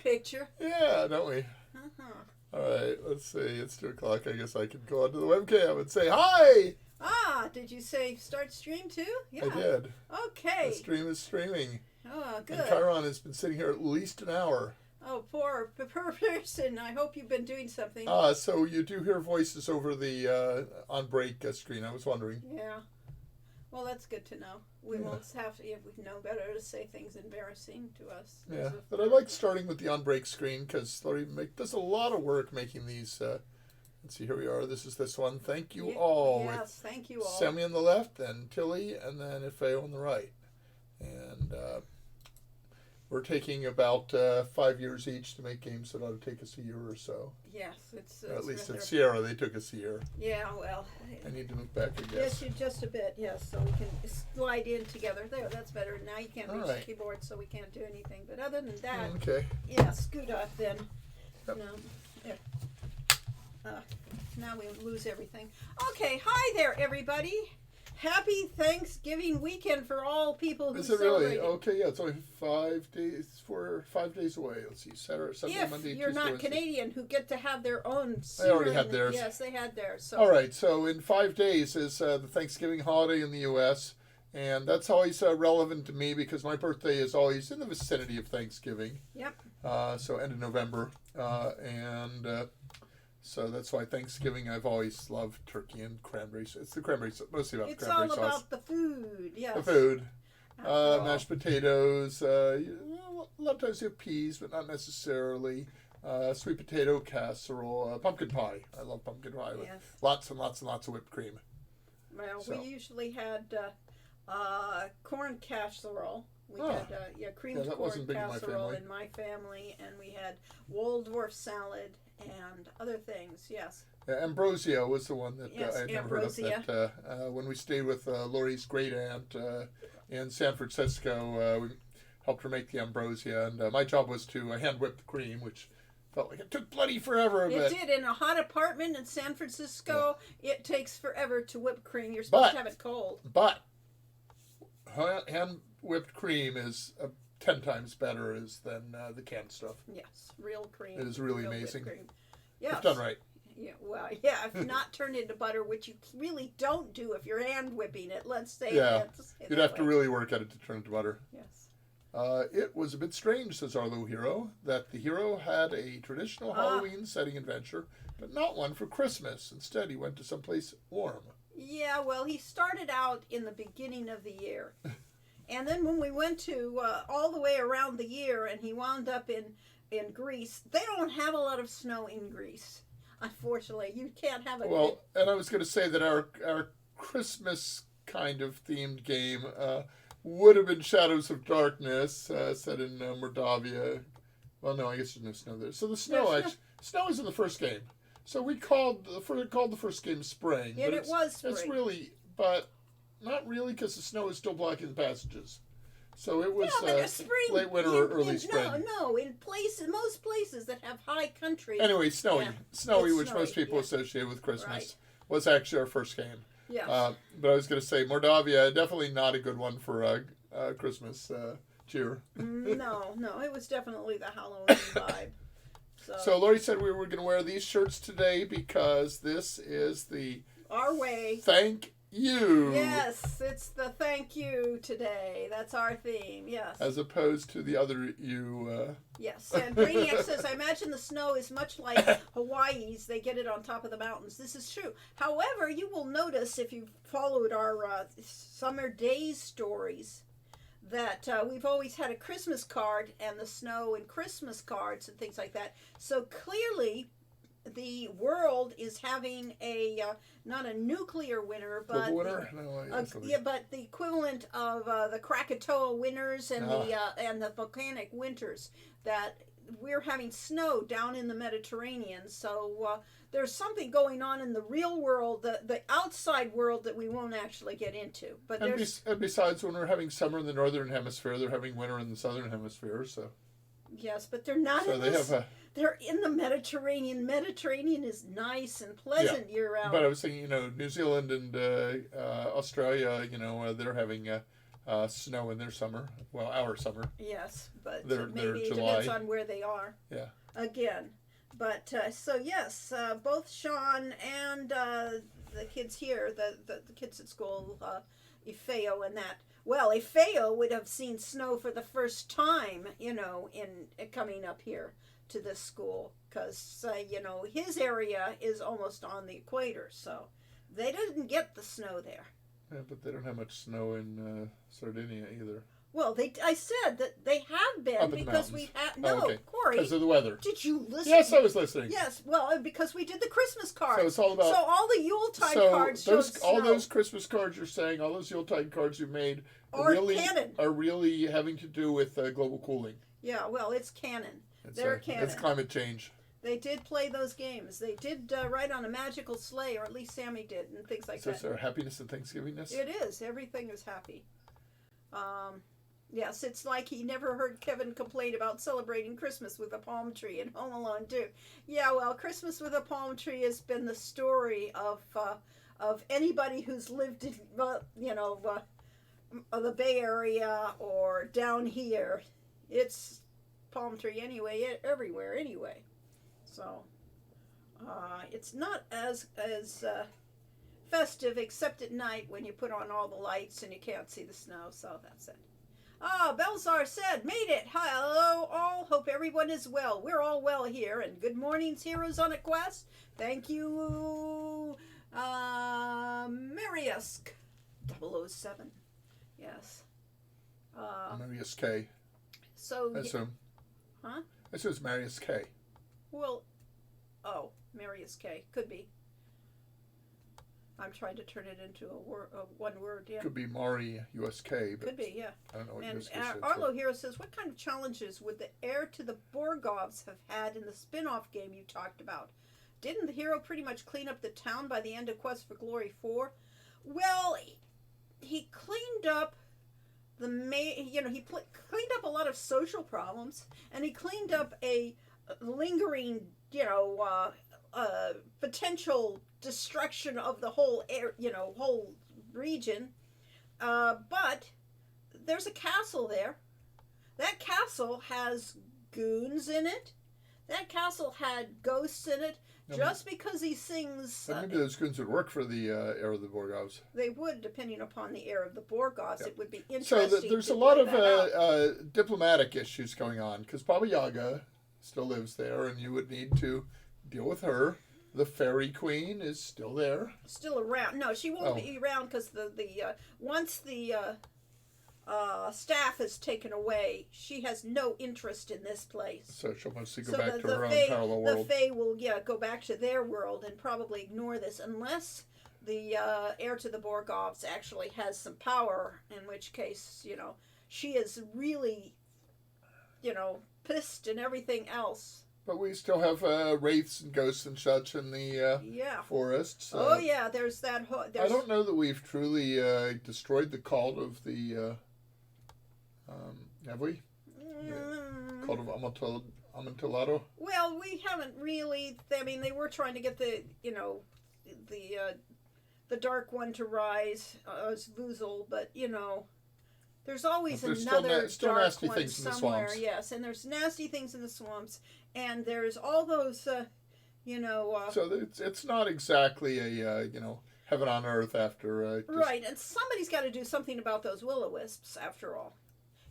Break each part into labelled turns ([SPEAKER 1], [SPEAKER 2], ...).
[SPEAKER 1] picture.
[SPEAKER 2] Yeah, don't we?
[SPEAKER 1] Uh-huh.
[SPEAKER 2] All right, let's see. It's 2 o'clock. I guess I can go onto the webcam and say hi.
[SPEAKER 1] Did you say start stream too? Yeah.
[SPEAKER 2] I did.
[SPEAKER 1] Okay.
[SPEAKER 2] The stream is streaming.
[SPEAKER 1] Oh, good.
[SPEAKER 2] And Chiron has been sitting here at least an hour.
[SPEAKER 1] Oh, poor person. I hope you've been doing something.
[SPEAKER 2] So you do hear voices over the on break screen. I was wondering.
[SPEAKER 1] Yeah. Well, that's good to know. We won't have to, if we know better, to say things embarrassing to us.
[SPEAKER 2] Yeah, but I like starting with the on break screen because Lori does a lot of work making these. Let's see, here we are. This is this one. Thank you all.
[SPEAKER 1] Yes, thank you all.
[SPEAKER 2] Sammy on the left, and Tilly, and then Ifeo on the right. And we're taking about 5 years each to make games that ought to take us a year or so.
[SPEAKER 1] Yes, it's
[SPEAKER 2] at least
[SPEAKER 1] rather...
[SPEAKER 2] at Sierra, they took us a year.
[SPEAKER 1] Yeah, well.
[SPEAKER 2] I need to move back, I guess.
[SPEAKER 1] Yes, just a bit, yes, so we can slide in together. There, that's better. Now you can't reach the keyboard, so we can't do anything. But other than that,
[SPEAKER 2] okay.
[SPEAKER 1] Yeah, scoot up then.
[SPEAKER 2] Yep.
[SPEAKER 1] No, yeah. Now we lose everything. Okay, hi there, everybody. Happy Thanksgiving weekend for all people who celebrate.
[SPEAKER 2] Is it really? Okay, yeah, it's only 5 days. 5 days away. Let's see, Saturday, Sunday,
[SPEAKER 1] if
[SPEAKER 2] Monday,
[SPEAKER 1] you're
[SPEAKER 2] Tuesday,
[SPEAKER 1] not
[SPEAKER 2] Wednesday.
[SPEAKER 1] Canadian, who get to have their own.
[SPEAKER 2] They already had theirs.
[SPEAKER 1] Yes, they had theirs. So.
[SPEAKER 2] All right, so in 5 days is the Thanksgiving holiday in the U.S., and that's always relevant to me because my birthday is always in the vicinity of Thanksgiving.
[SPEAKER 1] Yep.
[SPEAKER 2] So end of November, and so that's why Thanksgiving I've always loved turkey and cranberries. It's the cranberries, mostly about
[SPEAKER 1] it's
[SPEAKER 2] cranberry sauce.
[SPEAKER 1] It's all about the food, yes.
[SPEAKER 2] The food. Mashed potatoes. A lot of times you have peas, but not necessarily. Sweet potato casserole. Pumpkin pie. I love pumpkin pie with lots and lots and lots of whipped cream.
[SPEAKER 1] Well, we usually had corn casserole. We had creamed corn casserole in my family, and we had Waldorf salad and other things. Yes.
[SPEAKER 2] Ambrosia was the one that
[SPEAKER 1] yes,
[SPEAKER 2] I had never heard of. That, when we stayed with Lori's great aunt in San Francisco, we helped her make the ambrosia, and my job was to hand whip the cream, which felt like it took bloody forever.
[SPEAKER 1] It did. In a hot apartment in San Francisco, it takes forever to whip cream. You're supposed to have it cold.
[SPEAKER 2] But hand whipped cream is 10 times better than the canned stuff.
[SPEAKER 1] Yes, real cream.
[SPEAKER 2] It is really amazing.
[SPEAKER 1] Yes.
[SPEAKER 2] If done right.
[SPEAKER 1] Yeah, well, yeah, if not turned into butter, which you really don't do if you're hand whipping it, let's say.
[SPEAKER 2] Yeah, you'd have to really work at it to turn it to butter.
[SPEAKER 1] Yes.
[SPEAKER 2] It was a bit strange, says our little hero, that the hero had a traditional Halloween setting adventure, but not one for Christmas. Instead, he went to someplace warm.
[SPEAKER 1] Yeah, well, he started out in the beginning of the year. And then when we went to all the way around the year and he wound up in Greece, they don't have a lot of snow in Greece. Unfortunately, you can't have a
[SPEAKER 2] and I was going to say that our Christmas kind of themed game would have been Shadows of Darkness, set in Mordavia. Well, no, I guess there's no snow there. So the snow is in the first game. So we called the first game Spring.
[SPEAKER 1] And it was Spring.
[SPEAKER 2] It's really, but not really because the snow is still blocking the passages. So it was
[SPEAKER 1] spring,
[SPEAKER 2] late winter or early spring.
[SPEAKER 1] No, in most places that have high country.
[SPEAKER 2] Anyway, snowy, which most people associate with Christmas, was actually our first game.
[SPEAKER 1] Yeah.
[SPEAKER 2] But I was going to say, Mordavia, definitely not a good one for Christmas cheer.
[SPEAKER 1] No, it was definitely the Halloween vibe.
[SPEAKER 2] So Lori said we were going to wear these shirts today because this is
[SPEAKER 1] our way.
[SPEAKER 2] Thank you.
[SPEAKER 1] Yes, it's the thank you today. That's our theme, yes.
[SPEAKER 2] As opposed to the other you.
[SPEAKER 1] Yes, and Brainiac says, I imagine the snow is much like Hawaii's. They get it on top of the mountains. This is true. However, you will notice if you've followed our summer days stories that we've always had a Christmas card and the snow and Christmas cards and things like that. So clearly the world is having not a nuclear winter, but but the equivalent of the Krakatoa winters and the volcanic winters. That we're having snow down in the Mediterranean. So there's something going on in the real world, the outside world that we won't actually get into. But
[SPEAKER 2] and besides, when we're having summer in the northern hemisphere, they're having winter in the southern hemisphere. So
[SPEAKER 1] yes, but they're not.
[SPEAKER 2] So
[SPEAKER 1] they're in the Mediterranean. Mediterranean is nice and pleasant year round.
[SPEAKER 2] But I was thinking, New Zealand and Australia, they're having snow in their summer. Well, our summer.
[SPEAKER 1] Yes, but
[SPEAKER 2] They're
[SPEAKER 1] maybe it
[SPEAKER 2] July.
[SPEAKER 1] depends on where they are.
[SPEAKER 2] Yeah.
[SPEAKER 1] Again. But so yes, both Sean and the kids here, the kids at school, Ifeo and that. Well, Ifeo would have seen snow for the first time, in coming up here to this school, because his area is almost on the equator, so they didn't get the snow there.
[SPEAKER 2] Yeah, but they don't have much snow in Sardinia either.
[SPEAKER 1] Well, I said that they have been
[SPEAKER 2] Up in the
[SPEAKER 1] because
[SPEAKER 2] mountains.
[SPEAKER 1] we had
[SPEAKER 2] Okay.
[SPEAKER 1] Corey.
[SPEAKER 2] Because of the weather.
[SPEAKER 1] Did you listen?
[SPEAKER 2] Yes, I was listening.
[SPEAKER 1] Yes, well, because we did the Christmas cards.
[SPEAKER 2] So it's all about.
[SPEAKER 1] So all the Yuletide
[SPEAKER 2] So
[SPEAKER 1] cards
[SPEAKER 2] those,
[SPEAKER 1] showed
[SPEAKER 2] all
[SPEAKER 1] snow.
[SPEAKER 2] those Christmas cards you're saying, all those Yuletide cards you made,
[SPEAKER 1] Or
[SPEAKER 2] really
[SPEAKER 1] canon.
[SPEAKER 2] are really having to do with global cooling.
[SPEAKER 1] Yeah, well, it's canon. They're canon.
[SPEAKER 2] It's climate change.
[SPEAKER 1] They did play those games. They did ride on a magical sleigh, or at least Sammy did, and things like
[SPEAKER 2] So
[SPEAKER 1] that.
[SPEAKER 2] is there happiness and Thanksgivingness?
[SPEAKER 1] It is. Everything is happy. Yes, it's like he never heard Kevin complain about celebrating Christmas with a palm tree in Home Alone 2. Yeah, well, Christmas with a palm tree has been the story of anybody who's lived in, the Bay Area or down here. It's palm tree anyway, everywhere anyway. So, it's not as festive except at night when you put on all the lights and you can't see the snow, so that's it. Belzar said, made it. Hello, all. Hope everyone is well. We're all well here. And good mornings, heroes on a quest. Thank you, Mariusk 007. Yes.
[SPEAKER 2] Marius K.
[SPEAKER 1] So,
[SPEAKER 2] I assume.
[SPEAKER 1] huh?
[SPEAKER 2] I assume it's Marius K.
[SPEAKER 1] Well, Marius K. Could be. I'm trying to turn it into one word, yeah.
[SPEAKER 2] Could be Mari USK, but
[SPEAKER 1] Could be, yeah.
[SPEAKER 2] I don't know what
[SPEAKER 1] And
[SPEAKER 2] USK stands
[SPEAKER 1] Arlo
[SPEAKER 2] for.
[SPEAKER 1] here says, what kind of challenges would the heir to the Borgovs have had in the spin-off game you talked about? Didn't the hero pretty much clean up the town by the end of Quest for Glory 4? Well, he cleaned up cleaned up a lot of social problems, and he cleaned up a lingering, potential destruction of the whole whole region. But there's a castle there. That castle has goons in it. That castle had ghosts in it. Just because he sings...
[SPEAKER 2] maybe those goons would work for the heir of the Borgovs.
[SPEAKER 1] They would, depending upon the heir of the Borgovs.
[SPEAKER 2] Yep.
[SPEAKER 1] It would be interesting.
[SPEAKER 2] So there's a lot of diplomatic issues going on, because Baba Yaga still lives there, and you would need to deal with her. The Fairy Queen is still there.
[SPEAKER 1] Still around. No, she won't be around because once the staff is taken away, she has no interest in this place.
[SPEAKER 2] So she'll mostly go back to her own parallel world.
[SPEAKER 1] The Fae will go back to their world and probably ignore this unless the heir to the Borgovs actually has some power, in which case, she is really, pissed and everything else.
[SPEAKER 2] But we still have wraiths and ghosts and such in the forests.
[SPEAKER 1] Oh yeah, there's that.
[SPEAKER 2] I don't know that we've truly destroyed the cult of the. Have we? The cult of Amontillado?
[SPEAKER 1] Well, we haven't really. I mean, they were trying to get the Dark One to rise as Vuzel, but there's always another
[SPEAKER 2] still
[SPEAKER 1] Dark
[SPEAKER 2] nasty
[SPEAKER 1] One
[SPEAKER 2] things in the
[SPEAKER 1] somewhere.
[SPEAKER 2] swamps.
[SPEAKER 1] Yes, and there's nasty things in the swamps, and there's all those,
[SPEAKER 2] So it's not exactly a heaven on earth after.
[SPEAKER 1] Right, and somebody's got to do something about those will-o-wisps after all.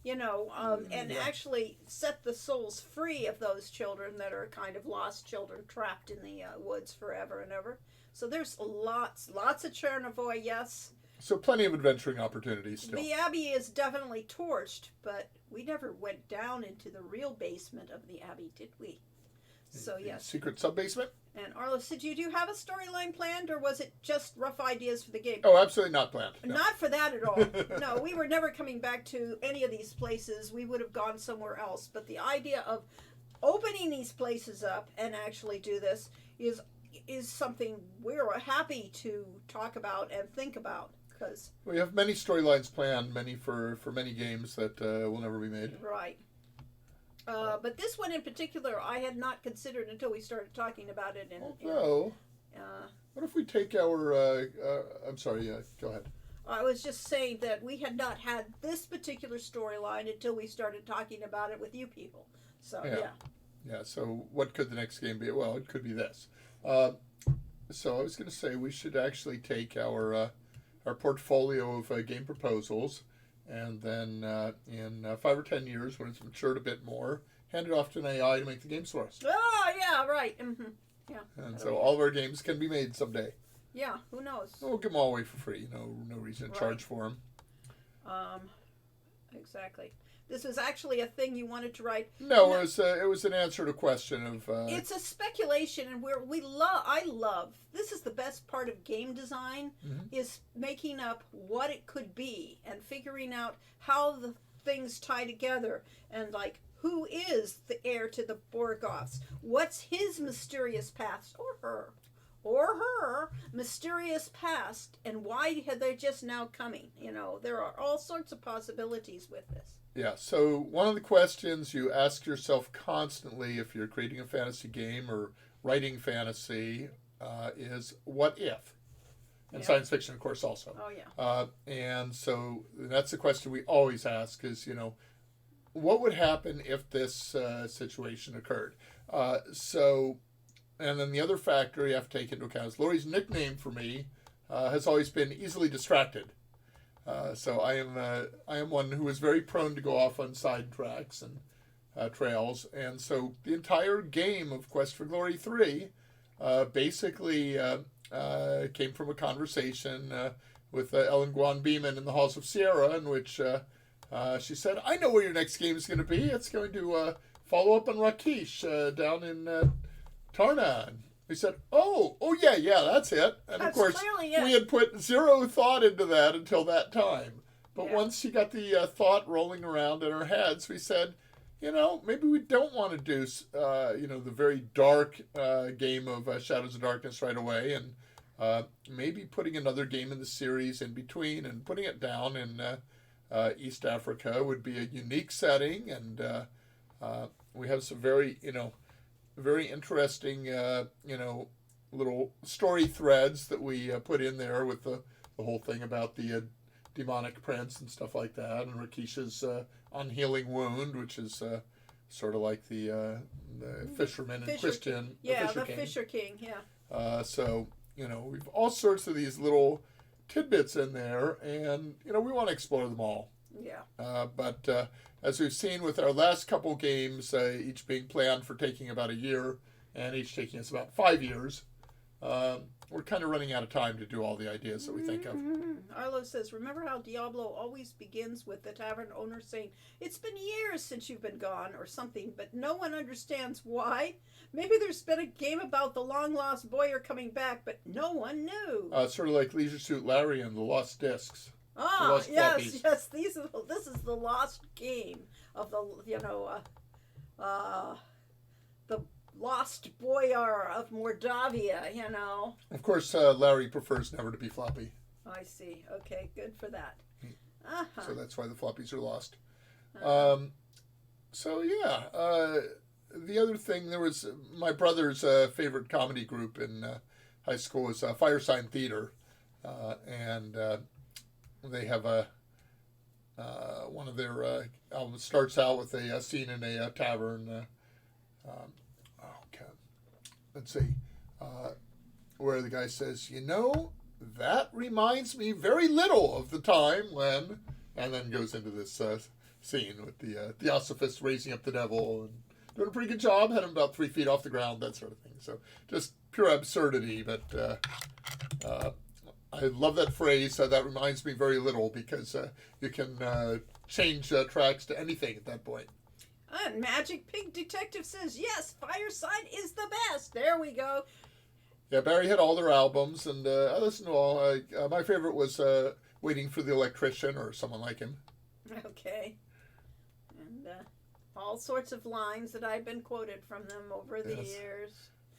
[SPEAKER 1] And actually set the souls free of those children that are kind of lost children trapped in the woods forever and ever. So there's lots of Chernovoy, yes.
[SPEAKER 2] So plenty of adventuring opportunities still.
[SPEAKER 1] The Abbey is definitely torched, but we never went down into the real basement of the Abbey, did we? So yes.
[SPEAKER 2] Secret sub-basement?
[SPEAKER 1] And Arlo, did you have a storyline planned, or was it just rough ideas for the game?
[SPEAKER 2] Oh, absolutely not planned. No.
[SPEAKER 1] Not for that at all. No, we were never coming back to any of these places. We would have gone somewhere else. But the idea of opening these places up and actually do this is something we're happy to talk about and think about. Because
[SPEAKER 2] we have many storylines planned, many for many games that will never be made.
[SPEAKER 1] Right. But this one in particular, I had not considered until we started talking about it.
[SPEAKER 2] Although, what if we take our... I'm sorry, go ahead.
[SPEAKER 1] I was just saying that we had not had this particular storyline until we started talking about it with you people. So,
[SPEAKER 2] Yeah.
[SPEAKER 1] yeah.
[SPEAKER 2] Yeah, so what could the next game be? Well, it could be this. So I was going to say we should actually take our portfolio of game proposals, and then in 5 or 10 years, when it's matured a bit more, hand it off to an AI to make the games for us.
[SPEAKER 1] Oh, yeah, right. Mm-hmm. Yeah.
[SPEAKER 2] And so all of our games can be made someday.
[SPEAKER 1] Yeah, who knows?
[SPEAKER 2] We'll give them all away for free. No reason to charge for them.
[SPEAKER 1] Exactly. This was actually a thing you wanted to write.
[SPEAKER 2] No, it was an answer to a question of.
[SPEAKER 1] It's a speculation, and I love. This is the best part of game design, is making up what it could be and figuring out how the things tie together, and like who is the heir to the Borgoths? What's his mysterious past, or her mysterious past, and why are they just now coming? You know, there are all sorts of possibilities with this.
[SPEAKER 2] Yeah, so one of the questions you ask yourself constantly if you're creating a fantasy game or writing fantasy is, what if? And science fiction, of course, also.
[SPEAKER 1] Oh, yeah.
[SPEAKER 2] And so that's the question we always ask is, what would happen if this situation occurred? And then the other factor you have to take into account is Lori's nickname for me has always been easily distracted. So I am one who is very prone to go off on side tracks and trails, and so the entire game of Quest for Glory 3 basically came from a conversation with Ellen Guan Beeman in the Halls of Sierra, in which she said, "I know where your next game is going to be. It's going to follow up on Rakesh down in Tarna." And we said, oh yeah, that's it. And
[SPEAKER 1] That's
[SPEAKER 2] of course, we had put zero thought into that until that time. But once she got the thought rolling around in our heads, we said, maybe we don't want to do, the very dark game of Shadows of Darkness right away, and maybe putting another game in the series in between and putting it down in East Africa would be a unique setting, and we have some very interesting, little story threads that we put in there with the whole thing about the demonic prince and stuff like that, and Rakesh's unhealing wound, which is sort of like the fisherman and Christian.
[SPEAKER 1] Yeah, the Fisher King, yeah.
[SPEAKER 2] So, we've all sorts of these little tidbits in there, and, we want to explore them all.
[SPEAKER 1] Yeah.
[SPEAKER 2] But as we've seen with our last couple games, each being planned for taking about a year, and each taking us about 5 years, we're kind of running out of time to do all the ideas that we think of.
[SPEAKER 1] Arlo says, remember how Diablo always begins with the tavern owner saying, "It's been years since you've been gone," or something, but no one understands why. Maybe there's been a game about the long-lost Boyar coming back, but no one knew.
[SPEAKER 2] Sort of like Leisure Suit Larry and the Lost Discs.
[SPEAKER 1] Ah, yes. This is the lost game of the the lost Boyar of Mordavia.
[SPEAKER 2] Of course, Larry prefers never to be floppy.
[SPEAKER 1] I see. Okay, good for that.
[SPEAKER 2] So that's why the floppies are lost. The other thing, there was my brother's favorite comedy group in high school was Firesign Theater, and they have one of their albums starts out with a scene in a tavern. Let's see, where the guy says, that reminds me very little of the time when, and then goes into this scene with the Theosophist raising up the devil and doing a pretty good job, had him about 3 feet off the ground, that sort of thing. So just pure absurdity, but I love that phrase. That reminds me very little, because you can change tracks to anything at that point.
[SPEAKER 1] And Magic Pig Detective says, yes, Fireside is the best. There we go.
[SPEAKER 2] Yeah, Barry had all their albums, and I listened to all. My favorite was Waiting for the Electrician, or someone like him.
[SPEAKER 1] Okay. And all sorts of lines that I've been quoted from them over the years.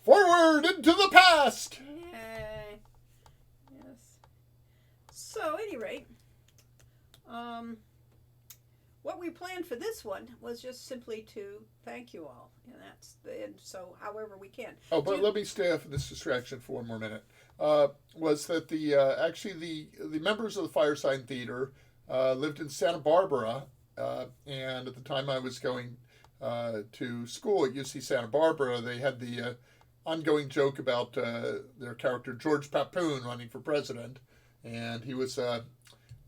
[SPEAKER 2] Forward into the past!
[SPEAKER 1] Yay. Yes. So, at any rate, what we planned for this one was just simply to thank you all, and so however we can.
[SPEAKER 2] Oh, but let me stay off of this distraction for one more minute. was that the actually the members of the Firesign Theater lived in Santa Barbara, and at the time I was going to school at UC Santa Barbara, they had the ongoing joke about their character George Papoon running for president, and he was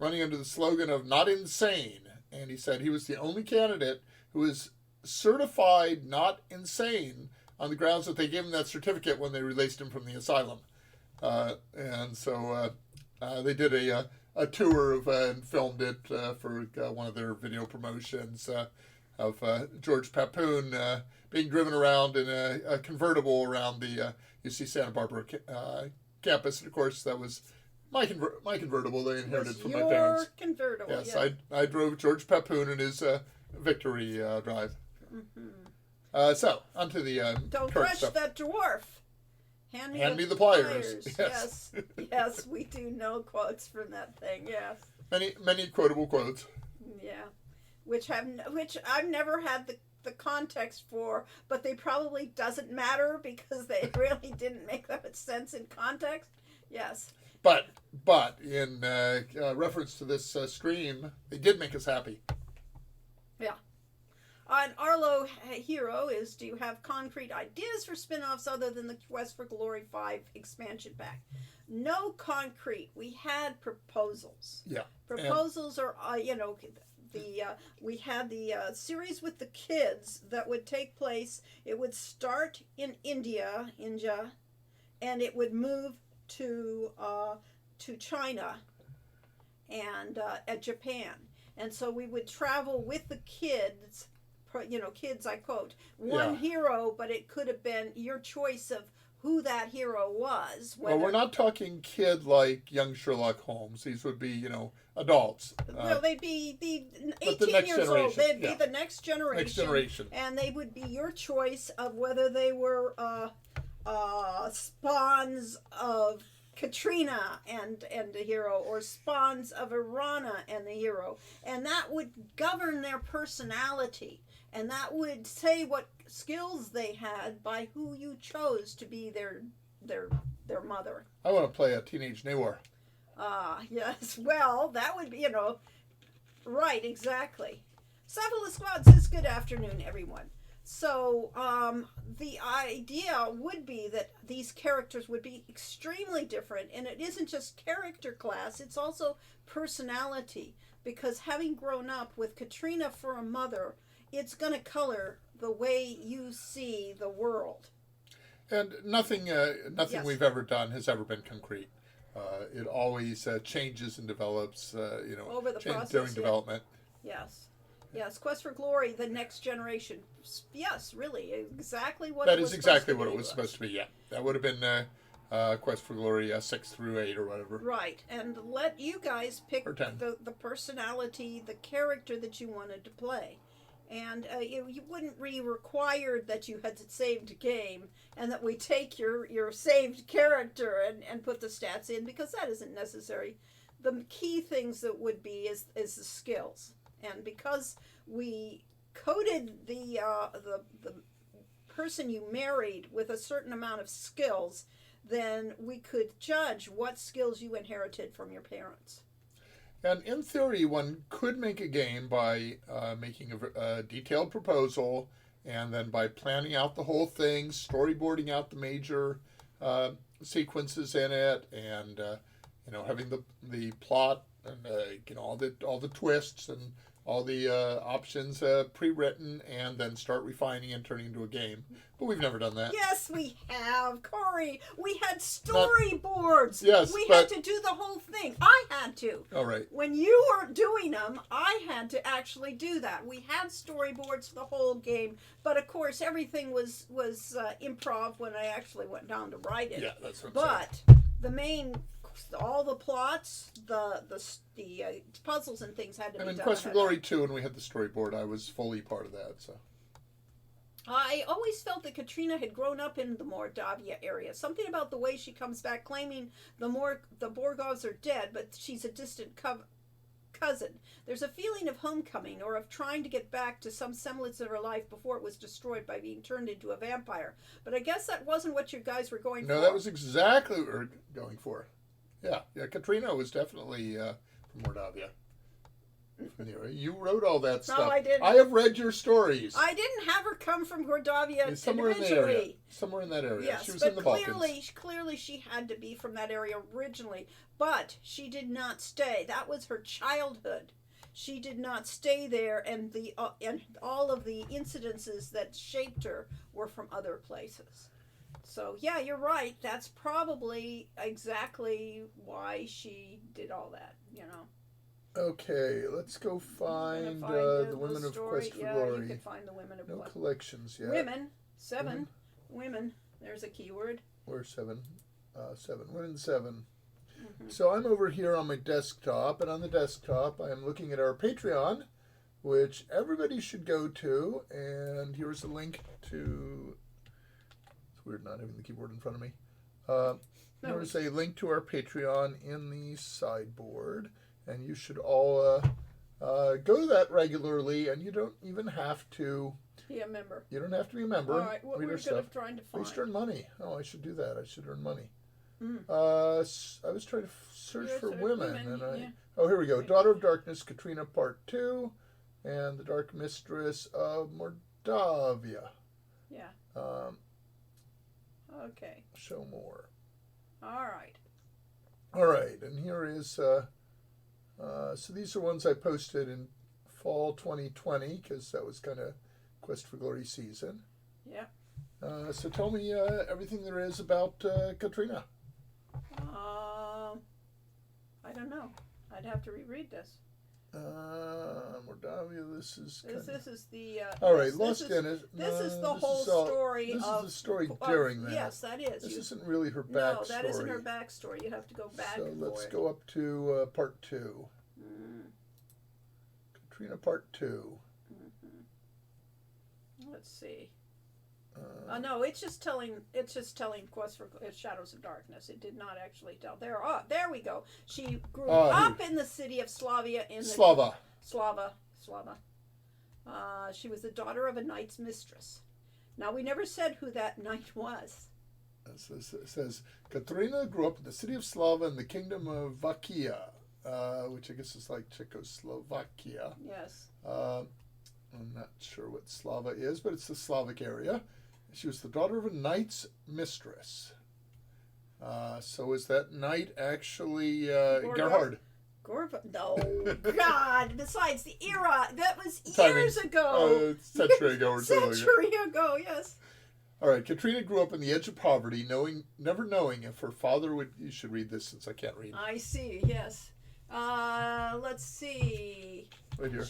[SPEAKER 2] running under the slogan of "Not insane," and he said he was the only candidate who was certified not insane on the grounds that they gave him that certificate when they released him from the asylum. And so they did a tour of and filmed it for one of their video promotions of George Papoon being driven around in a convertible around the UC Santa Barbara campus. And of course, that was my convertible they inherited from my parents.
[SPEAKER 1] Your convertible,
[SPEAKER 2] yes.
[SPEAKER 1] Yeah.
[SPEAKER 2] I drove George Papoon in his victory drive. So, onto the
[SPEAKER 1] Don't
[SPEAKER 2] current
[SPEAKER 1] crush
[SPEAKER 2] stuff.
[SPEAKER 1] that dwarf. Hand me
[SPEAKER 2] the pliers.
[SPEAKER 1] Yes. Yes, we do know quotes from that thing. Yes.
[SPEAKER 2] Many quotable quotes.
[SPEAKER 1] Yeah, which I've never had the context for, but they probably doesn't matter because they really didn't make that much sense in context. Yes.
[SPEAKER 2] But in reference to this stream, they did make us happy.
[SPEAKER 1] Yeah. And Arlo Hero is, do you have concrete ideas for spin-offs other than the Quest for Glory 5 expansion pack? No concrete. We had proposals.
[SPEAKER 2] Yeah.
[SPEAKER 1] Proposals are, we had the series with the kids that would take place. It would start in India, and it would move to China and at Japan. And so we would travel with the kids, kids, I quote, one hero, but it could have been your choice of who that hero was.
[SPEAKER 2] Well, we're not talking kid like young Sherlock Holmes. These would be, adults.
[SPEAKER 1] Well, they'd be 18
[SPEAKER 2] the next
[SPEAKER 1] years old.
[SPEAKER 2] generation,
[SPEAKER 1] They'd be the next generation.
[SPEAKER 2] Next generation.
[SPEAKER 1] And they would be your choice of whether they were spawns of Katrina and the hero, or spawns of Irana and the hero. And that would govern their personality. And that would say what skills they had by who you chose to be their mother.
[SPEAKER 2] I want to play a teenage Noir.
[SPEAKER 1] Yes. Well, that would be, right, exactly. Cephalus Squad says, good afternoon, everyone. So, the idea would be that these characters would be extremely different, and it isn't just character class, it's also personality, because having grown up with Katrina for a mother, it's going to color the way you see the world.
[SPEAKER 2] And nothing
[SPEAKER 1] Yes.
[SPEAKER 2] we've ever done has ever been concrete. It always changes and develops,
[SPEAKER 1] Over the process,
[SPEAKER 2] during
[SPEAKER 1] yeah.
[SPEAKER 2] development.
[SPEAKER 1] Yes. Yes, Quest for Glory, the next generation. Yes, really, exactly what
[SPEAKER 2] That
[SPEAKER 1] it was
[SPEAKER 2] is exactly
[SPEAKER 1] supposed
[SPEAKER 2] what
[SPEAKER 1] to
[SPEAKER 2] it
[SPEAKER 1] be
[SPEAKER 2] was
[SPEAKER 1] to
[SPEAKER 2] supposed
[SPEAKER 1] us.
[SPEAKER 2] to be, yeah. That would have been Quest for Glory 6 through 8 or whatever.
[SPEAKER 1] Right, and let you guys pick
[SPEAKER 2] Or 10.
[SPEAKER 1] the personality, the character that you wanted to play. And you wouldn't be required that you had saved a game and that we take your saved character and put the stats in, because that isn't necessary. The key things that would be is the skills. And because we coded the person you married with a certain amount of skills, then we could judge what skills you inherited from your parents.
[SPEAKER 2] And in theory, one could make a game by making a detailed proposal, and then by planning out the whole thing, storyboarding out the major sequences in it, and having the plot and all the twists and all the options pre-written, and then start refining and turning into a game. But we've never done that.
[SPEAKER 1] Yes, we have, Corey. We had storyboards.
[SPEAKER 2] Yes,
[SPEAKER 1] we
[SPEAKER 2] but-
[SPEAKER 1] had to do the whole thing. I had to.
[SPEAKER 2] All right.
[SPEAKER 1] When you weren't doing them, I had to actually do that. We had storyboards for the whole game, but of course everything was improv when I actually went down to write it.
[SPEAKER 2] Yeah, that's what I'm saying.
[SPEAKER 1] But the main, all the plots, the puzzles and things had to be
[SPEAKER 2] And in
[SPEAKER 1] done.
[SPEAKER 2] Quest for
[SPEAKER 1] ahead of
[SPEAKER 2] Glory 2, when we had the storyboard, I was fully part of that. So.
[SPEAKER 1] I always felt that Katrina had grown up in the Mordavia area. Something about the way she comes back claiming the Borgovs are dead, but she's a distant cousin. There's a feeling of homecoming, or of trying to get back to some semblance of her life before it was destroyed by being turned into a vampire. But I guess that wasn't what you guys were going for.
[SPEAKER 2] No, that was exactly what we were going for. Yeah. Katrina was definitely from Mordavia. From the area. You wrote all that stuff.
[SPEAKER 1] No, I didn't.
[SPEAKER 2] I have read your stories.
[SPEAKER 1] I didn't have her come from Mordavia
[SPEAKER 2] Somewhere in the
[SPEAKER 1] individually.
[SPEAKER 2] area. Somewhere in that area.
[SPEAKER 1] Yes,
[SPEAKER 2] She was
[SPEAKER 1] but
[SPEAKER 2] in the Balkans.
[SPEAKER 1] clearly she had to be from that area originally. But she did not stay. That was her childhood. She did not stay there, and and all of the incidences that shaped her were from other places. So yeah, you're right. That's probably exactly why she did all that.
[SPEAKER 2] Okay, let's go
[SPEAKER 1] I'm
[SPEAKER 2] find,
[SPEAKER 1] gonna find
[SPEAKER 2] the Women of
[SPEAKER 1] story.
[SPEAKER 2] Quest for
[SPEAKER 1] Yeah,
[SPEAKER 2] Glory.
[SPEAKER 1] you can find the Women of
[SPEAKER 2] No
[SPEAKER 1] Quest.
[SPEAKER 2] collections yet.
[SPEAKER 1] Women, 7. Women. There's a keyword.
[SPEAKER 2] Where's 7? 7. Women 7.
[SPEAKER 1] Mm-hmm.
[SPEAKER 2] So I'm over here on my desktop, and on the desktop I am looking at our Patreon, which everybody should go to, and here's a link to... It's weird not having the keyboard in front of me. There's a link to our Patreon in the sideboard, and you should all go to that regularly, and you don't even have to...
[SPEAKER 1] Be a member.
[SPEAKER 2] You don't have to be a member.
[SPEAKER 1] All right, what
[SPEAKER 2] read
[SPEAKER 1] we're
[SPEAKER 2] our stuff.
[SPEAKER 1] trying to
[SPEAKER 2] We
[SPEAKER 1] find.
[SPEAKER 2] should earn money. Oh, I should do that. I should earn money.
[SPEAKER 1] Mm.
[SPEAKER 2] I was trying to search
[SPEAKER 1] Yeah,
[SPEAKER 2] for
[SPEAKER 1] so
[SPEAKER 2] women,
[SPEAKER 1] women,
[SPEAKER 2] and
[SPEAKER 1] yeah.
[SPEAKER 2] oh, here we go. Daughter of Darkness, Katrina, Part 2, and the Dark Mistress of Mordavia.
[SPEAKER 1] Yeah. Okay.
[SPEAKER 2] Show more.
[SPEAKER 1] All right.
[SPEAKER 2] All right, and here is. So these are ones I posted in fall 2020 because that was kind of Quest for Glory season.
[SPEAKER 1] Yeah.
[SPEAKER 2] So tell me everything there is about Katrina.
[SPEAKER 1] I don't know. I'd have to reread this.
[SPEAKER 2] Mordavia. This is.
[SPEAKER 1] This is the.
[SPEAKER 2] All right,
[SPEAKER 1] this
[SPEAKER 2] Lost
[SPEAKER 1] is,
[SPEAKER 2] Dennis.
[SPEAKER 1] This is the
[SPEAKER 2] this
[SPEAKER 1] whole
[SPEAKER 2] is all-
[SPEAKER 1] story
[SPEAKER 2] This
[SPEAKER 1] of.
[SPEAKER 2] is the story
[SPEAKER 1] of-
[SPEAKER 2] during that.
[SPEAKER 1] Yes, that is.
[SPEAKER 2] This
[SPEAKER 1] You-
[SPEAKER 2] isn't really her
[SPEAKER 1] no,
[SPEAKER 2] backstory.
[SPEAKER 1] that isn't her backstory. You have to go back.
[SPEAKER 2] So let's
[SPEAKER 1] for
[SPEAKER 2] go up to Part 2.
[SPEAKER 1] it. Mm,
[SPEAKER 2] Katrina, Part 2.
[SPEAKER 1] let's see. No, it's just telling. It's just telling Quest for Shadows of Darkness. It did not actually tell. There we go. She grew up in the city of Slavia in the
[SPEAKER 2] Slava.
[SPEAKER 1] Slava. She was the daughter of a knight's mistress. Now, we never said who that knight was.
[SPEAKER 2] It says Katrina grew up in the city of Slava in the kingdom of Vakia, which I guess is like Czechoslovakia.
[SPEAKER 1] Yes.
[SPEAKER 2] I'm not sure what Slava is, but it's the Slavic area. She was the daughter of a knight's mistress. So is that knight actually Gerhard?
[SPEAKER 1] No, God. Besides, the era, that was
[SPEAKER 2] Timing.
[SPEAKER 1] years ago.
[SPEAKER 2] Century ago or something.
[SPEAKER 1] Century ago, yes.
[SPEAKER 2] All right, Katrina grew up on the edge of poverty, never knowing if her father would... You should read this since I can't read.
[SPEAKER 1] I see, yes. Let's see.
[SPEAKER 2] Right here.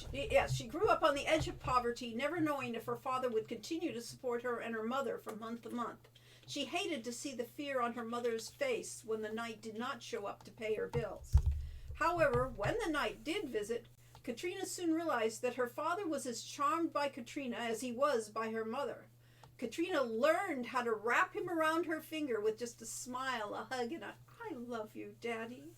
[SPEAKER 1] She grew up on the edge of poverty, never knowing if her father would continue to support her and her mother from month to month. She hated to see the fear on her mother's face when the knight did not show up to pay her bills. However, when the knight did visit, Katrina soon realized that her father was as charmed by Katrina as he was by her mother. Katrina learned how to wrap him around her finger with just a smile, a hug, and a "I love you, Daddy."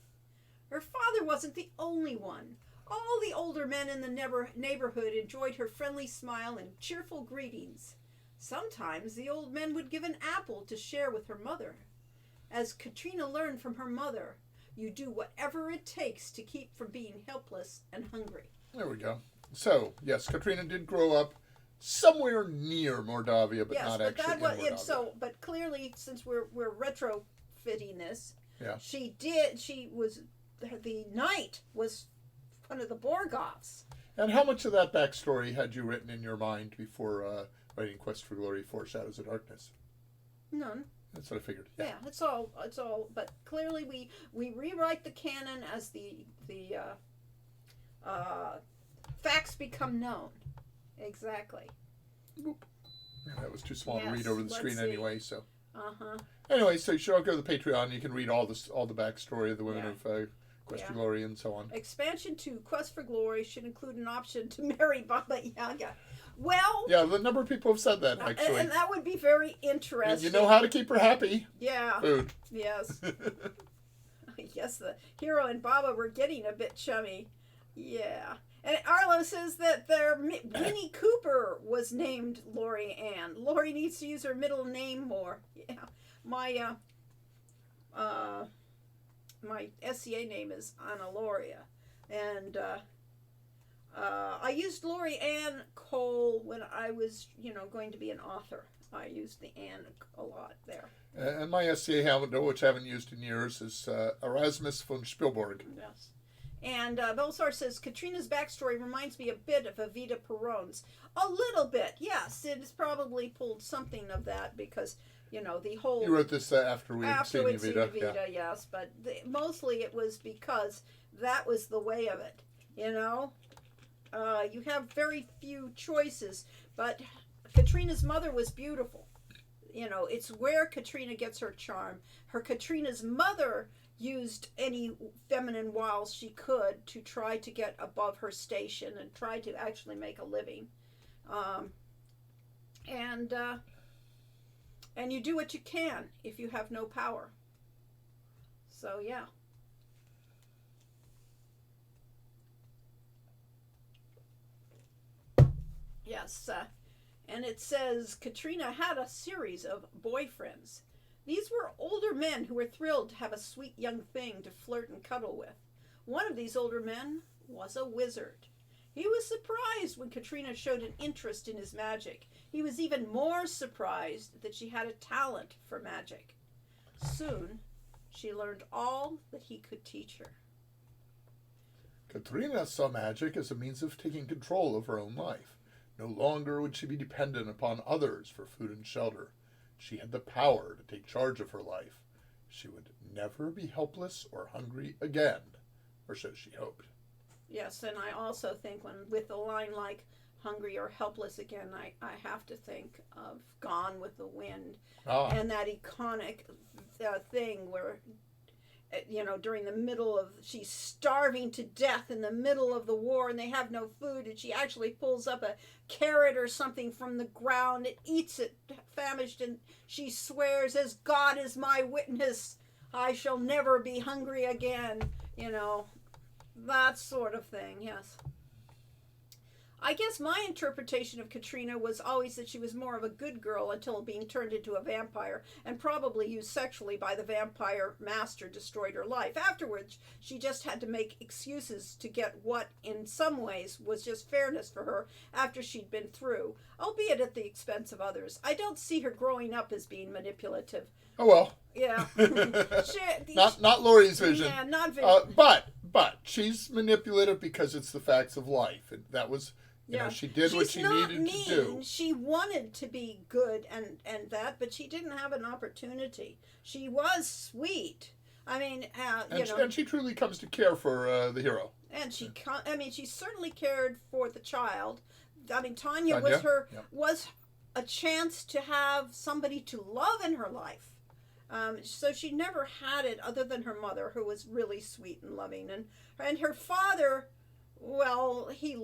[SPEAKER 1] Her father wasn't the only one. All the older men in the neighborhood enjoyed her friendly smile and cheerful greetings. Sometimes the old men would give an apple to share with her mother. As Katrina learned from her mother, you do whatever it takes to keep from being helpless and hungry.
[SPEAKER 2] There we go. So, yes, Katrina did grow up somewhere near Mordavia, but not actually in Mordavia.
[SPEAKER 1] But clearly, since we're retrofitting this,
[SPEAKER 2] Yeah.
[SPEAKER 1] She was the knight was one of the Borgoffs.
[SPEAKER 2] And how much of that backstory had you written in your mind before writing Quest for Glory 4 Shadows of Darkness?
[SPEAKER 1] None.
[SPEAKER 2] That's what I figured.
[SPEAKER 1] Yeah, it's all. But clearly, we rewrite the canon as the facts become known. Exactly.
[SPEAKER 2] Boop. Yeah, that was too small to
[SPEAKER 1] Yes,
[SPEAKER 2] read over the
[SPEAKER 1] let's
[SPEAKER 2] screen
[SPEAKER 1] see.
[SPEAKER 2] anyway. So
[SPEAKER 1] Uh-huh.
[SPEAKER 2] anyway, so you should all go to the Patreon. You can read all the backstory of the women
[SPEAKER 1] Yeah.
[SPEAKER 2] of Quest for Glory and so on.
[SPEAKER 1] Expansion 2, Quest for Glory, should include an option to marry Baba Yaga. Well,
[SPEAKER 2] Yeah, the number of people have said that actually.
[SPEAKER 1] and that would be very
[SPEAKER 2] And
[SPEAKER 1] interesting.
[SPEAKER 2] you know how to keep her happy?
[SPEAKER 1] Yeah.
[SPEAKER 2] Food.
[SPEAKER 1] Yes. Yes, the hero and Baba were getting a bit chummy. Yeah. And Arlo says that their Winnie Cooper was named Lori Ann. Lori needs to use her middle name more. Yeah. My my SCA name is Anna Loria, and I used Lori Ann Cole when I was, going to be an author. I used the Ann a lot there.
[SPEAKER 2] And my SCA handle, which I haven't used in years, is Erasmus von Spielberg.
[SPEAKER 1] Yes. And Belsar says, Katrina's backstory reminds me a bit of Evita Peron's. A little bit, yes. It has probably pulled something of that because, the whole...
[SPEAKER 2] You wrote this after we'd seen Evita.
[SPEAKER 1] Yeah. Yes. But mostly it was because that was the way of it, you have very few choices, but Katrina's mother was beautiful. It's where Katrina gets her charm. Katrina's mother used any feminine wiles she could to try to get above her station and try to actually make a living. And you do what you can if you have no power. So, yeah. Yes, and it says Katrina had a series of boyfriends. These were older men who were thrilled to have a sweet young thing to flirt and cuddle with. One of these older men was a wizard. He was surprised when Katrina showed an interest in his magic. He was even more surprised that she had a talent for magic. Soon, she learned all that he could teach her.
[SPEAKER 2] Katrina saw magic as a means of taking control of her own life. No longer would she be dependent upon others for food and shelter. She had the power to take charge of her life. She would never be helpless or hungry again, or so she hoped.
[SPEAKER 1] Yes, and I also think with a line like hungry or helpless again, I have to think of Gone with the Wind and that iconic thing where, during the middle of, she's starving to death in the middle of the war and they have no food, and she actually pulls up a carrot or something from the ground and eats it famished, and she swears, as God is my witness, I shall never be hungry again. That sort of thing, yes. I guess my interpretation of Katrina was always that she was more of a good girl until being turned into a vampire, and probably used sexually by the vampire master destroyed her life. Afterwards, she just had to make excuses to get what, in some ways, was just fairness for her after she'd been through, albeit at the expense of others. I don't see her growing up as being manipulative.
[SPEAKER 2] Oh, well.
[SPEAKER 1] Yeah.
[SPEAKER 2] Not Laurie's vision.
[SPEAKER 1] Yeah, not vision.
[SPEAKER 2] But she's manipulative because it's the facts of life. And that was... she did what she needed to do.
[SPEAKER 1] She wanted to be good and that, but she didn't have an opportunity. She was sweet. I mean,
[SPEAKER 2] and she truly comes to care for the hero.
[SPEAKER 1] And she certainly cared for the child. I mean, Tanya was a chance to have somebody to love in her life. So she never had it other than her mother, who was really sweet and loving, and her father. Well, he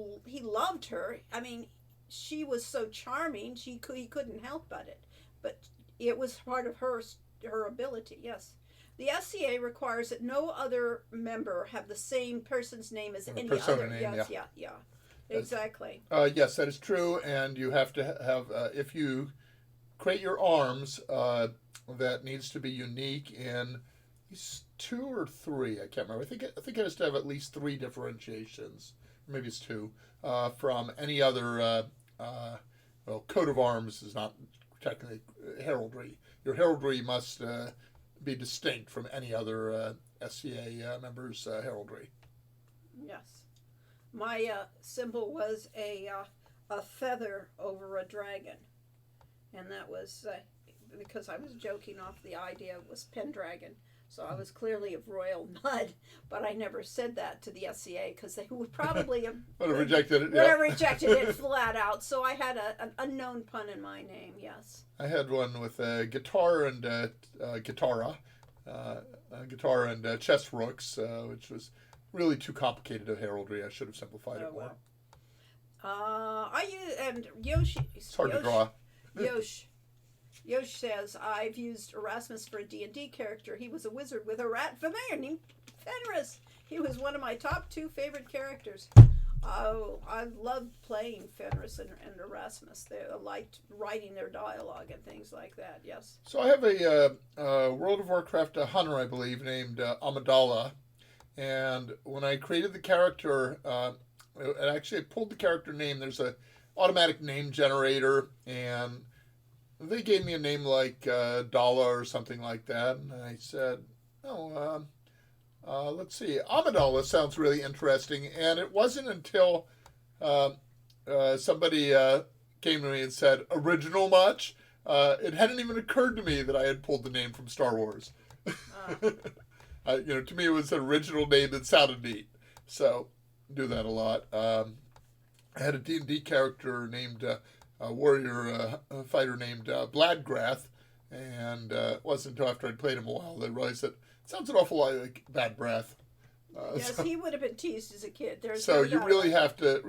[SPEAKER 1] loved her. I mean, she was so charming. He couldn't help but it was part of her ability. Yes, the SCA requires that no other member have the same person's name as any other.
[SPEAKER 2] Name,
[SPEAKER 1] yes, yeah, exactly.
[SPEAKER 2] Yes, that is true. And you have to have if you create your arms, that needs to be unique in. 2 or 3, I can't remember. I think it has to have at least 3 differentiations. Maybe it's 2 from any other. Coat of arms is not technically heraldry. Your heraldry must be distinct from any other SCA member's heraldry.
[SPEAKER 1] Yes, my symbol was a feather over a dragon, and that was because I was joking off the idea it was Pendragon. So I was clearly of royal blood, but I never said that to the SCA because they would probably have
[SPEAKER 2] rejected it.
[SPEAKER 1] Would have rejected it flat out. So I had an unknown pun in my name. Yes.
[SPEAKER 2] I had one with guitar and guitar and chest rooks, which was really too complicated a heraldry. I should have simplified it more.
[SPEAKER 1] I use and Yoshi.
[SPEAKER 2] It's hard to draw.
[SPEAKER 1] Yosh says, I've used Erasmus for a D&D character. He was a wizard with a rat familiar named Fenris. He was one of my top 2 favorite characters. Oh, I loved playing Fenris and Erasmus. They liked writing their dialogue and things like that. Yes.
[SPEAKER 2] So I have a World of Warcraft hunter, I believe, named Amidala. And when I created the character, I pulled the character name. There's a automatic name generator, and they gave me a name like Dala or something like that. And I said, oh, let's see. Amidala sounds really interesting. And it wasn't until somebody came to me and said, original much? It hadn't even occurred to me that I had pulled the name from Star Wars. To me, it was an original name that sounded neat. So, do that a lot. I had a D&D character named, a warrior fighter named Bladgrath, and it wasn't until after I'd played him a while that I realized that it sounds an awful lot like Bad Breath.
[SPEAKER 1] Yes, he would have been teased as a kid.
[SPEAKER 2] So you really have to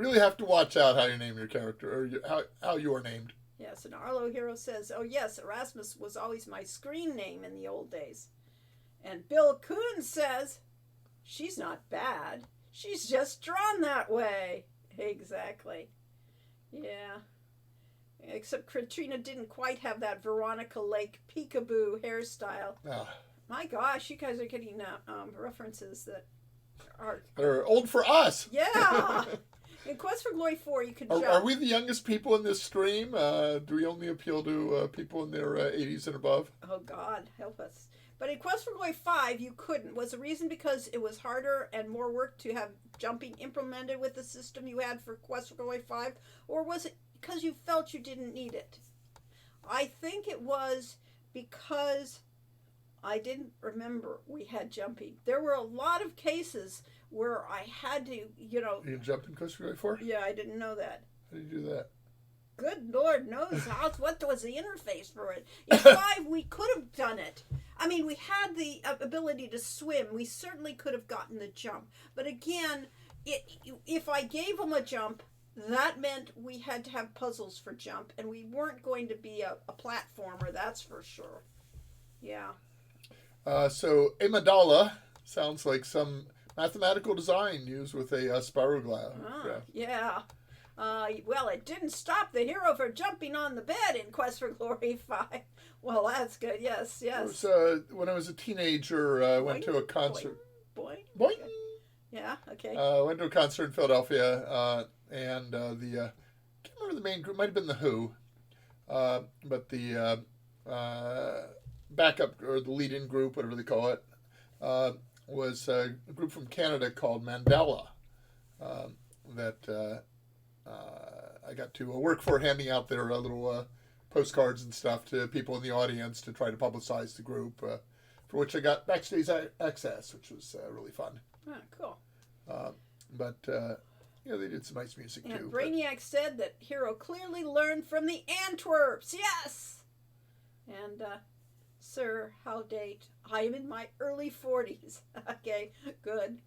[SPEAKER 2] watch out how you name your character, or how you are named.
[SPEAKER 1] Yes, and Arlo Hero says, oh yes, Erasmus was always my screen name in the old days. And Bill Kuhn says, she's not bad. She's just drawn that way. Exactly. Yeah. Except Katrina didn't quite have that Veronica Lake peekaboo hairstyle.
[SPEAKER 2] Oh.
[SPEAKER 1] My gosh, you guys are getting references that are...
[SPEAKER 2] They're old for us.
[SPEAKER 1] Yeah. In Quest for Glory 4, you could jump.
[SPEAKER 2] Are we the youngest people in this stream? Do we only appeal to people in their 80s and above?
[SPEAKER 1] Oh, God, help us. But in Quest for Glory 5, you couldn't. Was the reason because it was harder and more work to have jumping implemented with the system you had for Quest for Glory 5? Or was it because you felt you didn't need it? I think it was because I didn't remember we had jumping. There were a lot of cases where I had to,
[SPEAKER 2] You jump in Quest for Glory 4?
[SPEAKER 1] Yeah, I didn't know that.
[SPEAKER 2] How do you do that?
[SPEAKER 1] Good Lord knows what was the interface for it. In 5, we could have done it. I mean, we had the ability to swim. We certainly could have gotten the jump. But again, if I gave them a jump, that meant we had to have puzzles for jump. And we weren't going to be a platformer, that's for sure. Yeah.
[SPEAKER 2] So, Amidala sounds like some mathematical design used with a spiroglass.
[SPEAKER 1] Yeah. Well, it didn't stop the hero from jumping on the bed in Quest for Glory 5. Well, that's good. Yes, yes.
[SPEAKER 2] It was, when I was a teenager, I went to a concert.
[SPEAKER 1] Boing.
[SPEAKER 2] Boing.
[SPEAKER 1] Yeah, okay.
[SPEAKER 2] Went to a concert in Philadelphia, and I can't remember the main group. Might have been The Who. But the backup, or the lead-in group, whatever they call it, was a group from Canada called Mandela that I got to work for, handing out their little postcards and stuff to people in the audience to try to publicize the group, for which I got backstage access, which was really fun.
[SPEAKER 1] Oh, cool.
[SPEAKER 2] But they did some nice music
[SPEAKER 1] and
[SPEAKER 2] too.
[SPEAKER 1] Brainiac said that Hero clearly learned from the Antwerps. Yes! And Sir, how date? I am in my early 40s. Okay, good.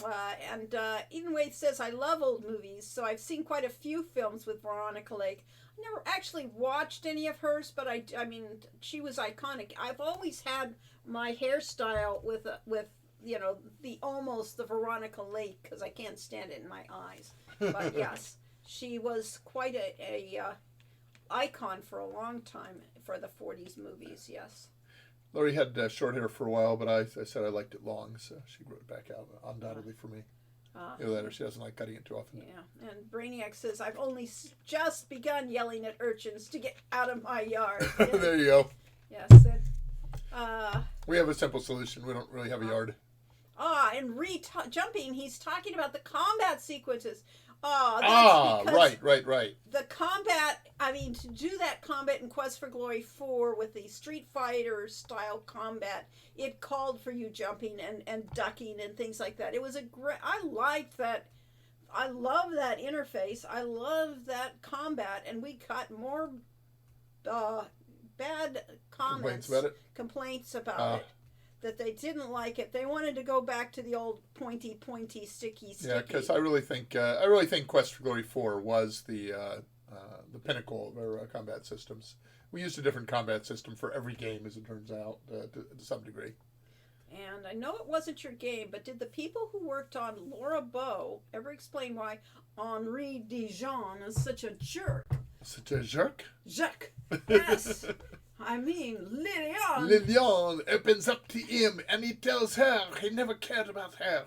[SPEAKER 1] And Edenwaith says, I love old movies, so I've seen quite a few films with Veronica Lake. I never actually watched any of hers, but I mean, she was iconic. I've always had my hairstyle with the Veronica Lake, because I can't stand it in my eyes. But yes, she was quite a icon for a long time for the 40s movies, yes.
[SPEAKER 2] Lori had short hair for a while, but I said I liked it long, so she grew it back out, undoubtedly for me. Either that or she doesn't like cutting it too often.
[SPEAKER 1] Yeah, and Brainiac says, I've only just begun yelling at urchins to get out of my yard. Yeah.
[SPEAKER 2] There you go.
[SPEAKER 1] Yes. And,
[SPEAKER 2] we have a simple solution. We don't really have a yard.
[SPEAKER 1] And jumping, he's talking about the combat sequences. That's
[SPEAKER 2] because right.
[SPEAKER 1] The combat, I mean, to do that combat in Quest for Glory 4 with the Street Fighter style combat, it called for you jumping and ducking and things like that. It was I liked that. I love that interface. I love that combat, and we got more bad complaints about it. That they didn't like it. They wanted to go back to the old pointy, sticky.
[SPEAKER 2] Yeah, because I really think Quest for Glory 4 was the pinnacle of our combat systems. We used a different combat system for every game, as it turns out, to some degree.
[SPEAKER 1] And I know it wasn't your game, but did the people who worked on Laura Bow ever explain why Henri Dijon is such a jerk?
[SPEAKER 2] Such a jerk?
[SPEAKER 1] Jerk. Yes. I mean, Lilian.
[SPEAKER 2] Lilian opens up to him and he tells her he never cared about her.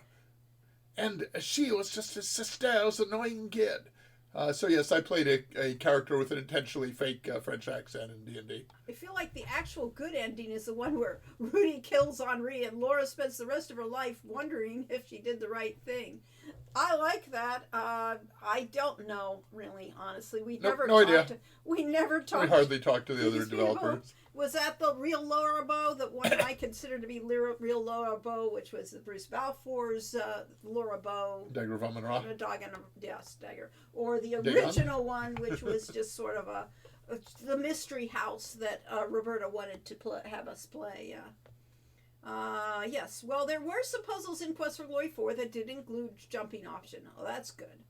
[SPEAKER 2] And she was just his sister's annoying kid. So yes, I played a character with an intentionally fake French accent in D&D.
[SPEAKER 1] I feel like the actual good ending is the one where Rudy kills Henri and Laura spends the rest of her life wondering if she did the right thing. I like that. I don't know, really, honestly. We never talked.
[SPEAKER 2] We hardly talked to the other developers.
[SPEAKER 1] Was that the real Laura Bow? The one I consider to be real Laura Bow, which was the Bruce Balfour's Laura Bow.
[SPEAKER 2] Dagger of Amon-Ra.
[SPEAKER 1] Yes, Dagger. Or the original one, which was just sort of the mystery house that Roberta wanted to have us play. Yeah. Yes. Well, there were some puzzles in Quest for Glory 4 that did include jumping option. Oh, that's good.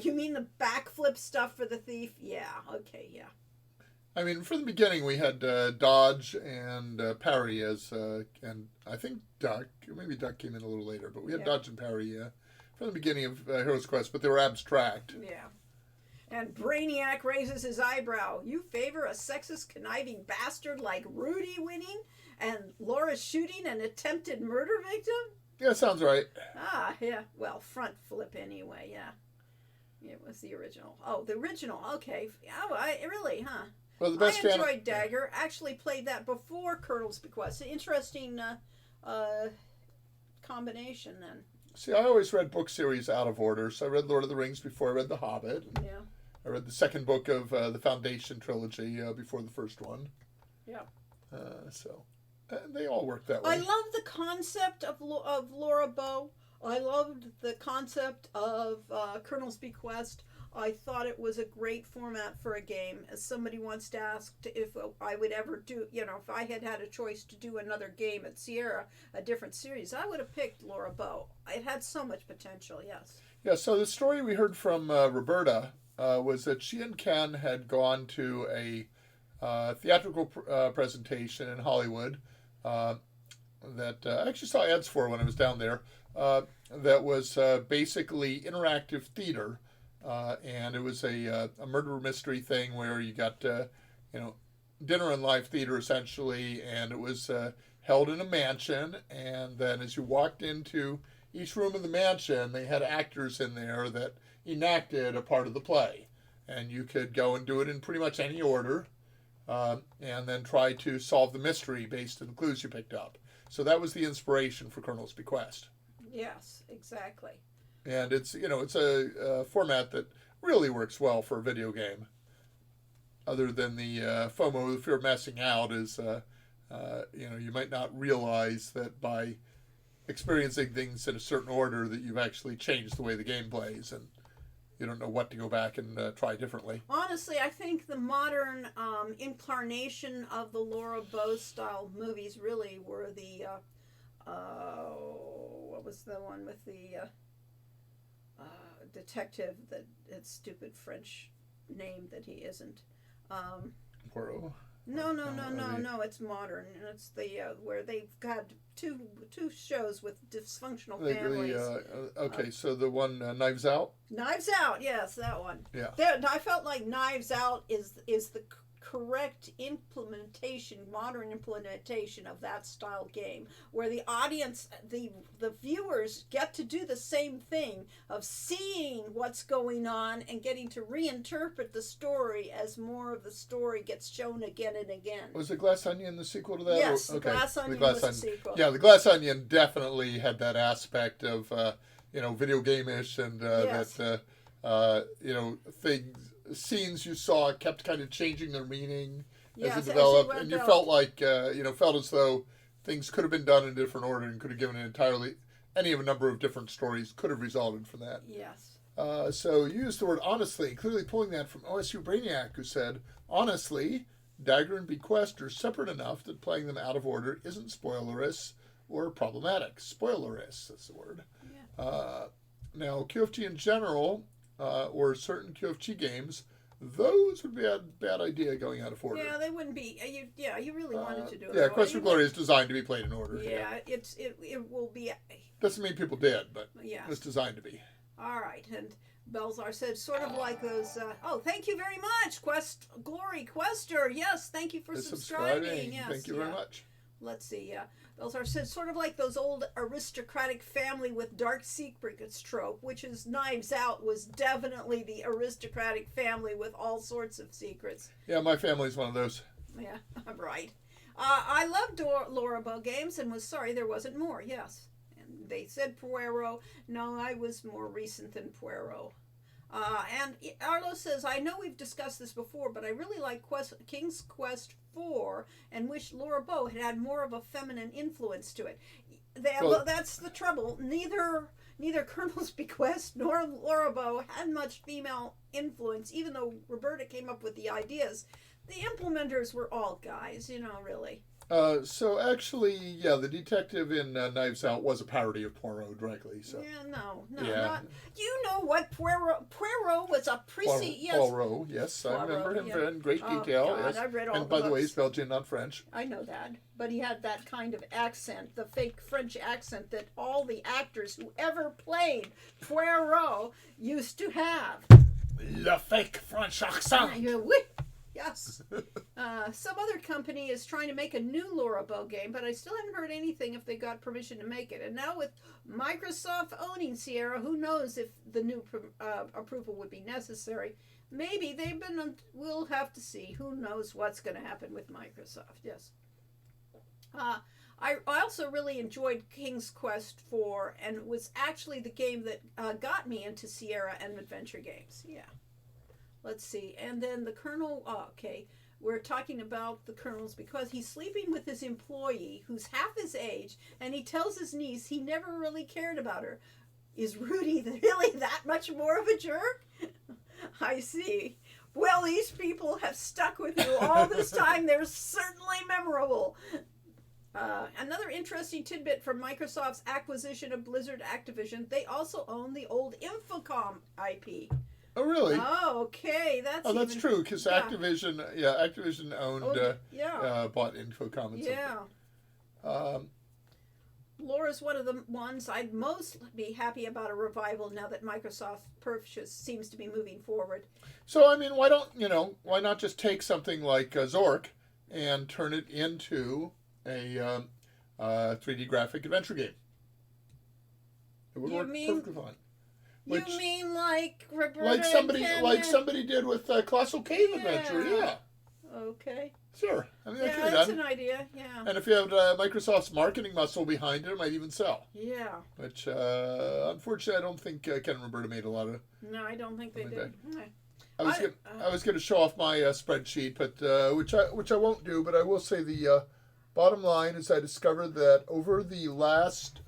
[SPEAKER 1] You mean the backflip stuff for the thief? Yeah. Okay. Yeah.
[SPEAKER 2] I mean, from the beginning, we had dodge and parry as, and I think duck. Maybe duck came in a little later, but we had dodge and parry from the beginning of Heroes Quest, but they were abstract.
[SPEAKER 1] Yeah. And Brainiac raises his eyebrow. You favor a sexist, conniving bastard like Rudy winning and Laura shooting an attempted murder victim?
[SPEAKER 2] Yeah, sounds right.
[SPEAKER 1] Yeah. Well, front flip anyway, yeah. It was the original. Oh, the original. Okay. Oh, really, huh?
[SPEAKER 2] Well, the best
[SPEAKER 1] I enjoyed Dagger. Actually played that before Colonel's Bequest. An interesting combination then.
[SPEAKER 2] See, I always read book series out of order. So I read Lord of the Rings before I read The Hobbit.
[SPEAKER 1] Yeah.
[SPEAKER 2] I read the second book of the Foundation trilogy before the first one.
[SPEAKER 1] Yeah.
[SPEAKER 2] So they all work that way.
[SPEAKER 1] I love the concept of Laura Bow. I loved the concept of Colonel's Bequest. I thought it was a great format for a game. As somebody once asked if I would ever do, if I had a choice to do another game at Sierra, a different series, I would have picked Laura Bow. It had so much potential, yes.
[SPEAKER 2] Yeah, so the story we heard from Roberta was that she and Ken had gone to a theatrical presentation in Hollywood that I actually saw ads for when I was down there, that was basically interactive theater. And it was a murder mystery thing where you got, dinner and live theater essentially, and it was held in a mansion. And then as you walked into each room of the mansion, they had actors in there that enacted a part of the play. And you could go and do it in pretty much any order, and then try to solve the mystery based on the clues you picked up. So that was the inspiration for Colonel's Bequest.
[SPEAKER 1] Yes, exactly.
[SPEAKER 2] And it's a format that really works well for a video game. Other than the FOMO, the fear of messing out, is you might not realize that by experiencing things in a certain order that you've actually changed the way the game plays, and you don't know what to go back and try differently.
[SPEAKER 1] Honestly, I think the modern incarnation of the Laura Bow style movies really were the what was the one with the detective that it's stupid French name that he isn't.
[SPEAKER 2] Poirot.
[SPEAKER 1] No. It's modern, and it's the where they've got two shows with dysfunctional families.
[SPEAKER 2] So the one Knives Out.
[SPEAKER 1] Knives Out, yes, that one.
[SPEAKER 2] Yeah.
[SPEAKER 1] I felt like Knives Out is the correct modern implementation of that style game, where the audience, the viewers get to do the same thing of seeing what's going on and getting to reinterpret the story as more of the story gets shown again and again.
[SPEAKER 2] Was the Glass Onion the sequel to that?
[SPEAKER 1] Yes, the Glass Onion was the sequel.
[SPEAKER 2] Yeah, the Glass Onion definitely had that aspect of video game-ish, and
[SPEAKER 1] yes.
[SPEAKER 2] Scenes you saw kept kind of changing their meaning
[SPEAKER 1] yes,
[SPEAKER 2] as it developed,
[SPEAKER 1] as
[SPEAKER 2] and you felt like felt as though things could have been done in a different order and could have given any of a number of different stories could have resulted from that.
[SPEAKER 1] Yes.
[SPEAKER 2] So you used the word honestly, clearly pulling that from OSU Brainiac, who said, honestly, Dagger and Bequest are separate enough that playing them out of order isn't spoilerous or problematic. Spoilerous, that's the word.
[SPEAKER 1] Yeah.
[SPEAKER 2] Now, QFG in general, or certain QFG games, those would be a bad idea going out of order.
[SPEAKER 1] Yeah, they wouldn't be. You really wanted to do it.
[SPEAKER 2] Yeah,
[SPEAKER 1] that way.
[SPEAKER 2] Quest for Glory is designed to be played in order.
[SPEAKER 1] Yeah, it will be.
[SPEAKER 2] Doesn't mean people did, but
[SPEAKER 1] Yeah.
[SPEAKER 2] it's designed to be.
[SPEAKER 1] All right, and Belzar said, sort of like those. Thank you very much, Quest Glory Quester. Yes, thank you for subscribing. Yes,
[SPEAKER 2] Thank you very much.
[SPEAKER 1] Let's see. Belzar said, sort of like those old aristocratic family with dark secrets trope, which is Knives Out was definitely the aristocratic family with all sorts of secrets.
[SPEAKER 2] Yeah, my family's one of those.
[SPEAKER 1] Yeah, I'm right. I loved Lorabo games and was sorry there wasn't more. Yes. And they said Puero. No, I was more recent than Puero. And Arlo says, I know we've discussed this before, but I really like King's Quest 4 and wish Laura Bow had more of a feminine influence to it. Well, that's the trouble. Neither Colonel's Bequest nor Laura Bow had much female influence, even though Roberta came up with the ideas. The implementers were all guys, really.
[SPEAKER 2] So actually, yeah, the detective in Knives Out was a parody of Poirot directly. So
[SPEAKER 1] yeah, no, not. You know what Poirot was a precedent. Yes,
[SPEAKER 2] Poirot. Yes, I remember him in great detail.
[SPEAKER 1] God,
[SPEAKER 2] yes.
[SPEAKER 1] I read all
[SPEAKER 2] and
[SPEAKER 1] the
[SPEAKER 2] by
[SPEAKER 1] books.
[SPEAKER 2] the way, he's Belgian, not French.
[SPEAKER 1] I know that, but he had that kind of accent, the fake French accent that all the actors who ever played Poirot used to have.
[SPEAKER 2] Le fake French accent.
[SPEAKER 1] Yes. Some other company is trying to make a new Laura Bow game, but I still haven't heard anything if they got permission to make it. And now with Microsoft owning Sierra, who knows if the new approval would be necessary. Maybe we'll have to see. Who knows what's going to happen with Microsoft. Yes. I also really enjoyed King's Quest 4, and it was actually the game that got me into Sierra and adventure games. Yeah. Let's see. And then the Colonel, okay, we're talking about the Colonel's because he's sleeping with his employee who's half his age, and he tells his niece he never really cared about her. Is Rudy really that much more of a jerk? I see. Well, these people have stuck with you all this time. They're certainly memorable. Another interesting tidbit from Microsoft's acquisition of Blizzard Activision, they also own the old Infocom IP.
[SPEAKER 2] Oh, really?
[SPEAKER 1] Oh, okay.
[SPEAKER 2] That's true, because Activision owned, bought Infocom and
[SPEAKER 1] yeah. Laura's one of the ones I'd most be happy about a revival now that Microsoft purchase seems to be moving forward.
[SPEAKER 2] So, I mean, why not just take something like Zork and turn it into a 3D graphic adventure game? It would work perfectly fine.
[SPEAKER 1] You mean like Roberta
[SPEAKER 2] like somebody did with Colossal Cave Adventure? Yeah.
[SPEAKER 1] Okay.
[SPEAKER 2] Sure. I mean, that could be
[SPEAKER 1] that's
[SPEAKER 2] done.
[SPEAKER 1] an idea. Yeah.
[SPEAKER 2] And if you have Microsoft's marketing muscle behind it, it might even sell.
[SPEAKER 1] Yeah.
[SPEAKER 2] Which, unfortunately, I don't think Ken and Roberta made a lot of.
[SPEAKER 1] No, I don't think they did.
[SPEAKER 2] I was going to show off my spreadsheet, but which I won't do. But I will say the bottom line is I discovered that over the last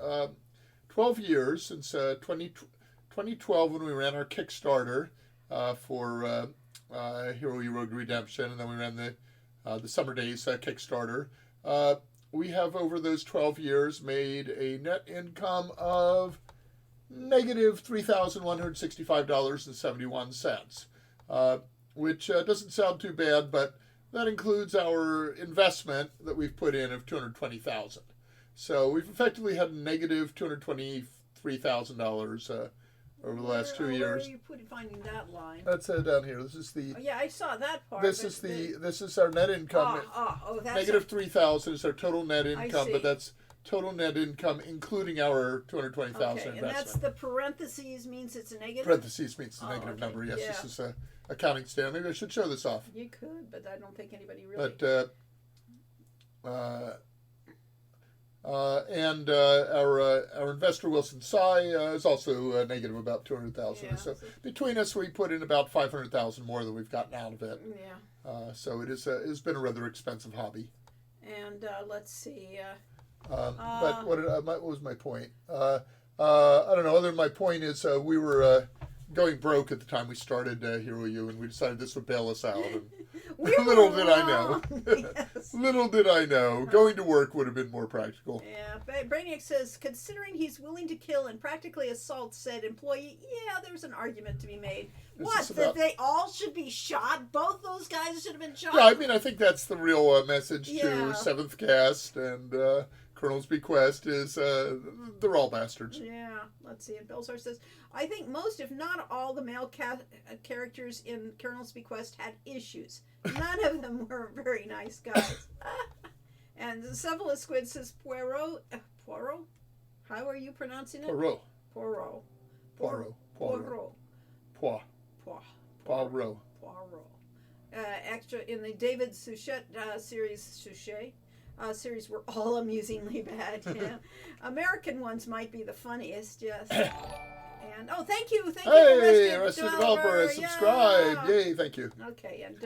[SPEAKER 2] 12 years since 2012 when we ran our Kickstarter for Hero U Road Redemption, and then we ran the Summer Days Kickstarter. We have over those 12 years made a net income of negative $3,165.71, which doesn't sound too bad, but that includes our investment that we've put in of $220,000. So we've effectively had a negative $223,000 over the last 2 years.
[SPEAKER 1] Where are you finding that line?
[SPEAKER 2] That's down here. This is the.
[SPEAKER 1] Oh, yeah, I saw that part.
[SPEAKER 2] This is our net income.
[SPEAKER 1] That's
[SPEAKER 2] negative 3,000 is our total net income, but that's total net income including our $220,000 investment.
[SPEAKER 1] And that's the parentheses means it's a negative.
[SPEAKER 2] Parentheses means it's a negative number. Yes, this is a accounting standard. Maybe I should show this off.
[SPEAKER 1] You could, but I don't think anybody really.
[SPEAKER 2] But our investor Wilson Tsai is also negative about $200,000.
[SPEAKER 1] Yeah,
[SPEAKER 2] so between us, we put in about $500,000 more than we've gotten out of it.
[SPEAKER 1] Yeah.
[SPEAKER 2] So it's been a rather expensive hobby.
[SPEAKER 1] And let's see.
[SPEAKER 2] But what was my point? I don't know. Other than my point is we were going broke at the time we started Hero U, and we decided this would bail us out. And
[SPEAKER 1] We
[SPEAKER 2] Little
[SPEAKER 1] were
[SPEAKER 2] did I know.
[SPEAKER 1] wrong. Yes.
[SPEAKER 2] Little did I know. Going to work would have been more practical.
[SPEAKER 1] Yeah, Brainiac says, considering he's willing to kill and practically assault said employee, yeah, there's an argument to be made.
[SPEAKER 2] Is
[SPEAKER 1] What,
[SPEAKER 2] this
[SPEAKER 1] that
[SPEAKER 2] about-
[SPEAKER 1] they all should be shot? Both those guys should have been shot?
[SPEAKER 2] Yeah, I mean, I think that's the real message
[SPEAKER 1] Yeah.
[SPEAKER 2] to Seventh Cast and Colonel's Bequest is they're all bastards.
[SPEAKER 1] Yeah, let's see. And Belzar says, I think most, if not all, the male characters in Colonel's Bequest had issues. None of them were very nice guys. And Cephalus Squid says, Poirot? Poirot? How are you pronouncing it?
[SPEAKER 2] Poirot.
[SPEAKER 1] Poirot.
[SPEAKER 2] Poirot. Poirot.
[SPEAKER 1] Poirot.
[SPEAKER 2] Poirot.
[SPEAKER 1] Poirot.
[SPEAKER 2] Poirot.
[SPEAKER 1] Poirot. Extra in the David Suchet series were all amusingly bad. Yeah. American ones might be the funniest, yes. And thank you,
[SPEAKER 2] Hey,
[SPEAKER 1] Arrested
[SPEAKER 2] Arrested Developer has subscribed.
[SPEAKER 1] Yeah.
[SPEAKER 2] Yay, thank you.
[SPEAKER 1] Okay, and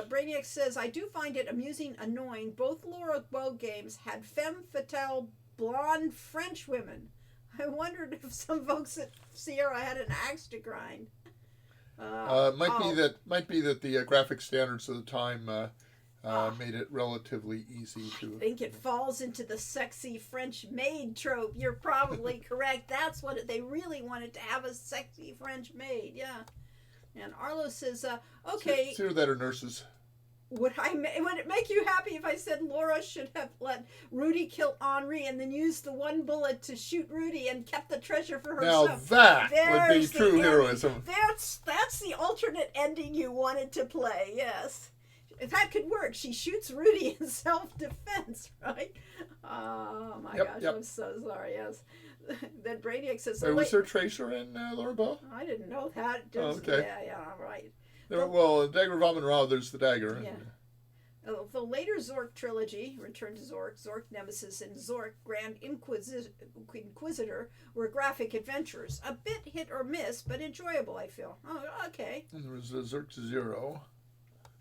[SPEAKER 1] Brainiac says, I do find it amusing, annoying. Both Laura Bow games had femme fatale blonde French women. I wondered if some folks at Sierra had an axe to grind.
[SPEAKER 2] Might be that the graphic standards of the time made it relatively easy
[SPEAKER 1] I
[SPEAKER 2] to.
[SPEAKER 1] think it falls into the sexy French maid trope. You're probably correct. That's what they really wanted, to have a sexy French maid. Yeah. And Arlo says, okay.
[SPEAKER 2] It's either that or nurses.
[SPEAKER 1] Would it make you happy if I said Laura should have let Rudy kill Henri and then used the one bullet to shoot Rudy and kept the treasure for
[SPEAKER 2] Now
[SPEAKER 1] herself?
[SPEAKER 2] that would be
[SPEAKER 1] There's the
[SPEAKER 2] true
[SPEAKER 1] end.
[SPEAKER 2] heroism.
[SPEAKER 1] That's the alternate ending you wanted to play. Yes, if that could work, she shoots Rudy in self-defense, right? Oh my gosh,
[SPEAKER 2] Yep.
[SPEAKER 1] I'm so sorry. Yes. Then Brainiac says,
[SPEAKER 2] Was there Tracer in Laura Bow?
[SPEAKER 1] I didn't know that.
[SPEAKER 2] Okay.
[SPEAKER 1] Yeah, all right.
[SPEAKER 2] Well, Dagger of Amun Ra, there's the dagger.
[SPEAKER 1] Yeah. The later Zork trilogy, Return to Zork, Zork Nemesis, and Zork Grand Inquisitor were graphic adventures. A bit hit or miss, but enjoyable, I feel. Oh, okay.
[SPEAKER 2] And there was Zerk Zero.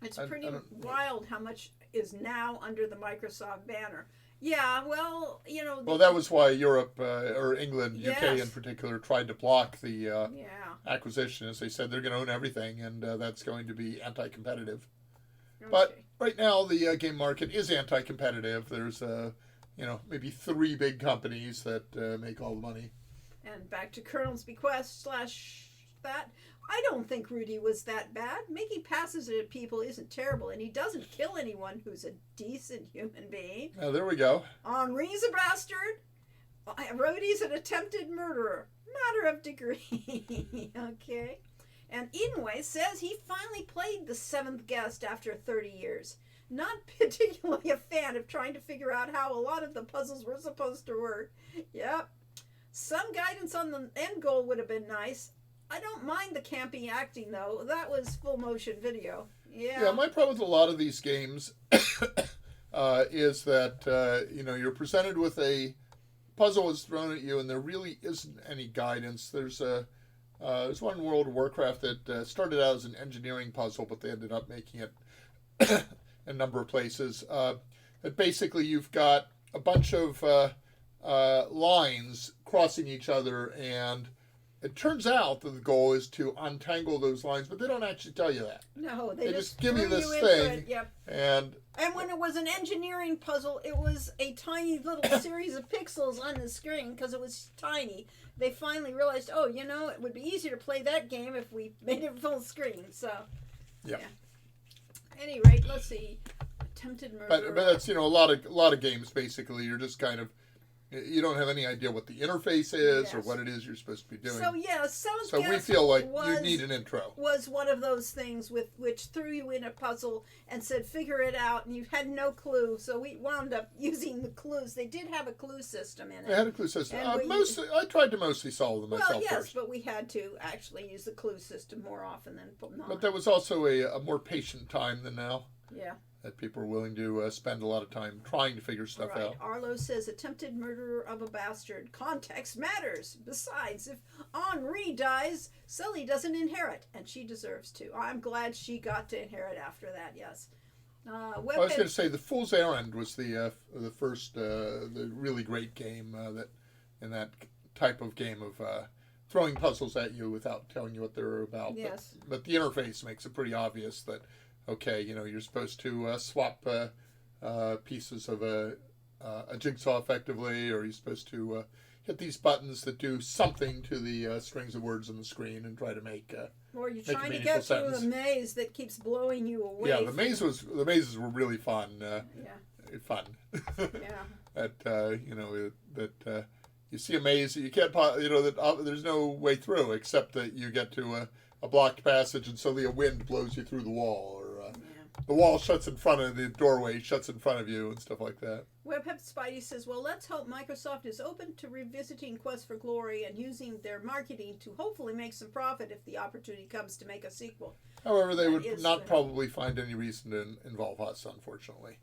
[SPEAKER 1] It's
[SPEAKER 2] I
[SPEAKER 1] pretty
[SPEAKER 2] don't-
[SPEAKER 1] wild how much is now under the Microsoft banner. Yeah, well,
[SPEAKER 2] Well, that was why Europe, or England, UK
[SPEAKER 1] Yes.
[SPEAKER 2] in particular, tried to block the
[SPEAKER 1] yeah.
[SPEAKER 2] acquisition, as they said they're going to own everything, and that's going to be anti-competitive.
[SPEAKER 1] Okay.
[SPEAKER 2] But right now, the game market is anti-competitive. There's, maybe 3 big companies that make all the money.
[SPEAKER 1] And back to Colonel's Bequest / that. I don't think Rudy was that bad. Making passes at people isn't terrible, and he doesn't kill anyone who's a decent human being.
[SPEAKER 2] Now, there we go.
[SPEAKER 1] Henri's a bastard. Rudy's an attempted murderer. Matter of degree. Okay. And Inouye says he finally played the 7th Guest after 30 years. Not particularly a fan of trying to figure out how a lot of the puzzles were supposed to work. Yep. Some guidance on the end goal would have been nice. I don't mind the campy acting, though. That was full motion video.
[SPEAKER 2] Yeah, my problem with a lot of these games is that, you're presented with a puzzle is thrown at you, and there really isn't any guidance. There's one in World of Warcraft that started out as an engineering puzzle, but they ended up making it a number of places. That basically you've got a bunch of lines crossing each other, and it turns out that the goal is to untangle those lines, but they don't actually tell you that.
[SPEAKER 1] No, they
[SPEAKER 2] just give you
[SPEAKER 1] threw
[SPEAKER 2] this
[SPEAKER 1] into
[SPEAKER 2] thing.
[SPEAKER 1] it. Yep.
[SPEAKER 2] And
[SPEAKER 1] when it was an engineering puzzle, it was a tiny little series of pixels on the screen because it was tiny. They finally realized, it would be easier to play that game if we made it full screen. So,
[SPEAKER 2] yeah.
[SPEAKER 1] At any rate, let's see. Attempted murder.
[SPEAKER 2] But that's a lot of games basically. You're just kind of, you don't have any idea what the interface is or
[SPEAKER 1] Yes.
[SPEAKER 2] what it is you're supposed to be doing.
[SPEAKER 1] So yeah, Seventh
[SPEAKER 2] So we
[SPEAKER 1] Guest
[SPEAKER 2] feel like you
[SPEAKER 1] was-
[SPEAKER 2] need an intro.
[SPEAKER 1] was one of those things with which threw you in a puzzle and said figure it out, and you had no clue. So we wound up using the clues. They did have a clue system in it.
[SPEAKER 2] They had a clue system.
[SPEAKER 1] And
[SPEAKER 2] I tried to mostly solve them myself
[SPEAKER 1] Well, yes,
[SPEAKER 2] first.
[SPEAKER 1] but we had to actually use the clue system more often than not.
[SPEAKER 2] But there was also a more patient time than now.
[SPEAKER 1] Yeah.
[SPEAKER 2] That people are willing to spend a lot of time trying to figure stuff
[SPEAKER 1] Right.
[SPEAKER 2] out.
[SPEAKER 1] Arlo says attempted murderer of a bastard. Context matters. Besides, if Henri dies, Sully doesn't inherit, and she deserves to. I'm glad she got to inherit after that. Yes.
[SPEAKER 2] I was going to say the Fool's Errand was the first the really great game that in that type of game of throwing puzzles at you without telling you what they're about.
[SPEAKER 1] Yes.
[SPEAKER 2] But the interface makes it pretty obvious that, okay, you're supposed to swap pieces of a jigsaw effectively, or you're supposed to hit these buttons that do something to the strings of words on the screen and try to make.
[SPEAKER 1] Or you're
[SPEAKER 2] make a
[SPEAKER 1] trying to
[SPEAKER 2] meaningful
[SPEAKER 1] get through
[SPEAKER 2] sentence.
[SPEAKER 1] a maze that keeps blowing you away.
[SPEAKER 2] Yeah, the mazes were really fun.
[SPEAKER 1] Yeah.
[SPEAKER 2] Fun.
[SPEAKER 1] Yeah.
[SPEAKER 2] that you see a maze that you can't, that there's no way through except that you get to a blocked passage and suddenly a wind blows you through the wall, or the wall shuts in front of the doorway, shuts in front of you, and stuff like that.
[SPEAKER 1] Webhead Spidey says, well, let's hope Microsoft is open to revisiting Quest for Glory and using their marketing to hopefully make some profit if the opportunity comes to make a sequel.
[SPEAKER 2] However, they would not probably find any reason to involve us, unfortunately.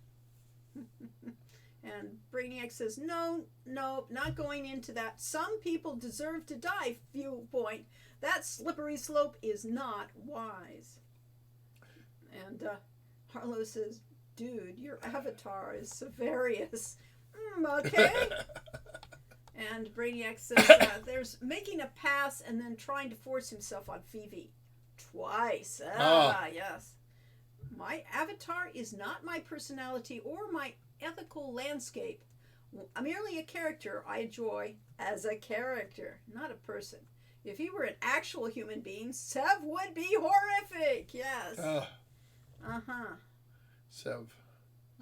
[SPEAKER 1] And Brainiac says, no, not going into that some people deserve to die viewpoint. That slippery slope is not wise. And Harlow says, dude, your avatar is Severius. Okay. And Brainiac says, there's making a pass and then trying to force himself on Phoebe. Twice. Yes. My avatar is not my personality or my ethical landscape. I'm merely a character I enjoy as a character, not a person. If he were an actual human being, Sev would be horrific. Yes.
[SPEAKER 2] Sev.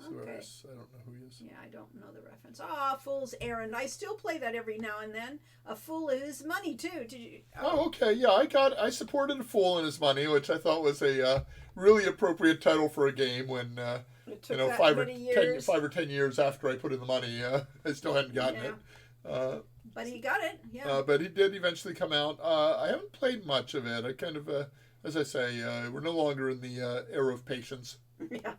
[SPEAKER 1] Okay.
[SPEAKER 2] I don't know who he is.
[SPEAKER 1] Yeah, I don't know the reference. Fool's Errand. I still play that every now and then. A Fool and His Money, too. Did you?
[SPEAKER 2] Oh, okay. Yeah, I supported A Fool and His Money, which I thought was a really appropriate title for a game when,
[SPEAKER 1] It took
[SPEAKER 2] 5 or 10 years after I put in the money, I still hadn't gotten it.
[SPEAKER 1] But he got it, yeah.
[SPEAKER 2] But he did eventually come out. I haven't played much of it. I kind of, as I say, we're no longer in the era of patience.
[SPEAKER 1] Yeah.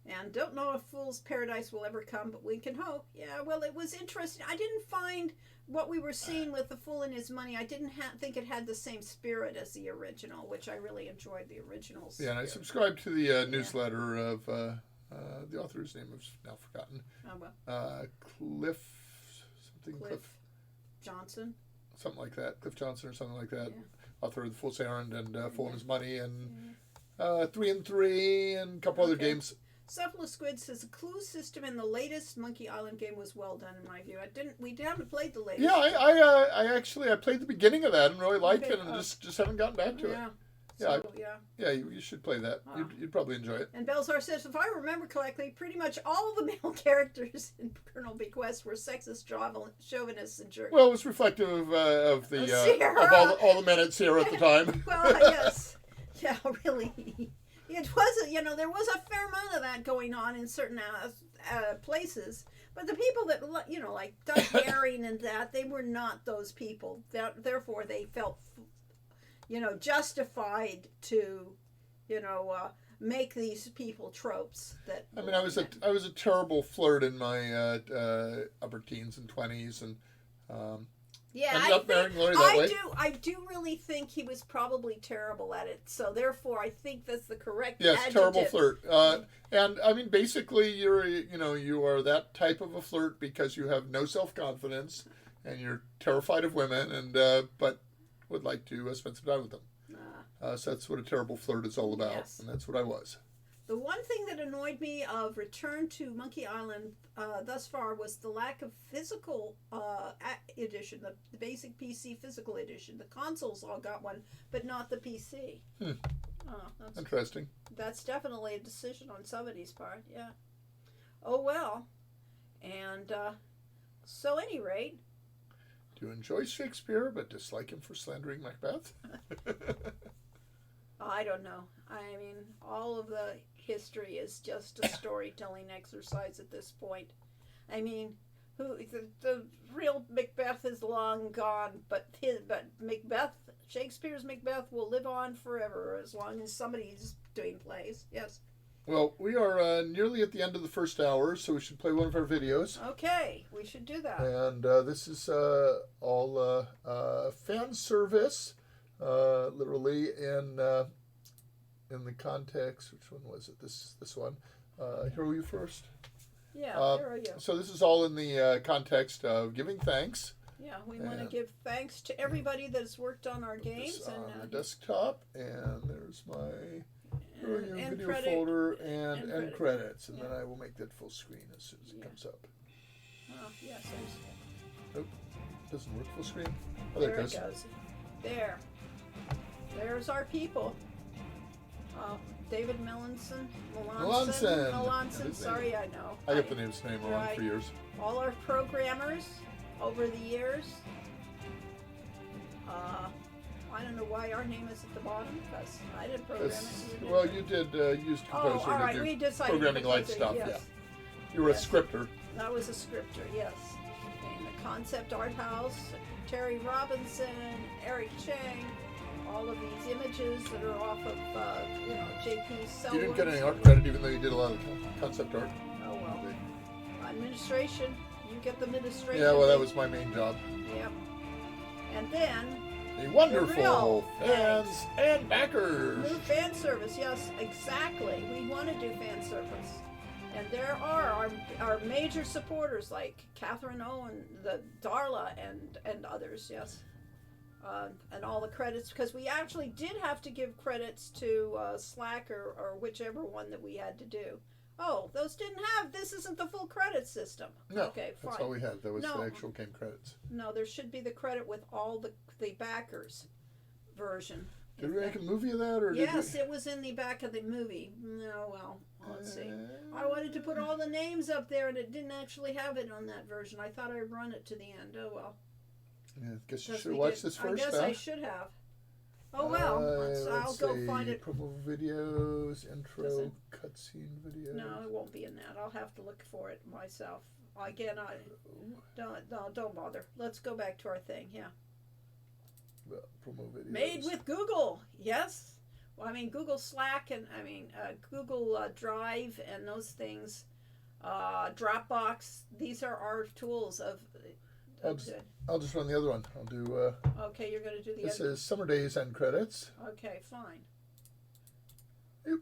[SPEAKER 1] And don't know if Fool's Paradise will ever come, but we can hope. Yeah, well, it was interesting. I didn't find what we were seeing with The Fool and His Money. I didn't think it had the same spirit as the original, which I really enjoyed the originals.
[SPEAKER 2] Yeah, and I subscribed to the newsletter of the author's name I've now forgotten.
[SPEAKER 1] Oh, well.
[SPEAKER 2] Cliff
[SPEAKER 1] Johnson.
[SPEAKER 2] Something like that. Cliff Johnson or something like that.
[SPEAKER 1] Yeah.
[SPEAKER 2] Author of The Fool's Errand and Fool and His Money and 3 and 3 and a couple other games.
[SPEAKER 1] Cephalus Squid says the clue system in the latest Monkey Island game was well done in my view. We haven't played the latest.
[SPEAKER 2] Yeah, I played the beginning of that and really liked it and just haven't gotten back to it. Yeah, you should play that. You'd probably enjoy it.
[SPEAKER 1] And Belzar says, if I remember correctly, pretty much all of the male characters in Colonel Bequest were sexist, chauvinists, and jerks.
[SPEAKER 2] Well, it was reflective of all the men at Sierra at the time.
[SPEAKER 1] Well, yes. Yeah, really. It wasn't, there was a fair amount of that going on in certain places. But the people that, like Doug Daring and that, they were not those people. Therefore, they felt, justified to, make these people tropes.
[SPEAKER 2] I was a terrible flirt in my upper teens and 20s, and
[SPEAKER 1] I do really think he was probably terrible at it. So therefore, I think that's the correct adjective.
[SPEAKER 2] Terrible flirt. And I mean, basically, you are that type of a flirt because you have no self-confidence and you're terrified of women, and but would like to spend some time with them. So that's what a terrible flirt is all about, and that's what I was.
[SPEAKER 1] The one thing that annoyed me of Return to Monkey Island thus far was the lack of physical edition, the basic PC physical edition. The consoles all got one, but not the PC. That's
[SPEAKER 2] interesting.
[SPEAKER 1] That's definitely a decision on somebody's part, yeah. Oh, well. And so, any rate.
[SPEAKER 2] Do you enjoy Shakespeare but dislike him for slandering Macbeth?
[SPEAKER 1] I don't know. I mean, all of the history is just a storytelling exercise at this point. I mean, the real Macbeth is long gone, but Shakespeare's Macbeth will live on forever as long as somebody's doing plays. Yes.
[SPEAKER 2] Well, we are nearly at the end of the first hour, so we should play one of our videos.
[SPEAKER 1] Okay, we should do that.
[SPEAKER 2] And this is all fan service. Literally in the context. Which one was it? This one. Hero You First.
[SPEAKER 1] Yeah, Hero You.
[SPEAKER 2] So this is all in the context of giving thanks
[SPEAKER 1] Yeah, we want to
[SPEAKER 2] And-
[SPEAKER 1] give thanks to everybody that has worked on our
[SPEAKER 2] Put
[SPEAKER 1] games
[SPEAKER 2] this
[SPEAKER 1] and
[SPEAKER 2] on the desktop, and there's my video
[SPEAKER 1] credit.
[SPEAKER 2] folder and
[SPEAKER 1] and
[SPEAKER 2] end
[SPEAKER 1] credit.
[SPEAKER 2] credits, and
[SPEAKER 1] Yeah.
[SPEAKER 2] then I will make that full screen as soon as it
[SPEAKER 1] Yeah.
[SPEAKER 2] comes up.
[SPEAKER 1] Oh, yes,
[SPEAKER 2] Doesn't work full screen. Oh, there it goes.
[SPEAKER 1] There. There's our people. David Melanson.
[SPEAKER 2] Melanson.
[SPEAKER 1] Melanson. Sorry, I know.
[SPEAKER 2] I got the name's name wrong
[SPEAKER 1] Right.
[SPEAKER 2] for years.
[SPEAKER 1] All our programmers over the years. I don't know why our name is at the bottom, because I didn't program it.
[SPEAKER 2] Well, you did use
[SPEAKER 1] Oh,
[SPEAKER 2] Composer
[SPEAKER 1] all right.
[SPEAKER 2] to
[SPEAKER 1] We
[SPEAKER 2] do
[SPEAKER 1] decided
[SPEAKER 2] programming light
[SPEAKER 1] Composer,
[SPEAKER 2] stuff.
[SPEAKER 1] yes.
[SPEAKER 2] Yeah, you were
[SPEAKER 1] Yes.
[SPEAKER 2] a scripter.
[SPEAKER 1] That was a scripter, yes. And the Concept Art House, Terry Robinson, Eric Chang, all of these images that are off of, J.P. Selwyn's.
[SPEAKER 2] You didn't get any art credit, even though you did a lot of concept art.
[SPEAKER 1] Oh, well. Administration. You get the administration.
[SPEAKER 2] Yeah, well, that was my main job.
[SPEAKER 1] Yep. And then,
[SPEAKER 2] The wonderful
[SPEAKER 1] real
[SPEAKER 2] fans and backers.
[SPEAKER 1] new fan service. Yes, exactly. We want to do fan service. And there are our major supporters like Catherine Owen, the Darla, and others, yes. And all the credits, because we actually did have to give credits to Slack or whichever one that we had to do. Oh, those didn't have, this isn't the full credit system.
[SPEAKER 2] No,
[SPEAKER 1] Okay, fine.
[SPEAKER 2] that's all we had. That was
[SPEAKER 1] No.
[SPEAKER 2] the actual game credits.
[SPEAKER 1] No, there should be the credit with all the backers version.
[SPEAKER 2] Did we make a movie of that, or
[SPEAKER 1] Yes,
[SPEAKER 2] did
[SPEAKER 1] it was in the back of the movie. No, well,
[SPEAKER 2] we?
[SPEAKER 1] let's see. I wanted to put all the names up there, and it didn't actually have it on that version. I thought I'd run it to the end. Oh well.
[SPEAKER 2] Yeah, I guess you
[SPEAKER 1] Guess
[SPEAKER 2] should
[SPEAKER 1] we
[SPEAKER 2] watch
[SPEAKER 1] did.
[SPEAKER 2] this first.
[SPEAKER 1] I guess
[SPEAKER 2] huh?
[SPEAKER 1] I should have. Oh well. I'll
[SPEAKER 2] let's
[SPEAKER 1] go
[SPEAKER 2] see,
[SPEAKER 1] find it.
[SPEAKER 2] Promo videos, intro,
[SPEAKER 1] Doesn't-
[SPEAKER 2] cutscene videos.
[SPEAKER 1] No, it won't be in that. I'll have to look for it myself. Again, don't bother. Let's go back to our thing. Yeah.
[SPEAKER 2] Well, promo videos.
[SPEAKER 1] Made with Google, yes. Well, I mean Google Slack and Google Drive and those things, Dropbox. These are our tools of.
[SPEAKER 2] I'll just run the other one. I'll do.
[SPEAKER 1] Okay, you're going to do the.
[SPEAKER 2] This is Summer Days end credits.
[SPEAKER 1] Okay, fine.
[SPEAKER 2] Yep.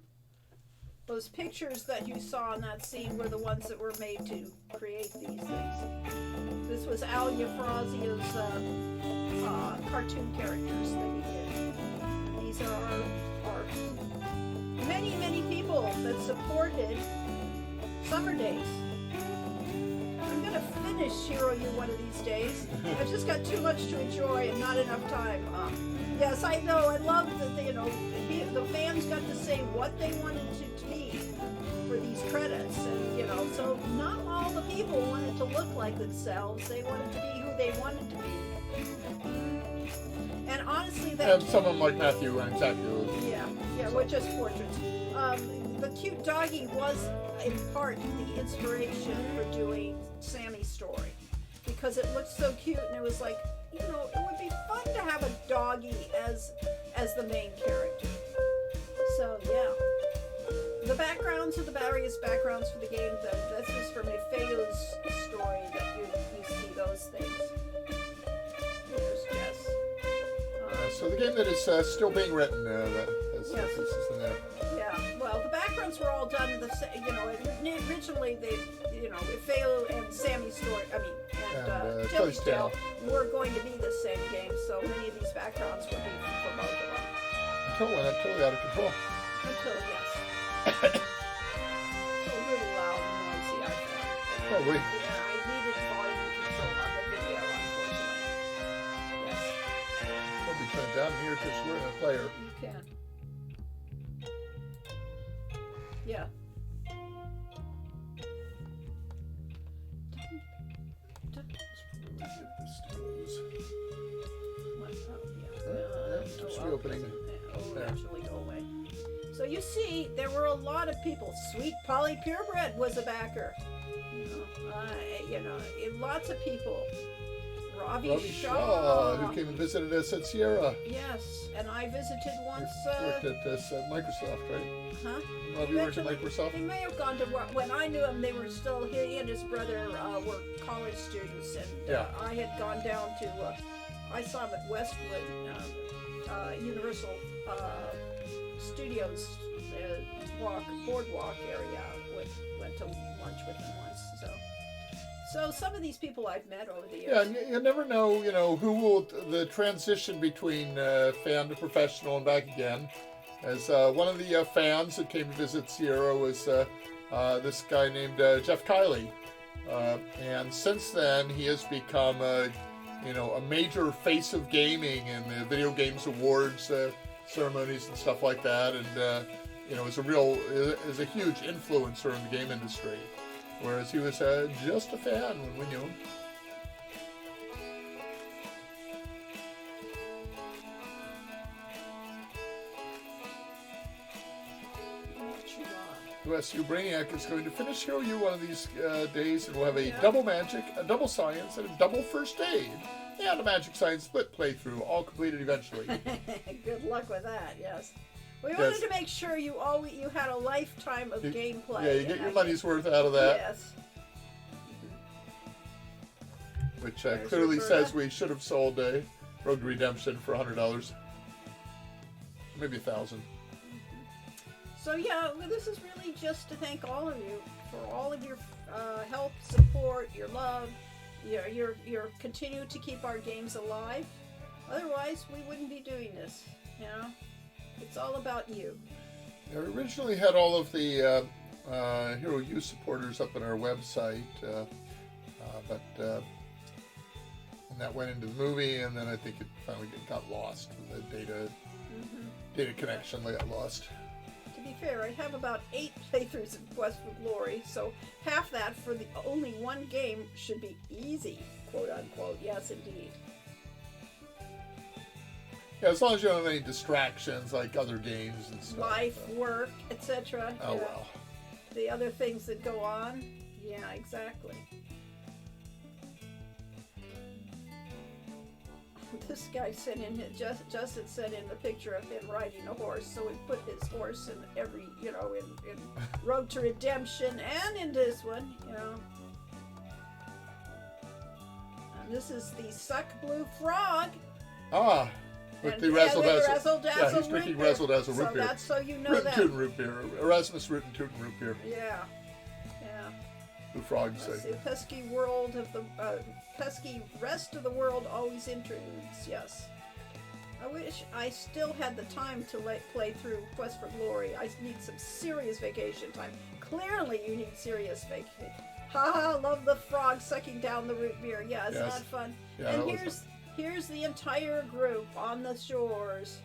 [SPEAKER 1] Those pictures that you saw in that scene were the ones that were made to create these things. This was Al Euphrazio's cartoon characters that he did. And these are our many, many people that supported Summer Days. I'm going to finish Hero You one of these days. I've just got too much to enjoy and not enough time. Yes, I know. I love that the fans got to say what they wanted to be for these credits, and so not all the people wanted to look like themselves. They wanted to be who they wanted to be. And honestly,
[SPEAKER 2] And some of them like Matthew and exactly.
[SPEAKER 1] yeah, we're just portraits. The cute doggy was in part the inspiration for doing Sammy's story, because it looked so cute, and it was like, it would be fun to have a doggy as the main character. So yeah, the backgrounds are the various backgrounds for the game. This is from Efeo's story that you see those things. There's Jess.
[SPEAKER 2] So the game that is still being written, that has
[SPEAKER 1] Yes.
[SPEAKER 2] pieces in there.
[SPEAKER 1] Yeah, well, the backgrounds were all done in originally Efeo and Sammy's story,
[SPEAKER 2] And
[SPEAKER 1] Tilly's
[SPEAKER 2] Tilly's
[SPEAKER 1] Tale were going to be the same game, so many of these backgrounds would be for both of them.
[SPEAKER 2] Until it went totally out of control.
[SPEAKER 1] Until, yes. So a little loud and noisy, I found.
[SPEAKER 2] Probably.
[SPEAKER 1] Yeah, I needed volume control on the video, unfortunately. Yes,
[SPEAKER 2] Probably turn it down here because we're in a player.
[SPEAKER 1] you can. Yeah.
[SPEAKER 2] Let's probably give this to those.
[SPEAKER 1] What? Oh, yeah.
[SPEAKER 2] Yeah, just reopening.
[SPEAKER 1] It'll
[SPEAKER 2] There.
[SPEAKER 1] eventually go away. So you see, there were a lot of people. Sweet Polly Purebred was a backer. Lots of people. Ravi
[SPEAKER 2] Robbie
[SPEAKER 1] Shaw.
[SPEAKER 2] who came and visited us at Sierra.
[SPEAKER 1] Yes, and I visited once.
[SPEAKER 2] Worked at Microsoft, right?
[SPEAKER 1] Huh?
[SPEAKER 2] Robbie worked at Microsoft.
[SPEAKER 1] He may have gone to work. When I knew him, they were still, he and his brother were college students, and
[SPEAKER 2] Yeah.
[SPEAKER 1] I had gone down to, I saw him at Westwood, Universal Studios boardwalk area. Went to lunch with him once, So some of these people I've met over the
[SPEAKER 2] Yeah,
[SPEAKER 1] years.
[SPEAKER 2] and you never know, who will the transition between fan to professional and back again. As one of the fans that came to visit Sierra was this guy named Jeff Kiley, and since then he has become a major face of gaming in the video games awards ceremonies and stuff like that, and is a huge influencer in the game industry. Whereas he was just a fan when we knew him. USU Brainiac is going to finish Hero U one of these days, and we'll have a double magic, a double science, and a double first aid. And a magic science split playthrough, all completed eventually.
[SPEAKER 1] Good luck with that, yes. We wanted to make sure you had a lifetime of gameplay.
[SPEAKER 2] Yeah, you get your money's worth out of that.
[SPEAKER 1] Yes.
[SPEAKER 2] Which clearly says we should have sold Road to Redemption for $100. Maybe $1,000.
[SPEAKER 1] So yeah, well, this is really just to thank all of you for all of your help, support, your love, your continue to keep our games alive. Otherwise, we wouldn't be doing this. It's all about you.
[SPEAKER 2] Yeah, we originally had all of the Hero U supporters up on our website, but and that went into the movie, and then I think it finally got lost. The data connection got lost.
[SPEAKER 1] To be fair, I have about 8 playthroughs of Quest for Glory, so half that for the only one game should be easy, quote unquote. Yes, indeed.
[SPEAKER 2] Yeah, as long as you don't have any distractions like other games and stuff.
[SPEAKER 1] Life, work, etc.
[SPEAKER 2] Oh, well.
[SPEAKER 1] The other things that go on. Yeah, exactly. This guy sent in, Justin sent in the picture of him riding a horse, so we put his horse in every, in Road to Redemption and in this one, And this is the Suck Blue Frog.
[SPEAKER 2] Ah. With the Razzle Dazzle.
[SPEAKER 1] Yeah,
[SPEAKER 2] he's drinking Razzle Dazzle root beer.
[SPEAKER 1] So that's so you know
[SPEAKER 2] Root and
[SPEAKER 1] that.
[SPEAKER 2] Tootin' root beer. Erasmus Root and Tootin' root beer.
[SPEAKER 1] Yeah.
[SPEAKER 2] The frogs
[SPEAKER 1] Let's
[SPEAKER 2] say.
[SPEAKER 1] see, pesky world of the pesky rest of the world always intrudes. Yes. I wish I still had the time to play through Quest for Glory. I need some serious vacation time. Clearly, you need serious vacation. Haha, love the frog sucking down the root beer. Yeah, it's not fun.
[SPEAKER 2] Yeah,
[SPEAKER 1] and here's the entire group on the shores.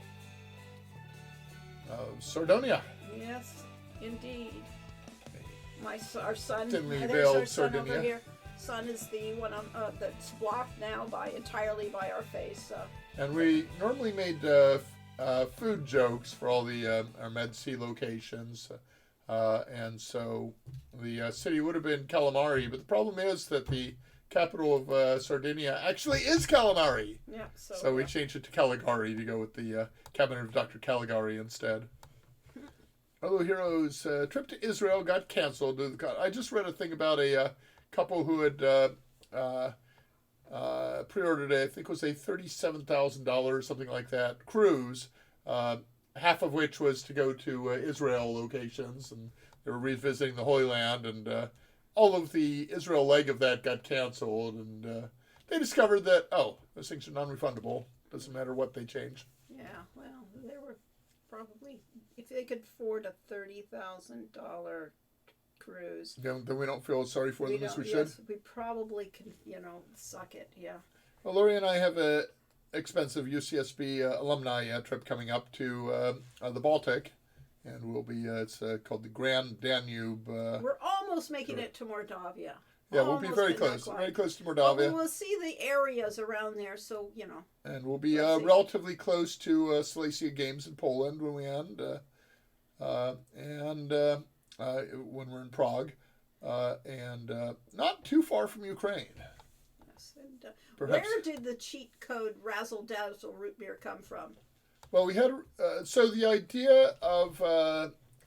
[SPEAKER 2] Sardonia.
[SPEAKER 1] Yes, indeed. Our son.
[SPEAKER 2] Thinly
[SPEAKER 1] There's our
[SPEAKER 2] veiled
[SPEAKER 1] son over
[SPEAKER 2] Sardinia.
[SPEAKER 1] here. Son is the one that's blocked now entirely by our face.
[SPEAKER 2] And we normally made food jokes for all the our Med C locations, and so the city would have been Calamari. But the problem is that the capital of Sardinia actually is Calamari.
[SPEAKER 1] Yeah.
[SPEAKER 2] So we changed it to Caligari to go with the cabinet of Dr. Caligari instead. Although Hero's trip to Israel got canceled. I just read a thing about a couple who had pre-ordered I think it was a $37,000, something like that, cruise, half of which was to go to Israel locations, and they were revisiting the Holy Land, and all of the Israel leg of that got canceled, and they discovered that, those things are non-refundable. Doesn't matter what they change.
[SPEAKER 1] Yeah, well, they were probably, if they could afford a $30,000 cruise.
[SPEAKER 2] Then we don't feel as sorry for them as we should.
[SPEAKER 1] Yes, we probably can, suck it, yeah.
[SPEAKER 2] Well, Lori and I have a expensive UCSB alumni trip coming up to the Baltic, and we'll be, it's called the Grand Danube.
[SPEAKER 1] We're almost making it to Mordavia.
[SPEAKER 2] Yeah, we'll be very close to Mordavia.
[SPEAKER 1] Well, we'll see the areas around there, so,
[SPEAKER 2] And we'll be relatively close to Silesia Games in Poland when we end, and when we're in Prague, and not too far from Ukraine.
[SPEAKER 1] Yes, and
[SPEAKER 2] Perhaps.
[SPEAKER 1] where did the cheat code Razzle Dazzle root beer come from?
[SPEAKER 2] Well, we had, so the idea of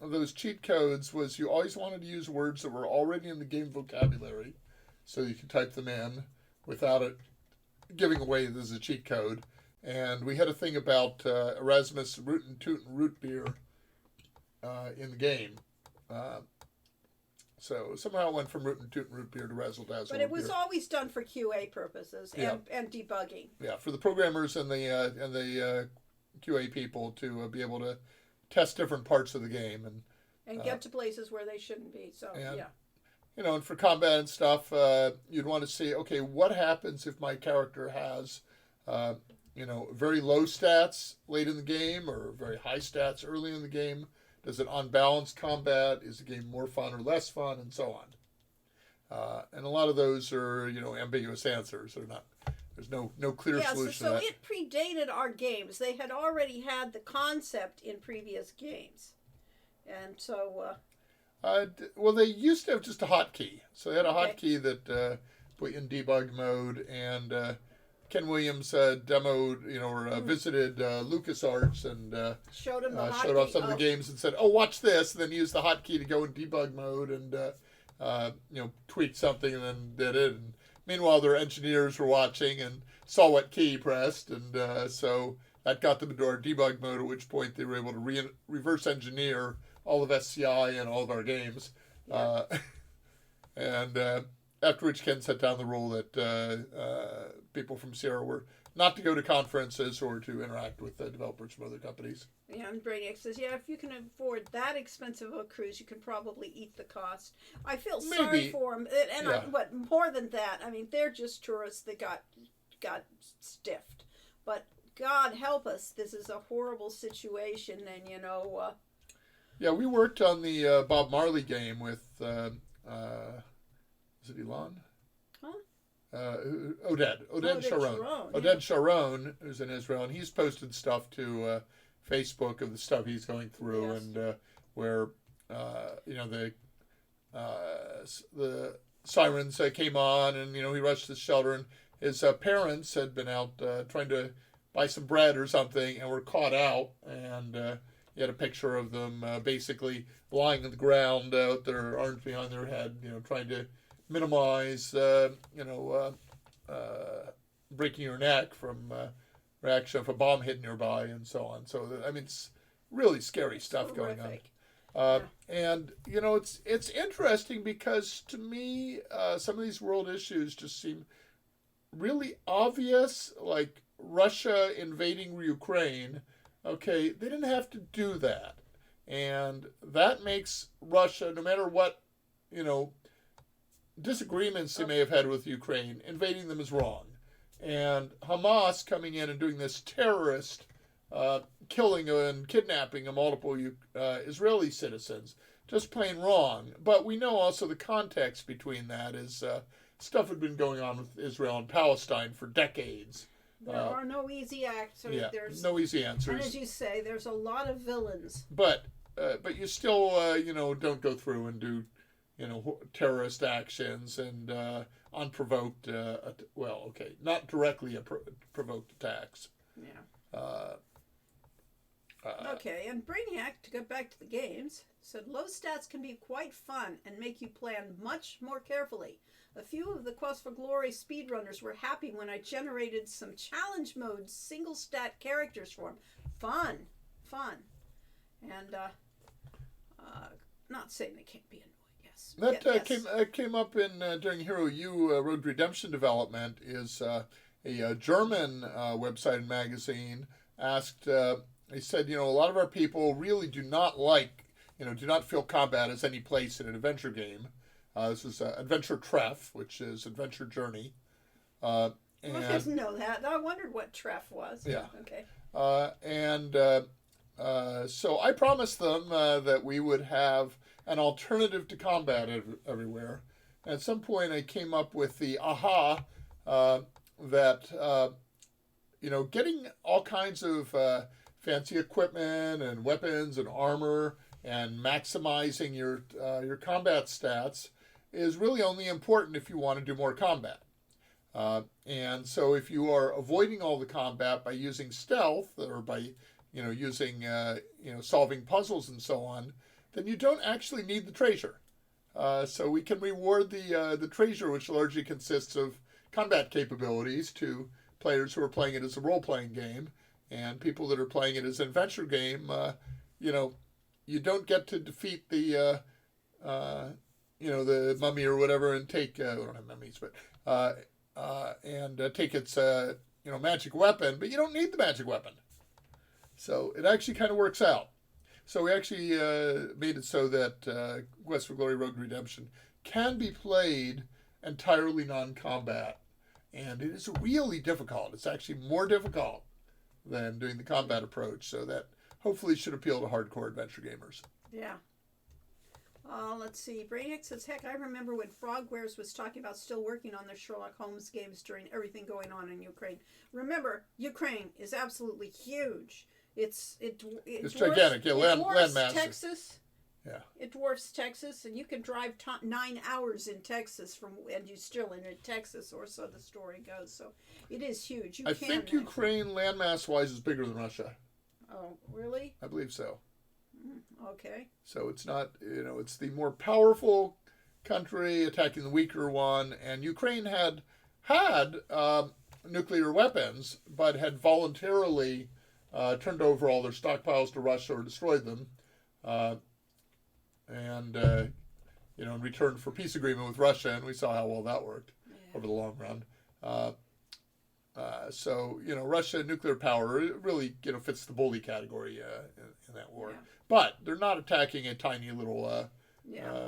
[SPEAKER 2] those cheat codes was you always wanted to use words that were already in the game vocabulary, so you could type them in without it giving away this is a cheat code. And we had a thing about Erasmus Root and Tootin' root beer in the game. So somehow it went from Root and Toot and Root Beer to Razzle Dazzle.
[SPEAKER 1] But it was always done for QA purposes and debugging.
[SPEAKER 2] Yeah, for the programmers and the QA people to be able to test different parts of the game
[SPEAKER 1] and get to places where they shouldn't be. So yeah.
[SPEAKER 2] And for combat and stuff, you'd want to see, okay, what happens if my character has, very low stats late in the game or very high stats early in the game? Does it unbalance combat? Is the game more fun or less fun, and so on? And a lot of those are, ambiguous answers. They're not. There's no clear solution.
[SPEAKER 1] So
[SPEAKER 2] to that.
[SPEAKER 1] it predated our games. They had already had the concept in previous games, and so.
[SPEAKER 2] Well, they used to have just a hotkey. So they had a hotkey that put you in debug mode, and Ken Williams demoed, or visited LucasArts and
[SPEAKER 1] showed him the
[SPEAKER 2] showed off some of the games and said, "Oh, watch this," and then used the hotkey to go in debug mode and tweak something, and then did it. And meanwhile, their engineers were watching and saw what key he pressed, and so that got them into our debug mode. At which point they were able to reverse engineer all of SCI and all of our games. And after which Ken set down the rule that people from Sierra were not to go to conferences or to interact with developers from other companies.
[SPEAKER 1] Yeah, and Brainiac says, if you can afford that expensive of a cruise, you can probably eat the cost. I feel sorry for them. And but more than that, I mean, they're just tourists that got stiffed. But God help us, this is a horrible situation, and
[SPEAKER 2] yeah, we worked on the Bob Marley game with, is it Elon?
[SPEAKER 1] Huh?
[SPEAKER 2] Oded Sharon. Oded Sharon, who's in Israel, and he's posted stuff to Facebook of the stuff he's going through, and where, the sirens came on, and, he rushed to the shelter, and his parents had been out trying to buy some bread or something, and were caught out, and he had a picture of them basically lying on the ground with their arms behind their head, trying to minimize, breaking your neck from reaction of a bomb hit nearby and so on. So, it's really scary stuff going on. And, it's interesting because to me, some of these world issues just seem really obvious, like Russia invading Ukraine. Okay, they didn't have to do that. And that makes Russia, no matter what, disagreements they may have had with Ukraine, invading them is wrong. And Hamas coming in and doing this terrorist killing and kidnapping of multiple Israeli citizens, just plain wrong. But we know also the context between that is stuff had been going on with Israel and Palestine for decades.
[SPEAKER 1] There are no easy answers. There's
[SPEAKER 2] no easy answers.
[SPEAKER 1] And as you say, there's a lot of villains.
[SPEAKER 2] But you still, don't go through and do, terrorist actions and unprovoked, not directly provoked attacks.
[SPEAKER 1] Yeah. Okay, and Brainiac, to get back to the games, said low stats can be quite fun and make you plan much more carefully. A few of the Quest for Glory speedrunners were happy when I generated some challenge mode single stat characters for them. Fun. And not saying they can't be annoyed, yes.
[SPEAKER 2] That came up in during Hero U Road Redemption development is a German website and magazine asked, they said, a lot of our people really do not feel combat as any place in an adventure game. This is Adventure Treff, which is Adventure Journey.
[SPEAKER 1] I didn't know that. I wondered what Treff was.
[SPEAKER 2] Yeah.
[SPEAKER 1] Okay.
[SPEAKER 2] So I promised them that we would have an alternative to combat everywhere. At some point, I came up with the aha that getting all kinds of fancy equipment and weapons and armor and maximizing your combat stats is really only important if you want to do more combat. And so if you are avoiding all the combat by using stealth or by using solving puzzles and so on, then you don't actually need the treasure. So we can reward the treasure, which largely consists of combat capabilities, to players who are playing it as a role-playing game, and people that are playing it as an adventure game. You don't get to defeat the the mummy or whatever, and take we don't have mummies, but and take its magic weapon, but you don't need the magic weapon. So it actually kind of works out. So we actually made it so that Quest for Glory Road Redemption can be played entirely non-combat, and it is really difficult. It's actually more difficult than doing the combat approach, so that hopefully should appeal to hardcore adventure gamers.
[SPEAKER 1] Yeah. Let's see. Brainiac says, heck, I remember when Frogwares was talking about still working on their Sherlock Holmes games during everything going on in Ukraine. Remember, Ukraine is absolutely huge. It's dwarfs,
[SPEAKER 2] gigantic. Yeah, land massive.
[SPEAKER 1] Texas.
[SPEAKER 2] Yeah.
[SPEAKER 1] It dwarfs Texas, and you can drive 9 hours in Texas and you're still in Texas, or so the story goes. So it is huge.
[SPEAKER 2] I think Ukraine, landmass-wise, is bigger than Russia.
[SPEAKER 1] Oh, really?
[SPEAKER 2] I believe so.
[SPEAKER 1] Okay.
[SPEAKER 2] So it's not, it's the more powerful country attacking the weaker one, and Ukraine had nuclear weapons, but had voluntarily turned over all their stockpiles to Russia or destroyed them. In return for peace agreement with Russia, and we saw how well that worked over the long run. Russia nuclear power really fits the bully category in that war. Yeah. But they're not attacking a tiny little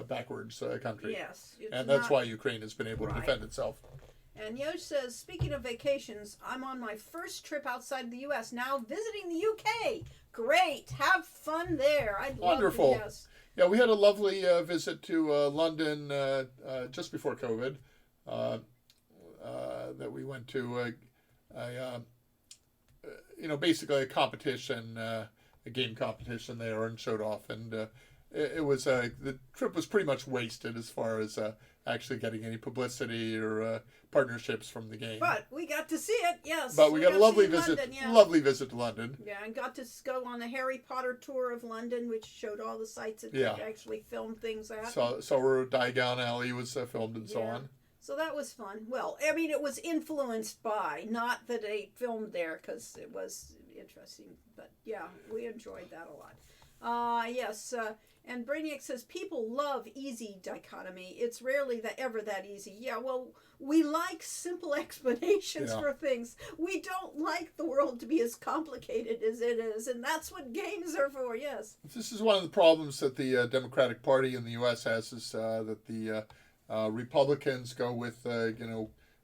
[SPEAKER 2] backwards country.
[SPEAKER 1] Yes,
[SPEAKER 2] and that's why Ukraine has been able to defend itself.
[SPEAKER 1] And Yosh says, speaking of vacations, I'm on my first trip outside the U.S. now, visiting the UK. Great, have fun there. I'd love
[SPEAKER 2] Wonderful.
[SPEAKER 1] To, yes.
[SPEAKER 2] Yeah, we had a lovely visit to London just before COVID. That we went to basically a competition, a game competition there, and showed off. And it was the trip was pretty much wasted as far as actually getting any publicity or partnerships from the game.
[SPEAKER 1] But we got to see it, yes.
[SPEAKER 2] But we got a lovely visit,
[SPEAKER 1] London,
[SPEAKER 2] lovely visit to London.
[SPEAKER 1] Yeah, and got to go on the Harry Potter tour of London, which showed all the sites that they actually filmed things at.
[SPEAKER 2] So where Diagon Alley was filmed and so on.
[SPEAKER 1] So that was fun. Well, I mean, it was influenced by, not that they filmed there, because it was interesting. But yeah, we enjoyed that a lot. Yes. And Brainiac says, people love easy dichotomy. It's rarely ever that easy. Yeah, well, we like simple explanations for things. We don't like the world to be as complicated as it is, and that's what games are for, yes.
[SPEAKER 2] This is one of the problems that the Democratic Party in the U.S. has, is that the Republicans go with,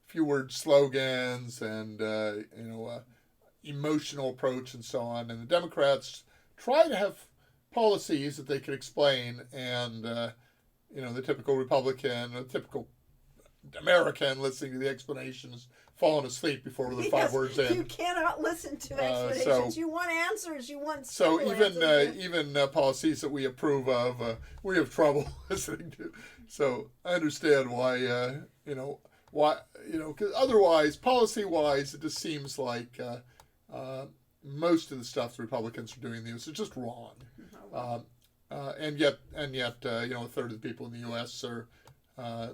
[SPEAKER 2] few-word slogans and, emotional approach and so on, and the Democrats try to have policies that they can explain, and the typical Republican, the typical American listening to the explanations, falling asleep before the 5 words in.
[SPEAKER 1] You cannot listen to explanations. You want answers. You want
[SPEAKER 2] even policies that we approve of, we have trouble listening to. So I understand why because otherwise, policy-wise, it just seems like most of the stuff the Republicans are doing is just wrong. And yet, a third of the people in the U.S. are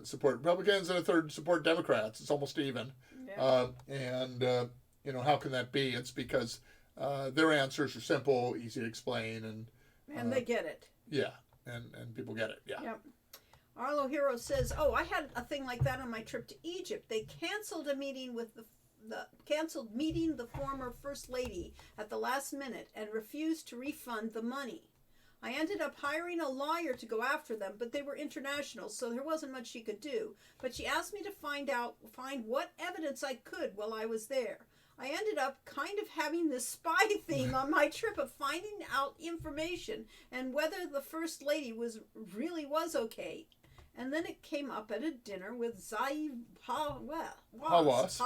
[SPEAKER 2] support Republicans and a third support Democrats. It's almost even. Yeah. How can that be? It's because their answers are simple, easy to explain,
[SPEAKER 1] and they get it.
[SPEAKER 2] Yeah, and people get it. Yeah.
[SPEAKER 1] Yep. Arlo Hero says, "Oh, I had a thing like that on my trip to Egypt. They canceled a meeting with the former first lady at the last minute and refused to refund the money. I ended up hiring a lawyer to go after them, but they were international, so there wasn't much she could do. But she asked me to find what evidence I could while I was there. I ended up kind of having this spy theme on my trip of finding out information and whether the first lady really was okay. And then it came up at a dinner with Zaid Hawass,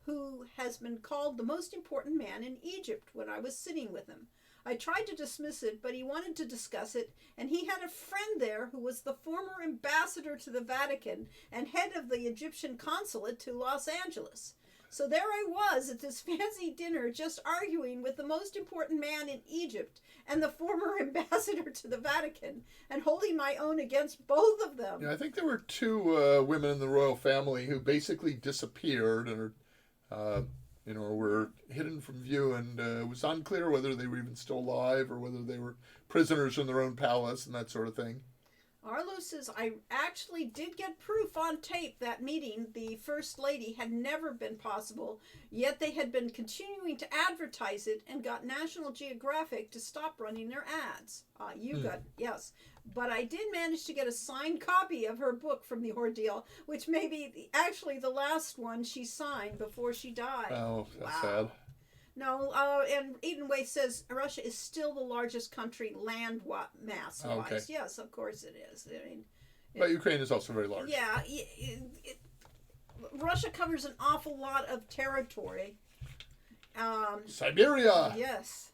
[SPEAKER 1] who has been called the most important man in Egypt when I was sitting with him. I tried to dismiss it, but he wanted to discuss it, and he had a friend there who was the former ambassador to the Vatican and head of the Egyptian consulate to Los Angeles. So there I was at this fancy dinner just arguing with the most important man in Egypt and the former ambassador to the Vatican and holding my own against both of them."
[SPEAKER 2] Yeah, I think there were 2 women in the royal family who basically disappeared and were hidden from view, and it was unclear whether they were even still alive or whether they were prisoners in their own palace and that sort of thing.
[SPEAKER 1] Arlo says, I actually did get proof on tape that meeting the First Lady had never been possible, yet they had been continuing to advertise it and got National Geographic to stop running their ads. Yes. But I did manage to get a signed copy of her book from the ordeal, which may be actually the last one she signed before she died.
[SPEAKER 2] Oh, that's sad.
[SPEAKER 1] No, and Edenway says Russia is still the largest country land mass wise.
[SPEAKER 2] Okay.
[SPEAKER 1] Yes, of course it is. I mean,
[SPEAKER 2] But Ukraine is also very large.
[SPEAKER 1] yeah, Russia covers an awful lot of territory.
[SPEAKER 2] Siberia.
[SPEAKER 1] Yes,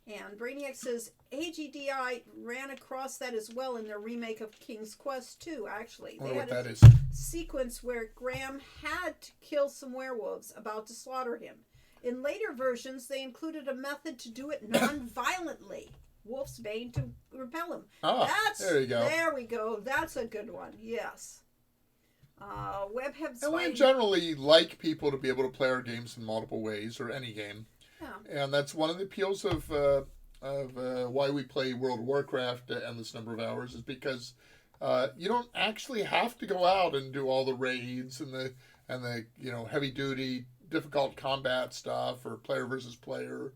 [SPEAKER 1] and Brainiac says AGDI ran across that as well in their remake of King's Quest 2. Actually,
[SPEAKER 2] I wonder what that is.
[SPEAKER 1] sequence where Graham had to kill some werewolves about to slaughter him. In later versions, they included a method to do it non-violently. Wolf's Bane to repel him.
[SPEAKER 2] There you go.
[SPEAKER 1] There we go. That's a good one. Yes. Webhead's
[SPEAKER 2] And we generally like people to be able to play our games in multiple ways, or any game.
[SPEAKER 1] Yeah.
[SPEAKER 2] And that's one of the appeals of why we play World of Warcraft an endless number of hours, is because you don't actually have to go out and do all the raids and the heavy duty difficult combat stuff or player versus player.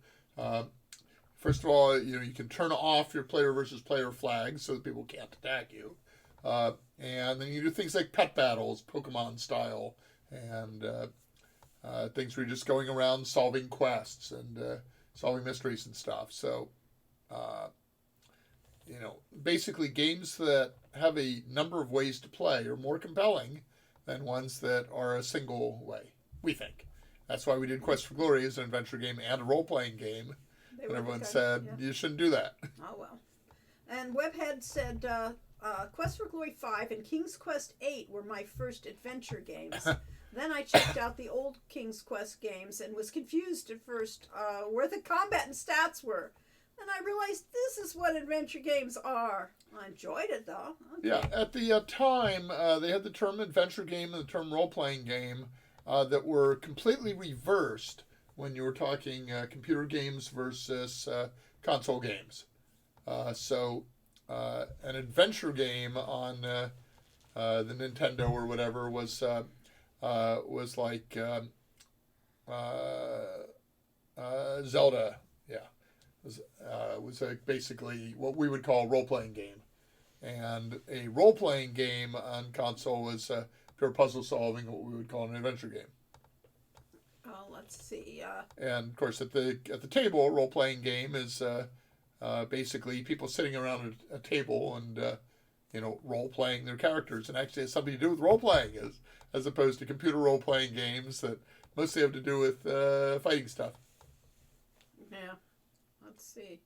[SPEAKER 2] First of all, you can turn off your player versus player flags so that people can't attack you. And then you do things like pet battles, Pokemon style, and things where you're just going around solving quests and solving mysteries and stuff. So, basically games that have a number of ways to play are more compelling than ones that are a single way, we think. That's why we did Quest for Glory as an adventure game and a role-playing game. And everyone said, you shouldn't do that.
[SPEAKER 1] Oh, well. And Webhead said, Quest for Glory 5 and King's Quest 8 were my first adventure games. Then I checked out the old King's Quest games and was confused at first where the combat and stats were. And I realized this is what adventure games are. I enjoyed it, though. Okay.
[SPEAKER 2] Yeah, at the time, they had the term adventure game and the term role-playing game that were completely reversed when you were talking computer games versus console games. So an adventure game on the Nintendo or whatever was like Zelda. Yeah, was basically what we would call a role-playing game, and a role-playing game on console was pure puzzle solving, what we would call an adventure game.
[SPEAKER 1] Oh, let's see.
[SPEAKER 2] And of course, at the table, a role-playing game is basically people sitting around a table and role-playing their characters, and actually has something to do with role-playing, as opposed to computer role-playing games that mostly have to do with fighting stuff.
[SPEAKER 1] Yeah. Let's see.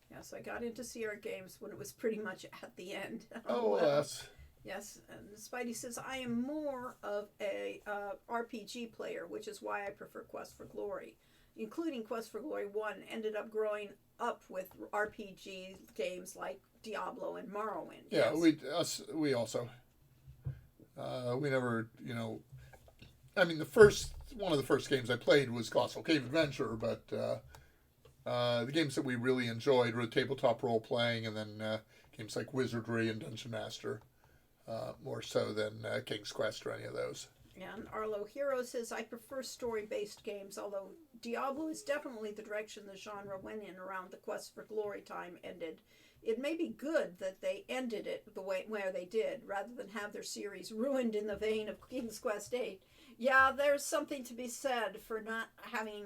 [SPEAKER 1] Yes, I got into CR games when it was pretty much at the end.
[SPEAKER 2] Oh, yes.
[SPEAKER 1] Yes, and Spidey says, I am more of a RPG player, which is why I prefer Quest for Glory. Including Quest for Glory 1, ended up growing up with RPG games like Diablo and Morrowind.
[SPEAKER 2] Yeah,
[SPEAKER 1] yes.
[SPEAKER 2] we also. We never, I mean, one of the first games I played was Colossal Cave Adventure, but the games that we really enjoyed were tabletop role-playing, and then games like Wizardry and Dungeon Master. More so than King's Quest or any of those.
[SPEAKER 1] And Arlo Hero says, I prefer story-based games, although Diablo is definitely the direction the genre went in around the Quest for Glory time ended. It may be good that they ended it the way where they did, rather than have their series ruined in the vein of King's Quest 8. Yeah, there's something to be said for not having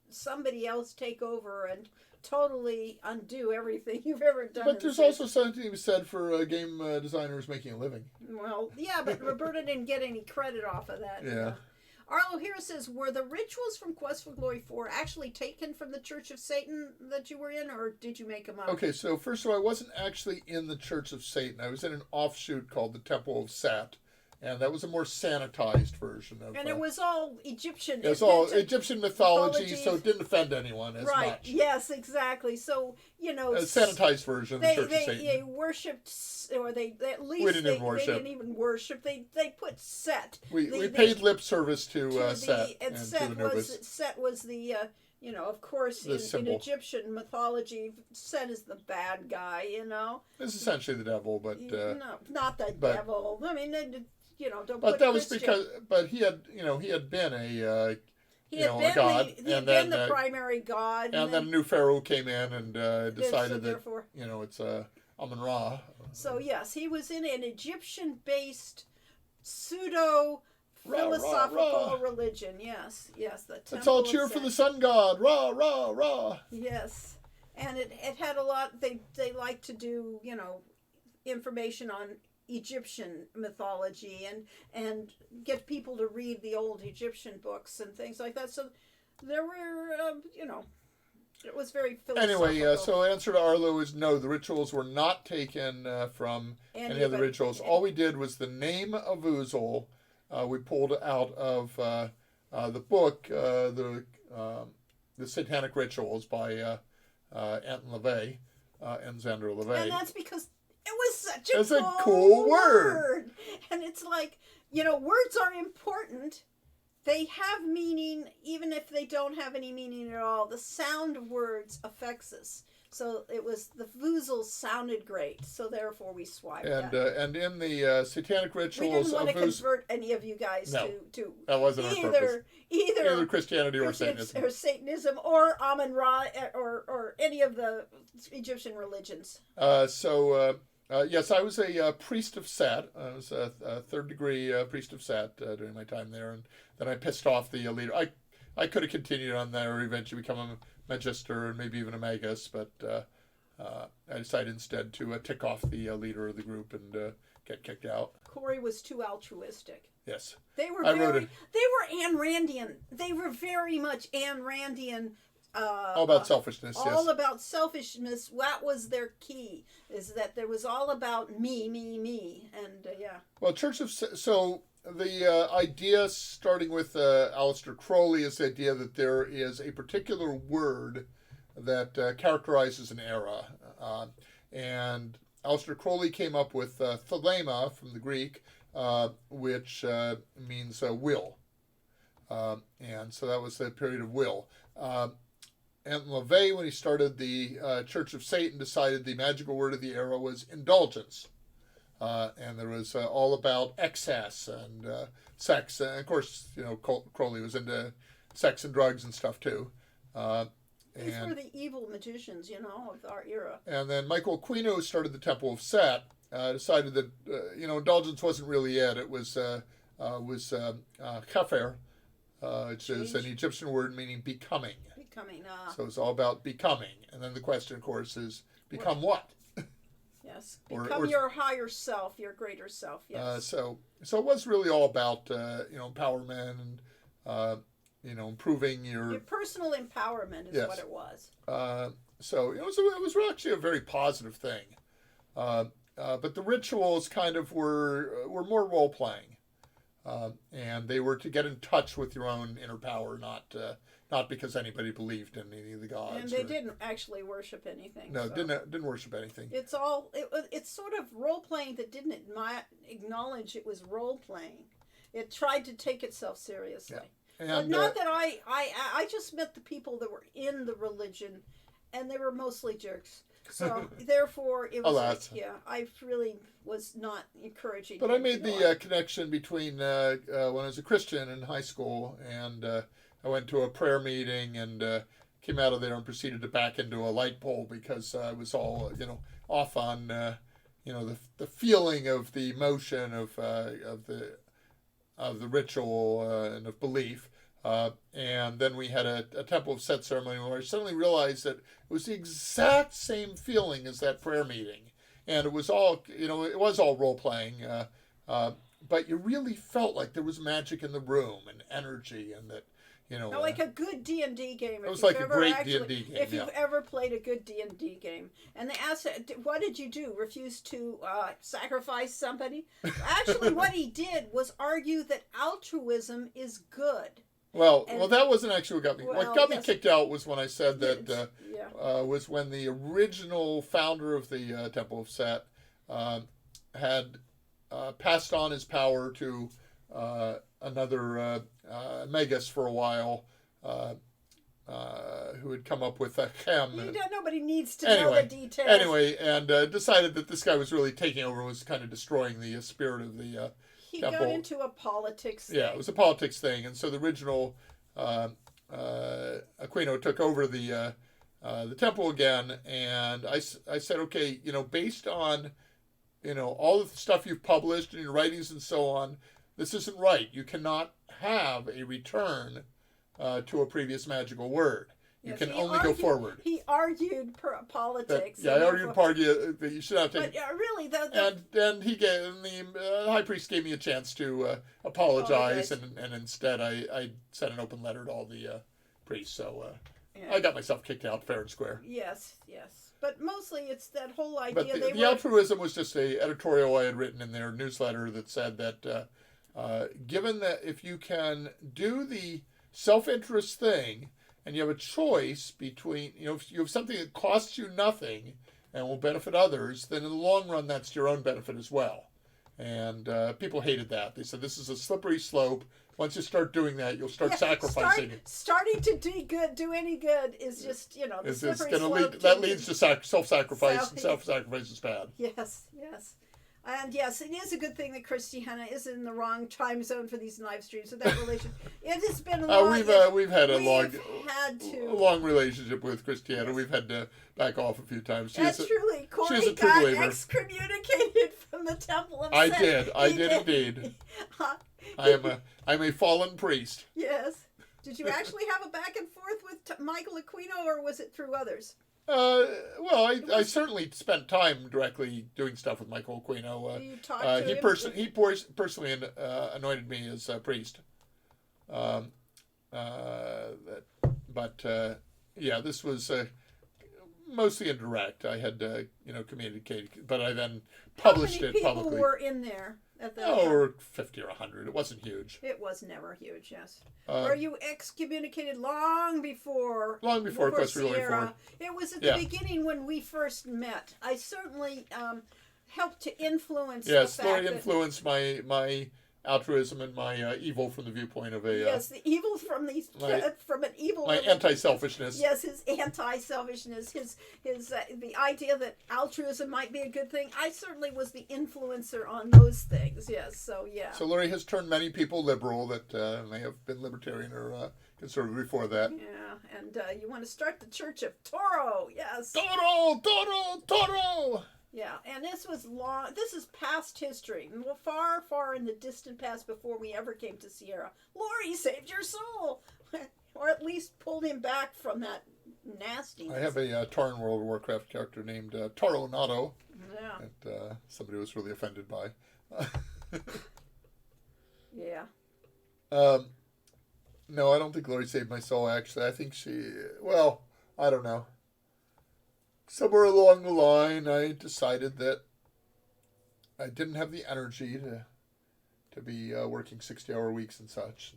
[SPEAKER 1] somebody else take over and totally undo everything you've ever done.
[SPEAKER 2] But there's also something to be said for game designers making a living.
[SPEAKER 1] Well, yeah, but Roberta didn't get any credit off of that.
[SPEAKER 2] Yeah.
[SPEAKER 1] Arlo here says, were the rituals from Quest for Glory 4 actually taken from the Church of Satan that you were in, or did you make them up?
[SPEAKER 2] Okay, so first of all, I wasn't actually in the Church of Satan. I was in an offshoot called the Temple of Set. And that was a more sanitized version of.
[SPEAKER 1] And it was all Egyptian.
[SPEAKER 2] It was all Egyptian mythology, so it didn't offend anyone as
[SPEAKER 1] right.
[SPEAKER 2] much.
[SPEAKER 1] Yes, exactly. So a
[SPEAKER 2] sanitized version of the Church of Satan.
[SPEAKER 1] They worshipped, or they at least
[SPEAKER 2] we didn't even worship.
[SPEAKER 1] They didn't even worship. They put Set.
[SPEAKER 2] We paid lip service to Set
[SPEAKER 1] and
[SPEAKER 2] and
[SPEAKER 1] Set
[SPEAKER 2] to Anubis.
[SPEAKER 1] Set was the You know, of course,
[SPEAKER 2] The
[SPEAKER 1] in
[SPEAKER 2] symbol.
[SPEAKER 1] Egyptian mythology, Set is the bad guy. You know,
[SPEAKER 2] It's essentially the devil, but
[SPEAKER 1] no, not the
[SPEAKER 2] but-
[SPEAKER 1] devil. I mean, you know, don't
[SPEAKER 2] but
[SPEAKER 1] put
[SPEAKER 2] that was
[SPEAKER 1] Christian-
[SPEAKER 2] but he had been a
[SPEAKER 1] he
[SPEAKER 2] you
[SPEAKER 1] had
[SPEAKER 2] know,
[SPEAKER 1] been
[SPEAKER 2] a god,
[SPEAKER 1] he had
[SPEAKER 2] and
[SPEAKER 1] been
[SPEAKER 2] then,
[SPEAKER 1] the primary god,
[SPEAKER 2] and then a new pharaoh came in and
[SPEAKER 1] so
[SPEAKER 2] decided that
[SPEAKER 1] therefore,
[SPEAKER 2] it's Amun Ra.
[SPEAKER 1] so yes, he was in an Egyptian-based pseudo philosophical religion. Yes, yes, the
[SPEAKER 2] Let's all
[SPEAKER 1] Temple of
[SPEAKER 2] cheer for
[SPEAKER 1] Set.
[SPEAKER 2] the sun god. Ra, ra, ra.
[SPEAKER 1] Yes, and it had a lot. They like to do, you know, information on Egyptian mythology and get people to read the old Egyptian books and things like that. So there were, you know, it was very philosophical.
[SPEAKER 2] Anyway, so answer to Arlo is no. The rituals were not taken from any of the rituals. All we did was the name of Uzal. We pulled out of the book, the Satanic Rituals by Anton LaVey and Xander LaVey.
[SPEAKER 1] And that's because it was such
[SPEAKER 2] It's
[SPEAKER 1] a
[SPEAKER 2] a cool word.
[SPEAKER 1] And it's like, you know, words are important. They have meaning, even if they don't have any meaning at all. The sound of words affects us. So it was, the Vuzels sounded great, so therefore we swiped that.
[SPEAKER 2] And in the Satanic
[SPEAKER 1] We
[SPEAKER 2] Rituals
[SPEAKER 1] didn't want to
[SPEAKER 2] of Uz,
[SPEAKER 1] convert any of you guys
[SPEAKER 2] No,
[SPEAKER 1] to
[SPEAKER 2] that wasn't our purpose.
[SPEAKER 1] either
[SPEAKER 2] Christianity or Satanism.
[SPEAKER 1] or Satanism or Amun Ra or any of the Egyptian religions.
[SPEAKER 2] Yes, I was a priest of Set. I was a third degree priest of Set during my time there, and then I pissed off the leader. I could have continued on there or eventually become a magister and maybe even a magus, but I decided instead to tick off the leader of the group and get kicked out.
[SPEAKER 1] Corey was too altruistic.
[SPEAKER 2] Yes.
[SPEAKER 1] They were
[SPEAKER 2] I wrote
[SPEAKER 1] very, they were Ayn Randian. They were very much Ayn Randian.
[SPEAKER 2] All about selfishness,
[SPEAKER 1] all
[SPEAKER 2] yes.
[SPEAKER 1] about selfishness. That was their key, is that there was all about me, and yeah.
[SPEAKER 2] Well, Church of so the idea, starting with Aleister Crowley, is the idea that there is a particular word that characterizes an era, and Aleister Crowley came up with thelema from the Greek, which means will, and so that was the period of will. Anton LaVey, when he started the Church of Satan, decided the magical word of the era was indulgence. And there was all about excess and sex. And of course, Crowley was into sex and drugs and stuff too.
[SPEAKER 1] These were the evil magicians, of our era.
[SPEAKER 2] And then Michael Aquino started the Temple of Set, decided that, indulgence wasn't really it. It was kafir, which is an Egyptian word meaning becoming. So it's all about becoming. And then the question, of course, is become what?
[SPEAKER 1] Yes, become your higher self, your greater self. Yes.
[SPEAKER 2] So it was really all about empowerment and improving your
[SPEAKER 1] personal empowerment is what it was.
[SPEAKER 2] So it was actually a very positive thing. But the rituals kind of were more role playing, and they were to get in touch with your own inner power, not because anybody believed in any of the gods.
[SPEAKER 1] And they didn't actually worship anything.
[SPEAKER 2] No,
[SPEAKER 1] so.
[SPEAKER 2] didn't worship anything.
[SPEAKER 1] It's sort of role playing that didn't acknowledge it was role playing. It tried to take itself seriously.
[SPEAKER 2] Yeah.
[SPEAKER 1] But not that I just met the people that were in the religion, and they were mostly jerks. So therefore, it was I really was not encouraging.
[SPEAKER 2] But I made the connection between when I was a Christian in high school and. I went to a prayer meeting and came out of there and proceeded to back into a light pole because I was all, off on, the feeling of the emotion of the ritual and of belief. And then we had a Temple of Set ceremony where I suddenly realized that it was the exact same feeling as that prayer meeting. And it was all, it was all role playing. But you really felt like there was magic in the room and energy and that,
[SPEAKER 1] like a good D&D game.
[SPEAKER 2] It was like a great D&D game.
[SPEAKER 1] If you've ever played a good D&D game. And they asked, what did you do? Refuse to sacrifice somebody? Actually, what he did was argue that altruism is good.
[SPEAKER 2] Well, that wasn't actually what got me. What got me kicked out was when I said that was when the original founder of the Temple of Set had passed on his power to another Magus for a while, who had come up with a chem.
[SPEAKER 1] Nobody needs to know the details.
[SPEAKER 2] Anyway, and decided that this guy was really taking over, was kind of destroying the spirit of the
[SPEAKER 1] he
[SPEAKER 2] temple.
[SPEAKER 1] got into a politics thing.
[SPEAKER 2] Yeah, it was a politics thing, and so the original Aquino took over the temple again, and I said, okay, based on all the stuff you've published and your writings and so on, this isn't right. You cannot have a return to a previous magical word. You can only go forward.
[SPEAKER 1] He argued politics.
[SPEAKER 2] I argued that you should have to.
[SPEAKER 1] But really,
[SPEAKER 2] and he gave, and the high priest gave me a chance to apologize, and instead I sent an open letter to all the priests. So I got myself kicked out fair and square.
[SPEAKER 1] Yes. But mostly it's that whole idea.
[SPEAKER 2] But the altruism was just an editorial I had written in their newsletter that said that given that if you can do the self-interest thing, and you have a choice between, if you have something that costs you nothing and will benefit others, then in the long run, that's to your own benefit as well. And people hated that. They said, this is a slippery slope. Once you start doing that, you'll start sacrificing.
[SPEAKER 1] Starting to do any good is just, the slippery slope.
[SPEAKER 2] That leads to self-sacrifice, and self-sacrifice is bad.
[SPEAKER 1] Yes. And yes, it is a good thing that Christiana is in the wrong time zone for these live streams. So that relation, it has been long.
[SPEAKER 2] We've had a long relationship with Christiana.
[SPEAKER 1] Yes.
[SPEAKER 2] We've had to back off a few times.
[SPEAKER 1] Truly, Corey got excommunicated from the temple of Set.
[SPEAKER 2] I did indeed. I'm a fallen priest.
[SPEAKER 1] Yes. Did you actually have a back and forth with Michael Aquino, or was it through others?
[SPEAKER 2] I certainly spent time directly doing stuff with Michael Aquino.
[SPEAKER 1] You talked to him?
[SPEAKER 2] He personally anointed me as a priest. This was mostly indirect. I had communicated, but I then published it publicly.
[SPEAKER 1] How many people were in there at that time?
[SPEAKER 2] Or 50 or 100. It wasn't huge.
[SPEAKER 1] It was never huge, yes. Were you excommunicated long before
[SPEAKER 2] Quest for Glory 4.
[SPEAKER 1] It was at the beginning when we first met. I certainly helped to influence the fact
[SPEAKER 2] Lori influenced my altruism and my evil from the viewpoint of a...
[SPEAKER 1] the evil from an evil...
[SPEAKER 2] My anti-selfishness.
[SPEAKER 1] Yes, his anti-selfishness, his the idea that altruism might be a good thing. I certainly was the influencer on those things, yes, so yeah.
[SPEAKER 2] So Lori has turned many people liberal that may have been libertarian or conservative before that.
[SPEAKER 1] Yeah, and you want to start the Church of Toro, yes.
[SPEAKER 2] Toro!
[SPEAKER 1] Yeah, and this was long. This is past history, far, far in the distant past before we ever came to Sierra. Lori saved your soul, or at least pulled him back from that nastiness.
[SPEAKER 2] I have a Tauren World of Warcraft character named Toro Nato.
[SPEAKER 1] Yeah.
[SPEAKER 2] That somebody was really offended by.
[SPEAKER 1] Yeah.
[SPEAKER 2] No, I don't think Lori saved my soul. Actually, I think I don't know. Somewhere along the line, I decided that I didn't have the energy to be working 60-hour weeks and such.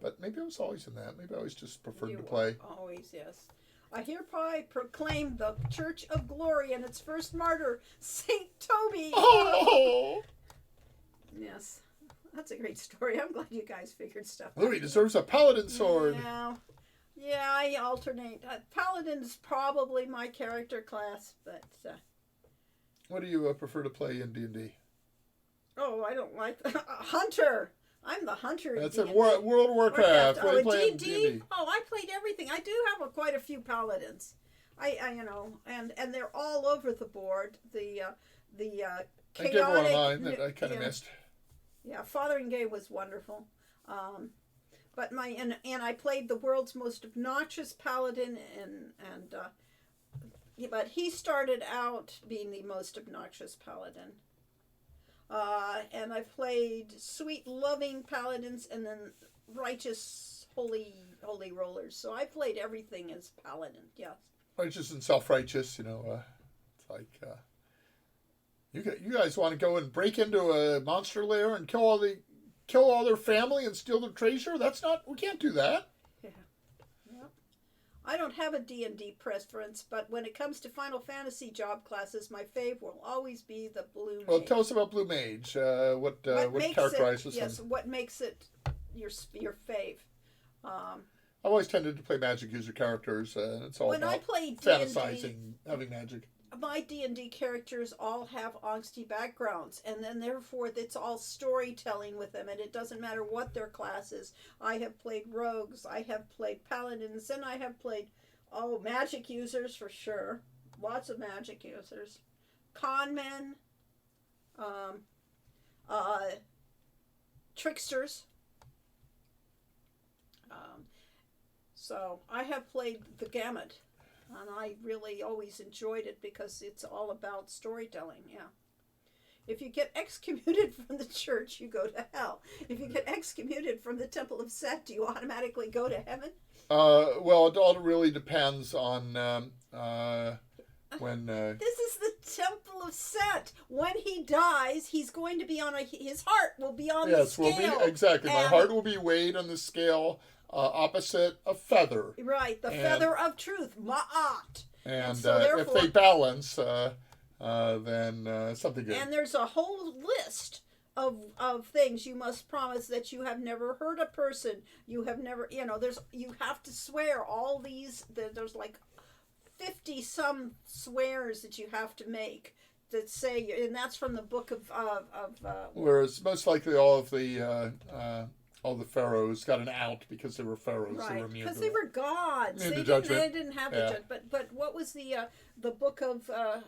[SPEAKER 2] But maybe I was always in that. Maybe I always just preferred to play.
[SPEAKER 1] Always, yes. I hereby proclaim the Church of Glory and its first martyr, Saint Toby.
[SPEAKER 2] Oh!
[SPEAKER 1] Yes. That's a great story. I'm glad you guys figured stuff out.
[SPEAKER 2] Louis deserves a paladin sword.
[SPEAKER 1] Yeah, I alternate. Paladin is probably my character class, but...
[SPEAKER 2] What do you prefer to play in D&D?
[SPEAKER 1] Oh, I don't like... Hunter! I'm the hunter.
[SPEAKER 2] That's in World of Warcraft. What do you play in D&D?
[SPEAKER 1] Oh, I played everything. I do have quite a few paladins. I and they're all over the board. The chaotic...
[SPEAKER 2] I gave one of mine that I kind of missed.
[SPEAKER 1] Yeah, Fotheringay was wonderful. But I played the world's most obnoxious paladin, but he started out being the most obnoxious paladin. And I played sweet, loving paladins, and then righteous, holy rollers. So I played everything as paladin. Yes.
[SPEAKER 2] Righteous and self-righteous. It's like you guys want to go and break into a monster lair and kill all their family and steal their treasure? We can't do that.
[SPEAKER 1] Yeah. I don't have a D&D preference, but when it comes to Final Fantasy job classes, my fave will always be the Blue Mage.
[SPEAKER 2] Well, tell us about Blue Mage. What characterizes them?
[SPEAKER 1] Yes, what makes it your fave?
[SPEAKER 2] I've always tended to play Magic user characters, and it's all
[SPEAKER 1] When I
[SPEAKER 2] about
[SPEAKER 1] played
[SPEAKER 2] fantasizing, having magic.
[SPEAKER 1] my D&D characters all have angsty backgrounds, and then therefore it's all storytelling with them, and it doesn't matter what their class is. I have played rogues, I have played paladins, and I have played magic users for sure. Lots of magic users. Con men, um, tricksters. So I have played the gamut. And I really always enjoyed it because it's all about storytelling, yeah. If you get excommunicated from the church, you go to hell. If you get excommunicated from the Temple of Set, do you automatically go to heaven?
[SPEAKER 2] Well, it all really depends on when...
[SPEAKER 1] This is the Temple of Set. When he dies, he's going to be on his heart will be on the scale.
[SPEAKER 2] Yes, exactly. My heart will be weighed on the scale opposite a feather.
[SPEAKER 1] Right, the feather of truth, ma'at.
[SPEAKER 2] And
[SPEAKER 1] so
[SPEAKER 2] if they balance, then something good.
[SPEAKER 1] And there's a whole list of things you must promise that you have never hurt a person. You have never, you have to swear all these. There's like 50 some swears that you have to make that say, and that's from the book of
[SPEAKER 2] whereas most likely all the pharaohs got an out because they were pharaohs.
[SPEAKER 1] Right, because they were gods. They didn't have the judgment. But what was the book of the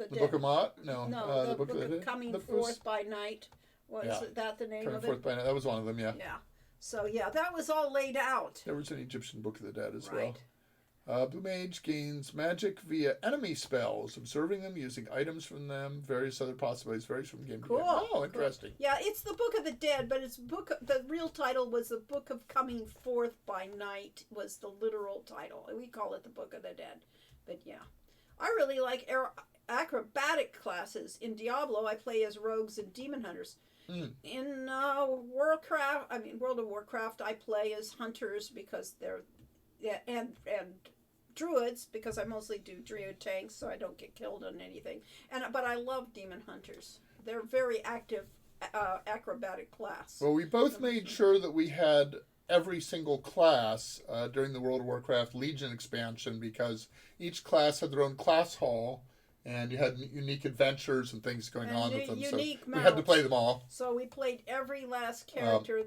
[SPEAKER 1] dead?
[SPEAKER 2] Book of Ma'at? No,
[SPEAKER 1] the book of Coming Forth by Night. Was that the name of it?
[SPEAKER 2] Forth by Night. That was one of them. Yeah.
[SPEAKER 1] Yeah. So that was all laid out.
[SPEAKER 2] There was an Egyptian Book of the Dead as well. Blue Mage gains magic via enemy spells, observing them, using items from them, various other possibilities, varies from game to game. Oh, interesting.
[SPEAKER 1] Cool. Yeah, it's the Book of the Dead, but the real title was the Book of Coming Forth by Night was the literal title. We call it the Book of the Dead. But yeah. I really like acrobatic classes. In Diablo, I play as rogues and demon hunters. In World of Warcraft, I play as hunters because they're and druids because I mostly do druid tanks, so I don't get killed on anything. But I love demon hunters. They're very active acrobatic class.
[SPEAKER 2] Well, we both made sure that we had every single class during the World of Warcraft Legion expansion because each class had their own class hall. And you had unique adventures and things going on with them, so we had to play them all.
[SPEAKER 1] So we played every last character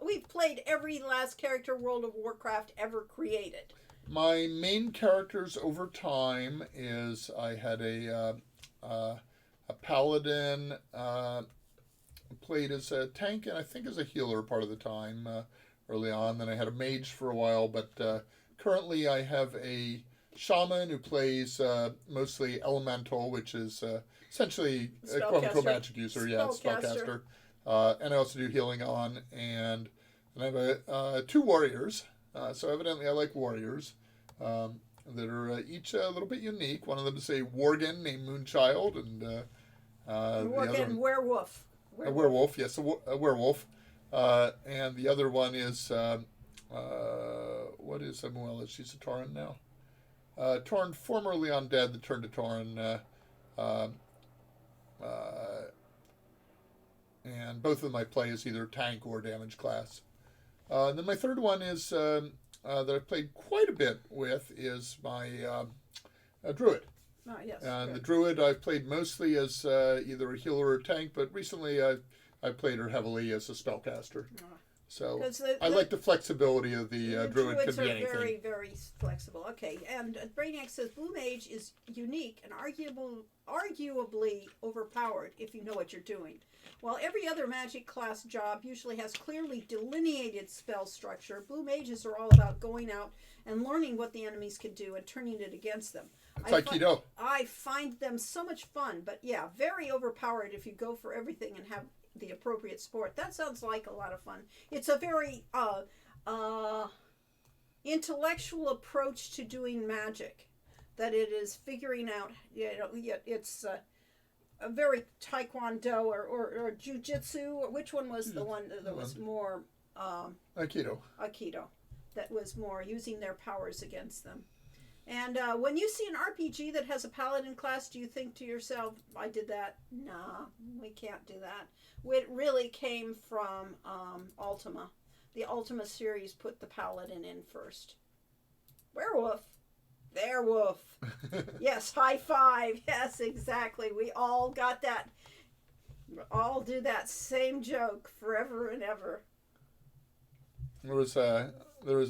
[SPEAKER 1] we've played every last character World of Warcraft ever created.
[SPEAKER 2] My main characters over time is I had a paladin, played as a tank and I think as a healer part of the time early on. Then I had a mage for a while, but currently I have a shaman who plays mostly elemental, which is essentially a quote-unquote magic user. Spellcaster. And I also do healing on, and I have two warriors. So evidently I like warriors that are each a little bit unique. One of them is a worgen named Moonchild, and
[SPEAKER 1] worgen werewolf.
[SPEAKER 2] A werewolf, yes, a werewolf. And the other one is what is Muella? She's a Tauren now. Tauren, formerly undead, that turned to Tauren. And both of them I play as either tank or damage class. And then my third one is that I've played quite a bit with is my druid.
[SPEAKER 1] Oh, yes.
[SPEAKER 2] And the druid I've played mostly as either a healer or tank, but recently I've played her heavily as a spellcaster. So I like the flexibility of the druid. Could be anything.
[SPEAKER 1] Very, very flexible. Okay, and Brainiac says Blue Mage is unique and arguably overpowered if you know what you're doing. While every other magic class job usually has clearly delineated spell structure, Blue Mages are all about going out and learning what the enemies can do and turning it against them.
[SPEAKER 2] It's Aikido.
[SPEAKER 1] I find them so much fun, but yeah, very overpowered if you go for everything and have the appropriate sport. That sounds like a lot of fun. It's a very intellectual approach to doing magic. That it is figuring out. It's a very taekwondo or jujitsu. Which one was the one that was more
[SPEAKER 2] Aikido?
[SPEAKER 1] Aikido. That was more using their powers against them. And when you see an RPG that has a paladin class, do you think to yourself, I did that? Nah, we can't do that. It really came from Ultima. the Ultima series put the paladin in first. Werewolf. Werewolf. Yes, high five. Yes, exactly. We all got that. We all do that same joke forever and ever.
[SPEAKER 2] There was a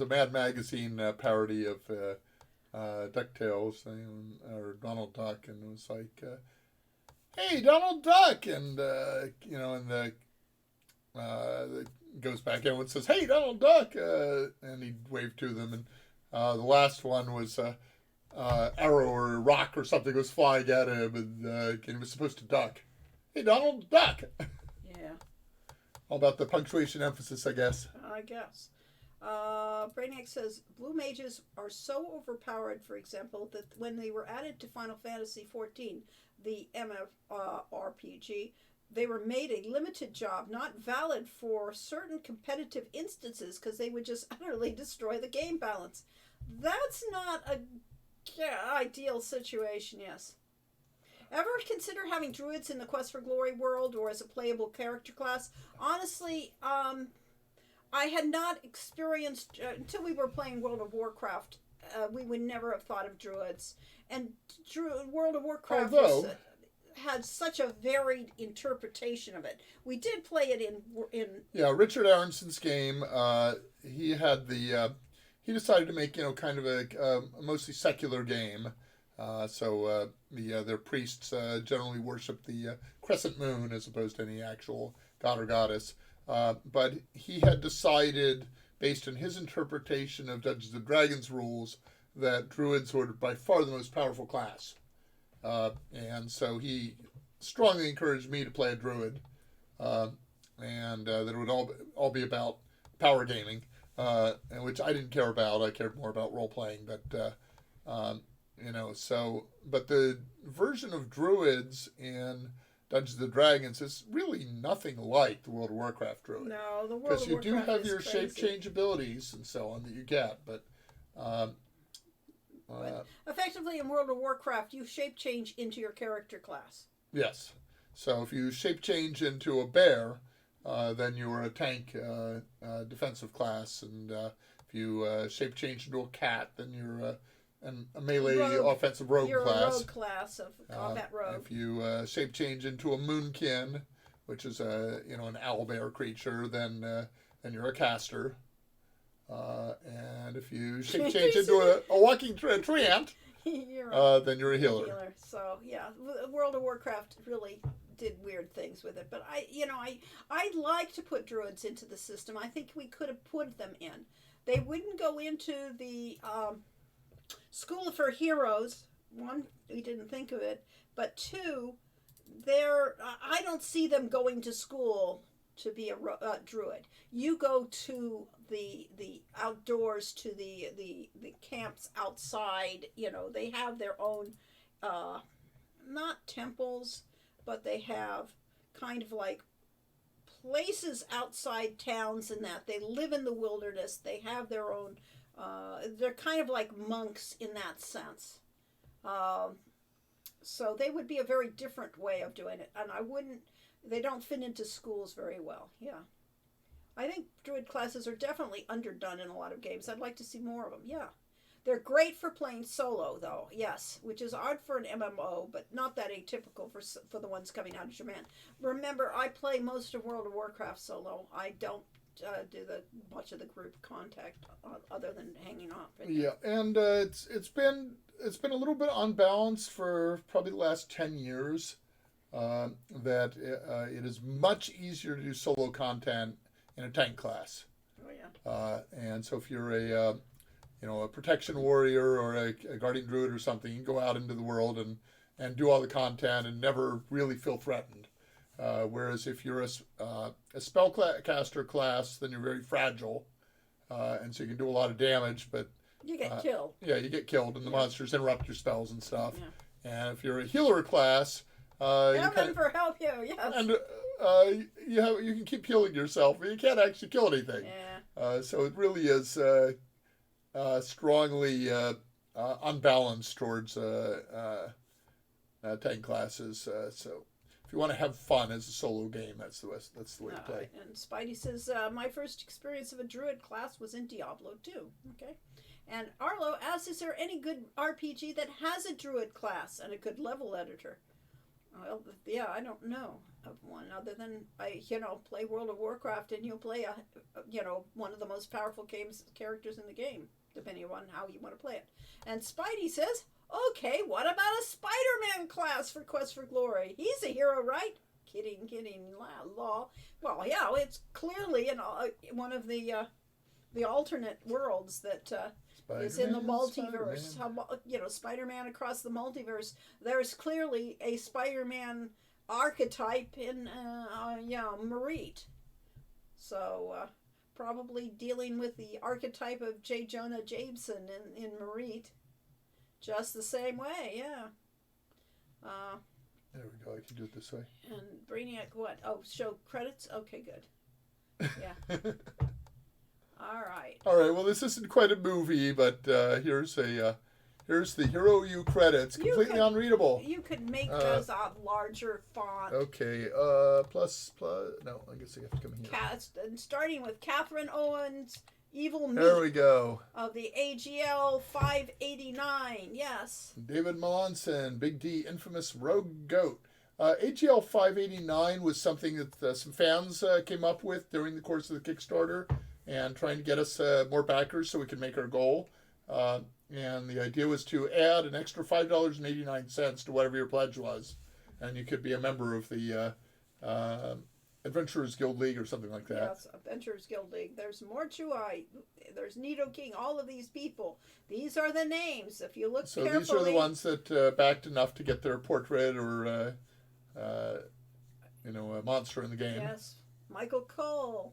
[SPEAKER 2] Mad Magazine parody of DuckTales or Donald Duck, and it was like, "Hey, Donald Duck," and the goes back. Everyone says, "Hey, Donald Duck," and he'd wave to them. And the last one was arrow or rock or something was flying at him, and he was supposed to duck. Hey, Donald, duck.
[SPEAKER 1] Yeah.
[SPEAKER 2] All about the punctuation emphasis, I guess.
[SPEAKER 1] I guess. Brainiac says blue mages are so overpowered, for example, that when they were added to Final Fantasy XIV, the MMORPG, they were made a limited job, not valid for certain competitive instances because they would just utterly destroy the game balance. That's not a ideal situation, yes. Ever consider having druids in the Quest for Glory world or as a playable character class? Honestly, I had not experienced, until we were playing World of Warcraft, we would never have thought of druids. And World of Warcraft had such a varied interpretation of it. We did play it in
[SPEAKER 2] Yeah, Richard Aronson's game, he decided to make, kind of a mostly secular game. So their priests generally worship the crescent moon as opposed to any actual god or goddess. But he had decided, based on his interpretation of Dungeons and Dragons rules, that druids were by far the most powerful class. And so he strongly encouraged me to play a druid, and that it would all be about power gaming, which I didn't care about. I cared more about role playing, but but the version of druids in Dungeons and Dragons is really nothing like the World of Warcraft druid.
[SPEAKER 1] No, the World of Warcraft
[SPEAKER 2] because you do have your
[SPEAKER 1] crazy.
[SPEAKER 2] shape change abilities and so on that you get, but
[SPEAKER 1] effectively in World of Warcraft, you shape change into your character class.
[SPEAKER 2] Yes. So if you shape change into a bear, then you're a tank defensive class, and if you shape change into a cat, then you're a melee offensive rogue
[SPEAKER 1] you're
[SPEAKER 2] class.
[SPEAKER 1] You're a rogue class of combat rogue.
[SPEAKER 2] If you shape change into a moonkin, which is an owlbear creature, then you're a caster. And if you shape change into a walking treant, then you're a healer.
[SPEAKER 1] So yeah, World of Warcraft really did weird things with it, but I'd like to put druids into the system. I think we could have put them in. They wouldn't go into the School for Heroes. One, we didn't think of it, but two, I don't see them going to school to be a druid. You go to the outdoors, to the camps outside. They have their own not temples, but they have kind of like places outside towns, and that they live in the wilderness. They have their own they're kind of like monks in that sense. So they would be a very different way of doing it, and they don't fit into schools very well. Yeah. I think druid classes are definitely underdone in a lot of games. I'd like to see more of them. Yeah. They're great for playing solo, though. Yes, which is odd for an MMO, but not that atypical for the ones coming out of Japan. Remember, I play most of World of Warcraft solo. I don't do much of the group contact other than hanging off.
[SPEAKER 2] Yeah, and it's been a little bit unbalanced for probably the last 10 years. That it is much easier to do solo content in a tank class.
[SPEAKER 1] Oh yeah.
[SPEAKER 2] And so if you're a protection warrior or a guardian druid or something, you can go out into the world and do all the content and never really feel threatened. Whereas if you're a spellcaster class, then you're very fragile, and so you can do a lot of damage, but
[SPEAKER 1] you get killed.
[SPEAKER 2] Yeah, you get killed, and the monsters interrupt your spells and stuff. Yeah. And if you're a healer class,
[SPEAKER 1] Heaven for help you, yes.
[SPEAKER 2] And you can keep healing yourself, but you can't actually kill anything.
[SPEAKER 1] Yeah.
[SPEAKER 2] So it really is strongly unbalanced towards tank classes. if you want to have fun as a solo game, that's the way to play.
[SPEAKER 1] Right. And Spidey says, my first experience of a druid class was in Diablo 2. Okay. And Arlo asks, is there any good RPG that has a druid class and a good level editor? Well, yeah, I don't know of one other than play World of Warcraft and you'll play one of the most powerful characters in the game, depending on how you want to play it. And Spidey says, okay, what about a Spider-Man class for Quest for Glory? He's a hero, right? Kidding, law. Well, yeah, it's clearly one of the alternate worlds that is in the multiverse. Spider-Man across the multiverse. There's clearly a Spider-Man archetype in Marit. So probably dealing with the archetype of J. Jonah Jameson in Marit. Just the same way, yeah.
[SPEAKER 2] There we go. I can do it this way.
[SPEAKER 1] And Brainiac, what? Oh, show credits? Okay, good. Yeah. All right.
[SPEAKER 2] All right. Well, this isn't quite a movie, but here's the Hero U credits, completely unreadable.
[SPEAKER 1] You could make those a larger font.
[SPEAKER 2] Okay. Plus. No, I guess I have to come here.
[SPEAKER 1] And starting with Catherine Owens. Evil Meat.
[SPEAKER 2] There we go.
[SPEAKER 1] Of the AGL 589, yes.
[SPEAKER 2] David Melanson, Big D, infamous Rogue Goat. AGL 589 was something that some fans came up with during the course of the Kickstarter and trying to get us more backers so we could make our goal. And the idea was to add an extra $5.89 to whatever your pledge was. And you could be a member of the Adventurers Guild League or something like that.
[SPEAKER 1] Yes, Adventurers Guild League. There's Mortuai. There's Nidoking. All of these people. These are the names. If you look carefully.
[SPEAKER 2] So these are the ones that backed enough to get their portrait or, a monster in the game.
[SPEAKER 1] Yes. Michael Cole.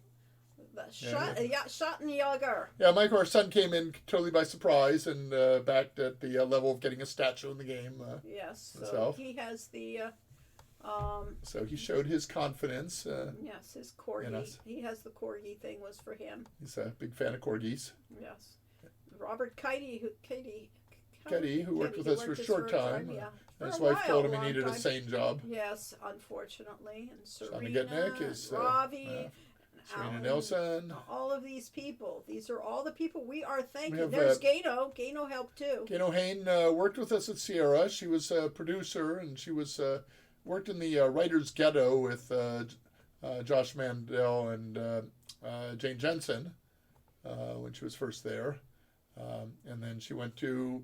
[SPEAKER 1] Schottenjäger.
[SPEAKER 2] Yeah, Michael, our son, came in totally by surprise and backed at the level of getting a statue in the game.
[SPEAKER 1] Yes. So
[SPEAKER 2] himself.
[SPEAKER 1] he has the...
[SPEAKER 2] so he showed his confidence.
[SPEAKER 1] Yes, his corgi. He has the corgi thing was for him.
[SPEAKER 2] He's a big fan of corgis.
[SPEAKER 1] Yes. Robert Kitey, who
[SPEAKER 2] worked with us for a short time.
[SPEAKER 1] Yeah.
[SPEAKER 2] And his wife told him he needed a sane job.
[SPEAKER 1] Yes, unfortunately. And Serena,
[SPEAKER 2] Getnick
[SPEAKER 1] Ravi,
[SPEAKER 2] Serena Nelson.
[SPEAKER 1] All of these people. These are all the people we are thanking. There's Gano. Gano helped too.
[SPEAKER 2] Gano Hain worked with us at Sierra. She was a producer and she was... worked in the Writer's Ghetto with Josh Mandel and Jane Jensen when she was first there. And then she went to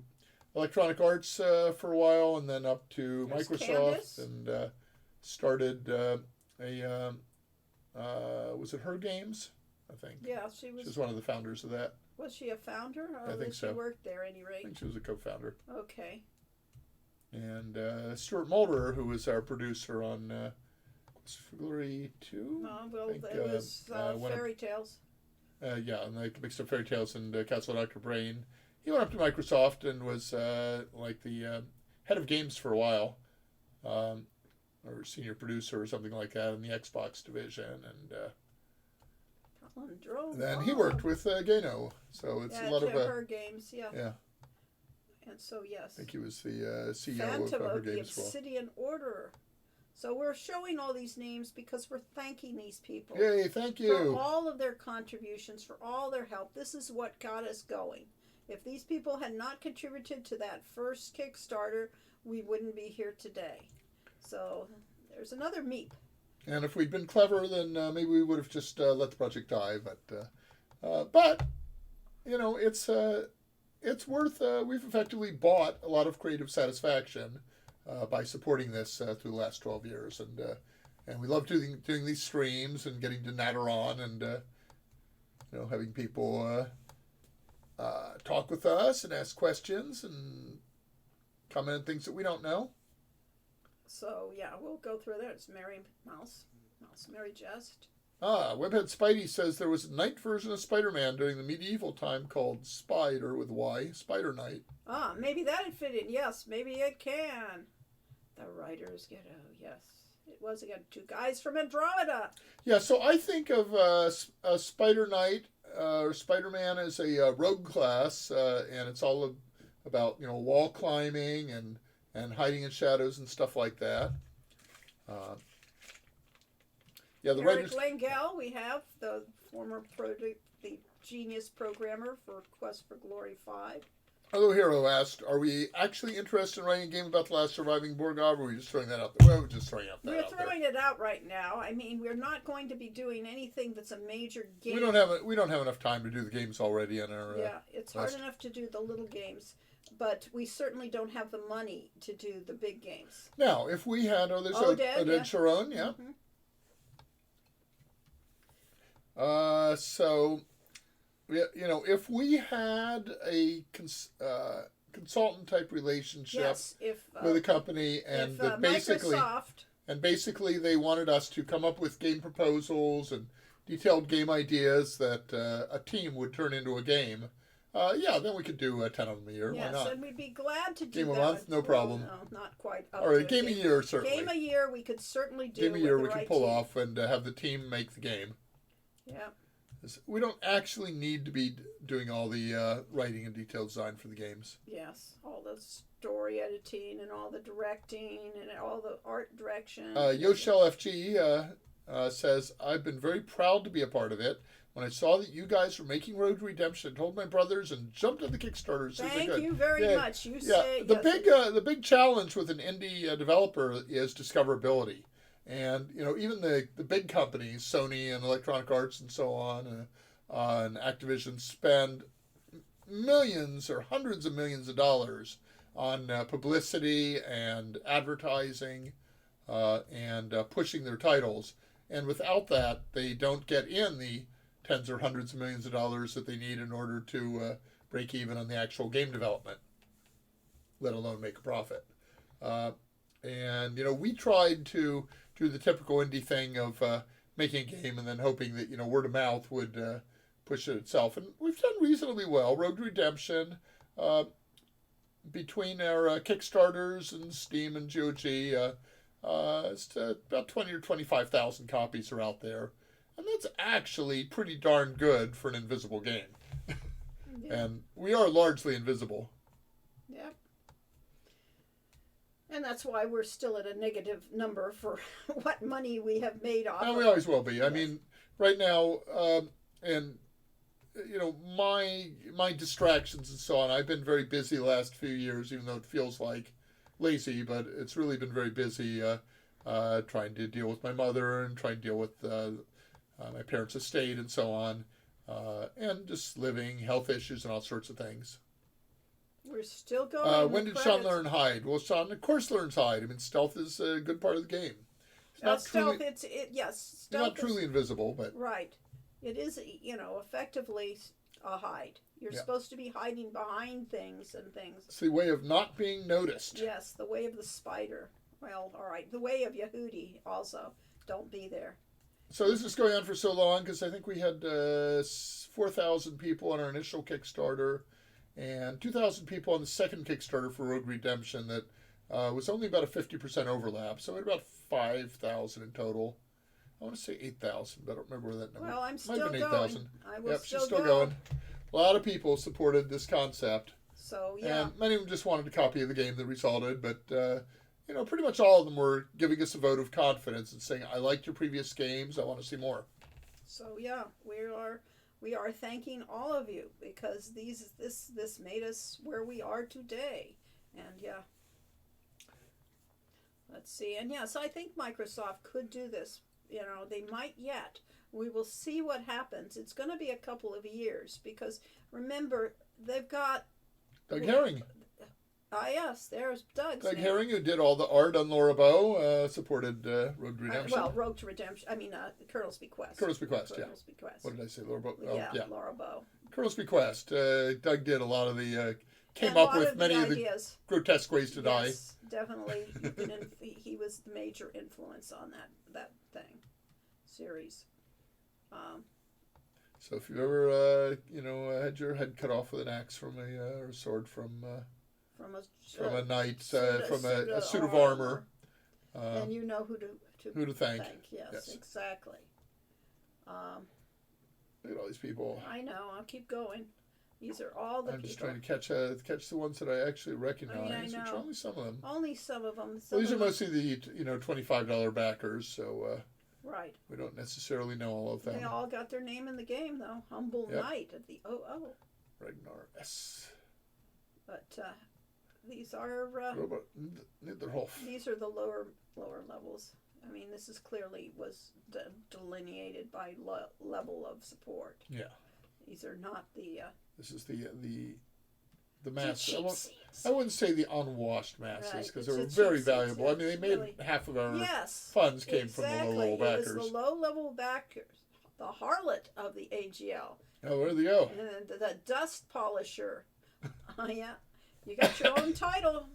[SPEAKER 2] Electronic Arts for a while and then up to
[SPEAKER 1] There's
[SPEAKER 2] Microsoft
[SPEAKER 1] Candace.
[SPEAKER 2] And started was it Her Games? I think.
[SPEAKER 1] Yeah, she was.
[SPEAKER 2] She was one of the founders of that.
[SPEAKER 1] Was she a founder? Or
[SPEAKER 2] I think
[SPEAKER 1] she
[SPEAKER 2] so.
[SPEAKER 1] worked there at any rate?
[SPEAKER 2] I think she was a co-founder.
[SPEAKER 1] Okay.
[SPEAKER 2] And Stuart Mulder, who was our producer on Quest for Glory 2?
[SPEAKER 1] It was Fairy Tales.
[SPEAKER 2] Yeah, and they mixed up Fairy Tales and Castle Dr. Brain. He went up to Microsoft and was like the head of games for a while, or senior producer or something like that in the Xbox division. And then he worked with Gano, so it's a lot of
[SPEAKER 1] her games. Yeah.
[SPEAKER 2] Yeah.
[SPEAKER 1] And so, yes.
[SPEAKER 2] I think he was the CEO
[SPEAKER 1] Phantom
[SPEAKER 2] of Her
[SPEAKER 1] of the
[SPEAKER 2] Games as well.
[SPEAKER 1] Obsidian Order. So we're showing all these names because we're thanking these people.
[SPEAKER 2] Yay, thank you.
[SPEAKER 1] For all of their contributions, for all their help. This is what got us going. If these people had not contributed to that first Kickstarter, we wouldn't be here today. So there's another meep.
[SPEAKER 2] And if we'd been clever, then maybe we would have just let the project die. But it's worth. We've effectively bought a lot of creative satisfaction by supporting this through the last 12 years, and we love doing these streams and getting to natter on and having people talk with us and ask questions and comment on things that we don't know.
[SPEAKER 1] So yeah, we'll go through there. It's Mary Mary Jest.
[SPEAKER 2] Webhead Spidey says there was a knight version of Spider-Man during the medieval time called Spider with Y, Spider Knight.
[SPEAKER 1] Maybe that'd fit in. Yes, maybe it can. The Writer's Ghetto, yes. It was again 2 guys from Andromeda.
[SPEAKER 2] Yeah, so I think of a Spider Knight or Spider-Man as a rogue class, and it's all about wall climbing and hiding in shadows and stuff like that. Yeah, the
[SPEAKER 1] Eric
[SPEAKER 2] writers.
[SPEAKER 1] Langell, we have the former the genius programmer for Quest for Glory 5.
[SPEAKER 2] Hello Hero asked, are we actually interested in writing a game about the last surviving Borgov, or are we just throwing that out there? Well, we're just throwing out that
[SPEAKER 1] We're
[SPEAKER 2] out there.
[SPEAKER 1] throwing it out right now. I mean, we're not going to be doing anything that's a major game.
[SPEAKER 2] We don't have enough time to do the games already on our.
[SPEAKER 1] Yeah, it's hard enough to do the little games, but we certainly don't have the money to do the big games.
[SPEAKER 2] Now, if we had, there's Oded Sharon, yeah.
[SPEAKER 1] Mm-hmm.
[SPEAKER 2] So, if we had a consultant type relationship
[SPEAKER 1] yes,
[SPEAKER 2] with a company, and basically they wanted us to come up with game proposals and detailed game ideas that a team would turn into a game. Then we could do 10 of them a year.
[SPEAKER 1] Yes,
[SPEAKER 2] why not?
[SPEAKER 1] And we'd be glad to do
[SPEAKER 2] game
[SPEAKER 1] that.
[SPEAKER 2] A month, no problem.
[SPEAKER 1] Well, no, not quite.
[SPEAKER 2] Or a game a year, certainly.
[SPEAKER 1] Game a year, we could certainly do.
[SPEAKER 2] Game a year, we
[SPEAKER 1] could
[SPEAKER 2] pull off and have the team make the game.
[SPEAKER 1] Yeah.
[SPEAKER 2] We don't actually need to be doing all the writing and detailed design for the games.
[SPEAKER 1] Yes, all the story editing and all the directing and all the art direction.
[SPEAKER 2] Yoshel FG says, I've been very proud to be a part of it. When I saw that you guys were making Road to Redemption, I told my brothers and jumped on the Kickstarter.
[SPEAKER 1] Thank you very much.
[SPEAKER 2] The big challenge with an indie developer is discoverability. And, even the big companies, Sony and Electronic Arts and so on, and Activision spend millions or hundreds of millions of dollars on publicity and advertising and pushing their titles. And without that, they don't get in the tens or hundreds of millions of dollars that they need in order to break even on the actual game development, let alone make a profit. We tried to do the typical indie thing of making a game and then hoping that, word of mouth would push it itself. And we've done reasonably well. Road to Redemption, between our Kickstarters and Steam and GOG, it's about 20 or 25,000 copies are out there. And that's actually pretty darn good for an invisible game.
[SPEAKER 1] Yeah.
[SPEAKER 2] And we are largely invisible.
[SPEAKER 1] Yep. And that's why we're still at a negative number for what money we have made off
[SPEAKER 2] And
[SPEAKER 1] of
[SPEAKER 2] we always will be. Yes. I mean, right now, my distractions and so on, I've been very busy the last few years, even though it feels like lazy, but it's really been very busy trying to deal with my mother and trying to deal with my parents' estate and so on, and just living, health issues and all sorts of things.
[SPEAKER 1] We're still going.
[SPEAKER 2] When did Sean learn hide? Well, Sean, of course, learns hide. I mean, stealth is a good part of the game. It's not
[SPEAKER 1] stealth,
[SPEAKER 2] truly,
[SPEAKER 1] yes.
[SPEAKER 2] Stealth not truly invisible, but
[SPEAKER 1] right. It is, effectively a hide. You're supposed to be hiding behind things and things.
[SPEAKER 2] It's the way of not being noticed.
[SPEAKER 1] Yes, the way of the spider. Well, all right. The way of Yehudi also. Don't be there.
[SPEAKER 2] So this is going on for so long because I think we had 4,000 people on our initial Kickstarter and 2,000 people on the second Kickstarter for Road Redemption that was only about a 50% overlap. So we had about 5,000 in total. I want to say 8,000, but I don't remember where that number.
[SPEAKER 1] Well, I'm still going.
[SPEAKER 2] 8,000.
[SPEAKER 1] I will
[SPEAKER 2] Yep,
[SPEAKER 1] still
[SPEAKER 2] she's still
[SPEAKER 1] go.
[SPEAKER 2] going. A lot of people supported this concept.
[SPEAKER 1] So, yeah.
[SPEAKER 2] And many of them just wanted a copy of the game that resulted, but pretty much all of them were giving us a vote of confidence and saying, I liked your previous games, I want to see more.
[SPEAKER 1] So, yeah, we are thanking all of you because this made us where we are today. And, yeah. Let's see. And, yes, I think Microsoft could do this. They might yet. We will see what happens. It's going to be a couple of years because, remember, they've got...
[SPEAKER 2] Doug Herring.
[SPEAKER 1] Yes, there's Doug.
[SPEAKER 2] Doug Herring, who did all the art on Laura Bow, supported Road to Redemption.
[SPEAKER 1] Road to Redemption. I mean, Colonel's Bequest.
[SPEAKER 2] Colonel's Bequest,
[SPEAKER 1] Colonel's Bequest.
[SPEAKER 2] What did I say, Laura Bow?
[SPEAKER 1] Yeah, Laura Bow.
[SPEAKER 2] Colonel's Bequest. Doug did a lot of the... came up with many of the grotesque ways to die.
[SPEAKER 1] Yes, definitely. He was the major influence on that thing, series.
[SPEAKER 2] So if you ever, had your head cut off with an axe from or a sword from a knight, from a suit of armor,
[SPEAKER 1] then you know who to
[SPEAKER 2] thank.
[SPEAKER 1] Yes, exactly.
[SPEAKER 2] Look at all these people.
[SPEAKER 1] I know. I'll keep going. These are all the
[SPEAKER 2] I'm
[SPEAKER 1] people.
[SPEAKER 2] just trying to catch the ones that I actually recognize, which are only some of them.
[SPEAKER 1] Only some of them.
[SPEAKER 2] Well, these are mostly the $25 backers, so
[SPEAKER 1] right.
[SPEAKER 2] we don't necessarily know all of them.
[SPEAKER 1] They all got their name in the game, though. Humble Knight of the OO.
[SPEAKER 2] Ragnar S.
[SPEAKER 1] But these are
[SPEAKER 2] These
[SPEAKER 1] are the lower levels. I mean, this is clearly was delineated by level of support.
[SPEAKER 2] Yeah.
[SPEAKER 1] These are not the.
[SPEAKER 2] This is the masses. I wouldn't say the unwashed masses because they were very valuable. I mean, they made really, half of our funds came from the low-level backers.
[SPEAKER 1] It was the low-level backers, the harlot of the AGL.
[SPEAKER 2] Oh, where do they go?
[SPEAKER 1] And the dust polisher. Yeah, you got your own title,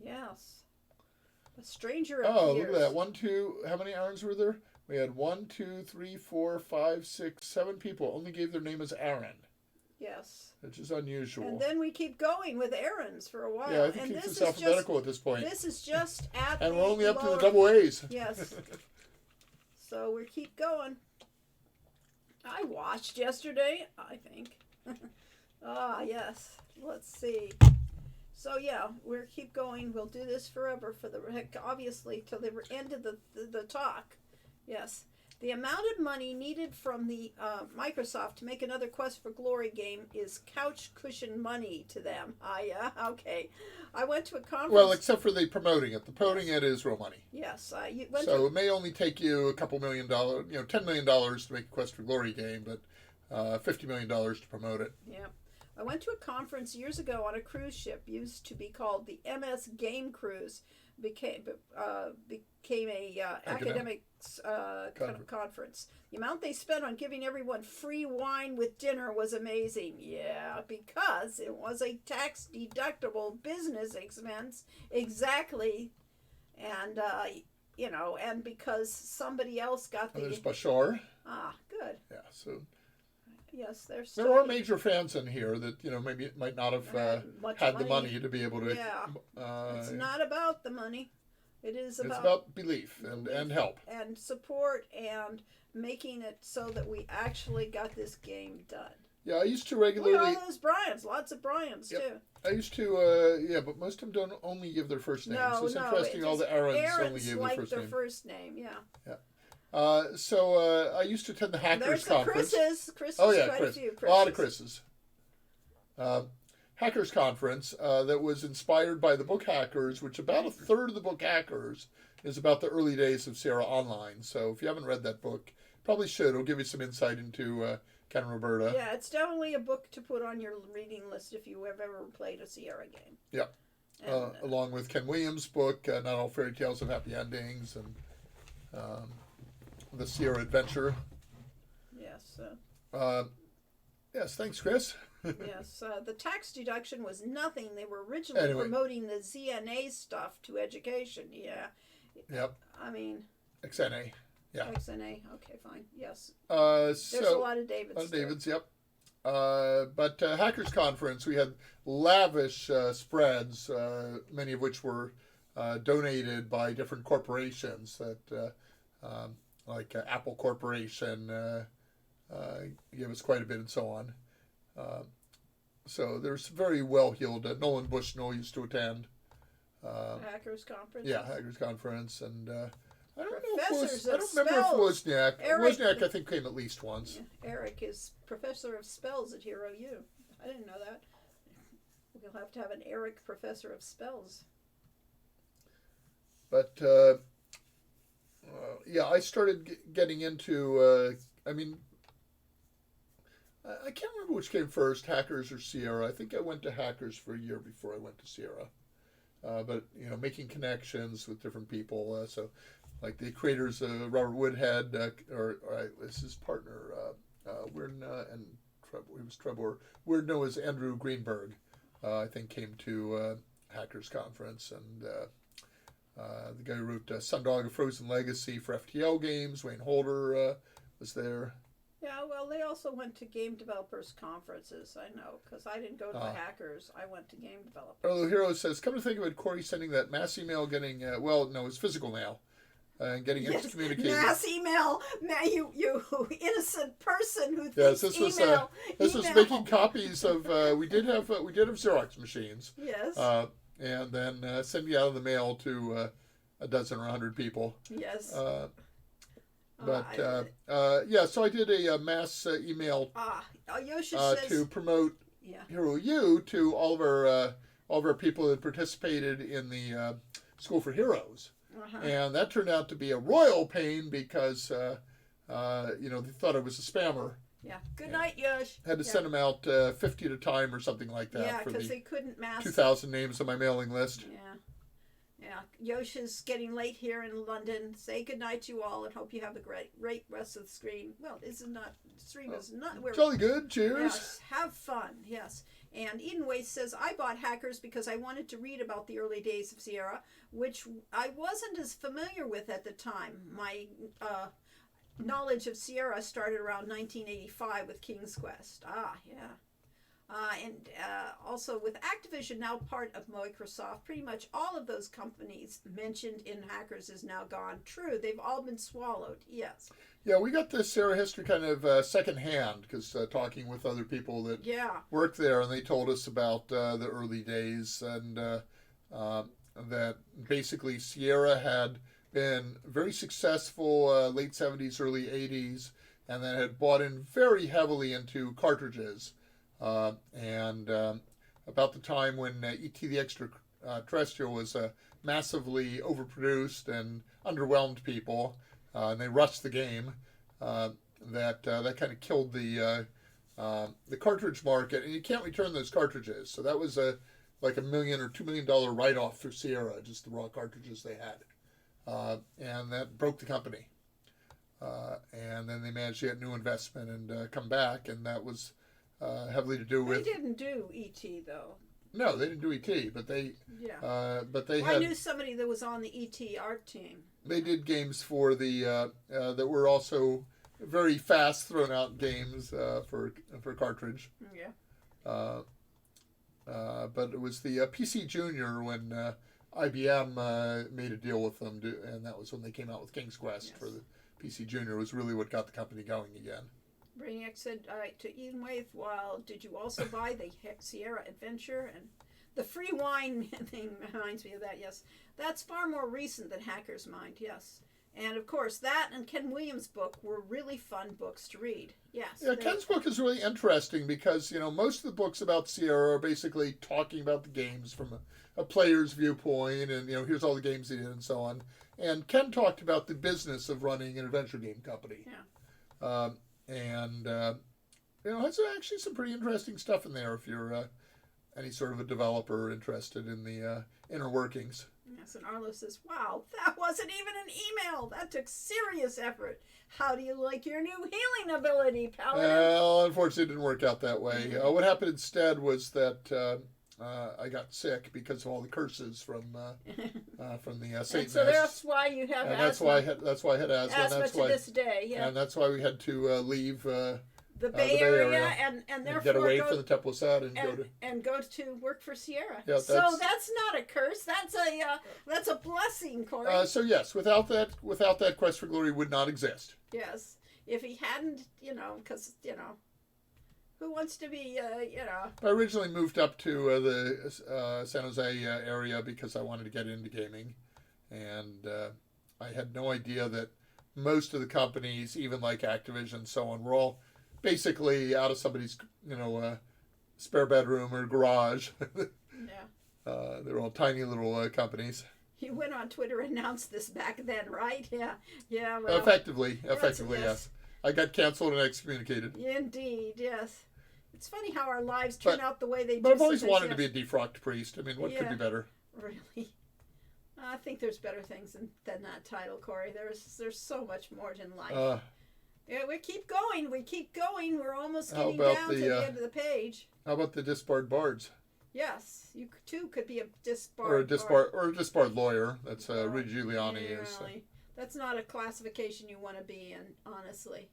[SPEAKER 1] Yes. A stranger appears.
[SPEAKER 2] Oh, look at that. 1, 2. How many Aarons were there? We had 1, 2, 3, 4, 5, 6, 7 people only gave their name as Aaron.
[SPEAKER 1] Yes.
[SPEAKER 2] Which is unusual.
[SPEAKER 1] And then we keep going with Aarons for a while.
[SPEAKER 2] Yeah, I think it's alphabetical at this point.
[SPEAKER 1] This is just at
[SPEAKER 2] and we're only up to the double A's.
[SPEAKER 1] Yes. So we keep going. I watched yesterday, I think. Yes. Let's see. So yeah, we'll keep going. We'll do this forever obviously till the end of the talk. Yes. The amount of money needed from the Microsoft to make another Quest for Glory game is couch cushion money to them. Yeah, okay. I went to a conference.
[SPEAKER 2] Well, except for the promoting it. The promoting it is real money.
[SPEAKER 1] Yes.
[SPEAKER 2] It may only take you a couple $1 million, $10 million to make a Quest for Glory game, but $50 million to promote it.
[SPEAKER 1] Yeah. I went to a conference years ago on a cruise ship, used to be called the MS Game Cruise, became a academics kind of conference. The amount they spent on giving everyone free wine with dinner was amazing. Yeah, because it was a tax deductible business expense. Exactly. And and because somebody else got the.
[SPEAKER 2] There's Bashar.
[SPEAKER 1] Good.
[SPEAKER 2] Yeah. So.
[SPEAKER 1] Yes,
[SPEAKER 2] there are major fans in here that maybe might not have had the money to be able to.
[SPEAKER 1] Yeah, it's not about the money. It's
[SPEAKER 2] about belief and help
[SPEAKER 1] and support and making it so that we actually got this game done.
[SPEAKER 2] Yeah, I used to regularly.
[SPEAKER 1] Look at all those Bryans, lots of Bryans too.
[SPEAKER 2] I used to, but most of them don't only give their first name. So it's interesting. All the Aarons only give their first name.
[SPEAKER 1] Yeah.
[SPEAKER 2] Yeah. So I used to attend the Hackers Conference.
[SPEAKER 1] Chris's.
[SPEAKER 2] Oh yeah,
[SPEAKER 1] Chris.
[SPEAKER 2] A lot of Chris's. Hackers Conference that was inspired by the book Hackers, which about a third of the book Hackers is about the early days of Sierra Online. So if you haven't read that book, probably should. It'll give you some insight into Ken and Roberta.
[SPEAKER 1] Yeah, it's definitely a book to put on your reading list if you have ever played a Sierra game.
[SPEAKER 2] Yeah. Along with Ken Williams' book, Not All Fairy Tales Have Happy Endings, and The Sierra Adventure.
[SPEAKER 1] Yes.
[SPEAKER 2] Yes, thanks, Chris.
[SPEAKER 1] Yes, the tax deduction was nothing. They were originally promoting the ZNA stuff to education. Yeah.
[SPEAKER 2] Yep.
[SPEAKER 1] I mean.
[SPEAKER 2] XNA. Yeah.
[SPEAKER 1] XNA. Okay, fine. Yes.
[SPEAKER 2] There's
[SPEAKER 1] a lot of Davids.
[SPEAKER 2] A lot of Davids, yep. But Hackers Conference, we had lavish spreads, many of which were donated by different corporations that, like Apple Corporation, gave us quite a bit, and so on. So there's very well-heeled. Nolan Bushnell used to attend.
[SPEAKER 1] Hackers Conference.
[SPEAKER 2] Yeah, Hackers Conference, and I don't
[SPEAKER 1] Professors
[SPEAKER 2] know. I don't remember if Wozniak. Wozniak, I think, came at least once.
[SPEAKER 1] Yeah, Eric is professor of spells at Hero U. I didn't know that. We'll have to have an Eric professor of spells.
[SPEAKER 2] But yeah, I started getting into. I can't remember which came first, Hackers or Sierra. I think I went to Hackers for a year before I went to Sierra. But making connections with different people. So, like the creators, Robert Woodhead, or his partner, Weird and he was Trebor. Weird was Andrew Greenberg. I think came to Hackers Conference, and the guy who wrote Sundog: A Frozen Legacy for FTL games, Wayne Holder, was there.
[SPEAKER 1] Yeah, well, they also went to game developers conferences, I know, because I didn't go to the Hackers. I went to game developers.
[SPEAKER 2] Arlo Hero says, come to think of it, Corey sending that mass email getting, no, it's physical mail, and getting
[SPEAKER 1] Yes,
[SPEAKER 2] excommunicated.
[SPEAKER 1] mass email. You innocent person who
[SPEAKER 2] Yes,
[SPEAKER 1] thinks
[SPEAKER 2] this was
[SPEAKER 1] email.
[SPEAKER 2] this was making copies of. We did have Xerox machines.
[SPEAKER 1] Yes.
[SPEAKER 2] And then sending out in the mail to a dozen or 100 people.
[SPEAKER 1] Yes.
[SPEAKER 2] Yeah, so I did a mass email
[SPEAKER 1] Yosha says
[SPEAKER 2] to promote Hero U to all of our people that participated in the School for Heroes, and that turned out to be a royal pain because they thought I was a spammer.
[SPEAKER 1] Yeah. Good night, Yosh.
[SPEAKER 2] Had to send them out 50 at a time or something like that.
[SPEAKER 1] Yeah,
[SPEAKER 2] for
[SPEAKER 1] because
[SPEAKER 2] the
[SPEAKER 1] they couldn't mass
[SPEAKER 2] 2,000 names on my mailing list.
[SPEAKER 1] Yeah. Yeah. Yosh is getting late here in London. Say good night to you all and hope you have a great rest of the stream. Well, this is not stream is not we're
[SPEAKER 2] Jolly good. Cheers.
[SPEAKER 1] Yes, have fun. Yes. And Eden Waste says, I bought Hackers because I wanted to read about the early days of Sierra, which I wasn't as familiar with at the time. My knowledge of Sierra started around 1985 with King's Quest. And also with Activision now part of Microsoft, pretty much all of those companies mentioned in Hackers is now gone. True, they've all been swallowed. Yes.
[SPEAKER 2] Yeah, we got this Sierra history kind of secondhand because talking with other people that worked there, and they told us about the early days and that basically Sierra had been very successful late 70s, early 80s, and then had bought in very heavily into cartridges. And about the time when E.T. the Extraterrestrial was massively overproduced and underwhelmed people, and they rushed the game, that kind of killed the cartridge market, and you can't return those cartridges. So that was like $1 million or $2 million write-off for Sierra, just the raw cartridges they had, and that broke the company. And then they managed to get new investment and come back, and that was heavily to do with.
[SPEAKER 1] They didn't do E.T. though.
[SPEAKER 2] No, they didn't do E.T., but they.
[SPEAKER 1] Yeah.
[SPEAKER 2] But they
[SPEAKER 1] I
[SPEAKER 2] had.
[SPEAKER 1] knew somebody that was on the E.T. art team.
[SPEAKER 2] They did games for the that were also very fast thrown out games for cartridge.
[SPEAKER 1] Yeah.
[SPEAKER 2] But it was the PC Junior when IBM made a deal with them, and that was when they came out with King's Quest for the PC Junior. Was really what got the company going again.
[SPEAKER 1] Brainiac said to Eden Waith, "Well, did you also buy the Sierra Adventure?" And the free wine thing reminds me of that. Yes, that's far more recent than Hacker's Mind. Yes, and of course that and Ken Williams' book were really fun books to read. Yes.
[SPEAKER 2] Yeah, Ken's book is really interesting because most of the books about Sierra are basically talking about the games from a player's viewpoint, and here's all the games he did and so on. And Ken talked about the business of running an adventure game company.
[SPEAKER 1] Yeah.
[SPEAKER 2] And it's actually some pretty interesting stuff in there if you're any sort of a developer interested in the inner workings.
[SPEAKER 1] Yes, and Arlo says, "Wow, that wasn't even an email. That took serious effort. How do you like your new healing ability, Paladin?"
[SPEAKER 2] Well, unfortunately, it didn't work out that way. What happened instead was that I got sick because of all the curses from the Satanists.
[SPEAKER 1] So that's why you have asthma.
[SPEAKER 2] That's why I had asthma.
[SPEAKER 1] Asthma
[SPEAKER 2] that's
[SPEAKER 1] to
[SPEAKER 2] why,
[SPEAKER 1] this day, yeah.
[SPEAKER 2] And that's why we had to leave
[SPEAKER 1] the Bay Area and therefore
[SPEAKER 2] get away from the Temple of Sad
[SPEAKER 1] and go to work for Sierra.
[SPEAKER 2] Yeah,
[SPEAKER 1] so that's not a curse. That's a blessing, Corey.
[SPEAKER 2] So yes, without that Quest for Glory would not exist.
[SPEAKER 1] Yes, if he hadn't, because who wants to be,
[SPEAKER 2] I originally moved up to the San Jose area because I wanted to get into gaming, and I had no idea that most of the companies, even like Activision and so on, were all basically out of somebody's, spare bedroom or garage.
[SPEAKER 1] Yeah.
[SPEAKER 2] They're all tiny little companies.
[SPEAKER 1] You went on Twitter and announced this back then, right? Yeah. Yeah. Well,
[SPEAKER 2] effectively, yes. I got canceled and excommunicated.
[SPEAKER 1] Indeed, yes. It's funny how our lives turn out the way they do.
[SPEAKER 2] But I've always wanted to be a defrocked priest. I mean, what could be better?
[SPEAKER 1] Really? I think there's better things than that title, Corey. There's so much more in life. Yeah, we keep going. We're almost getting down to the end of the page.
[SPEAKER 2] How about the disbarred bards?
[SPEAKER 1] Yes, you too could be a disbarred.
[SPEAKER 2] Or a disbarred lawyer. That's Rudy Giuliani is.
[SPEAKER 1] Really. That's not a classification you want to be in, honestly.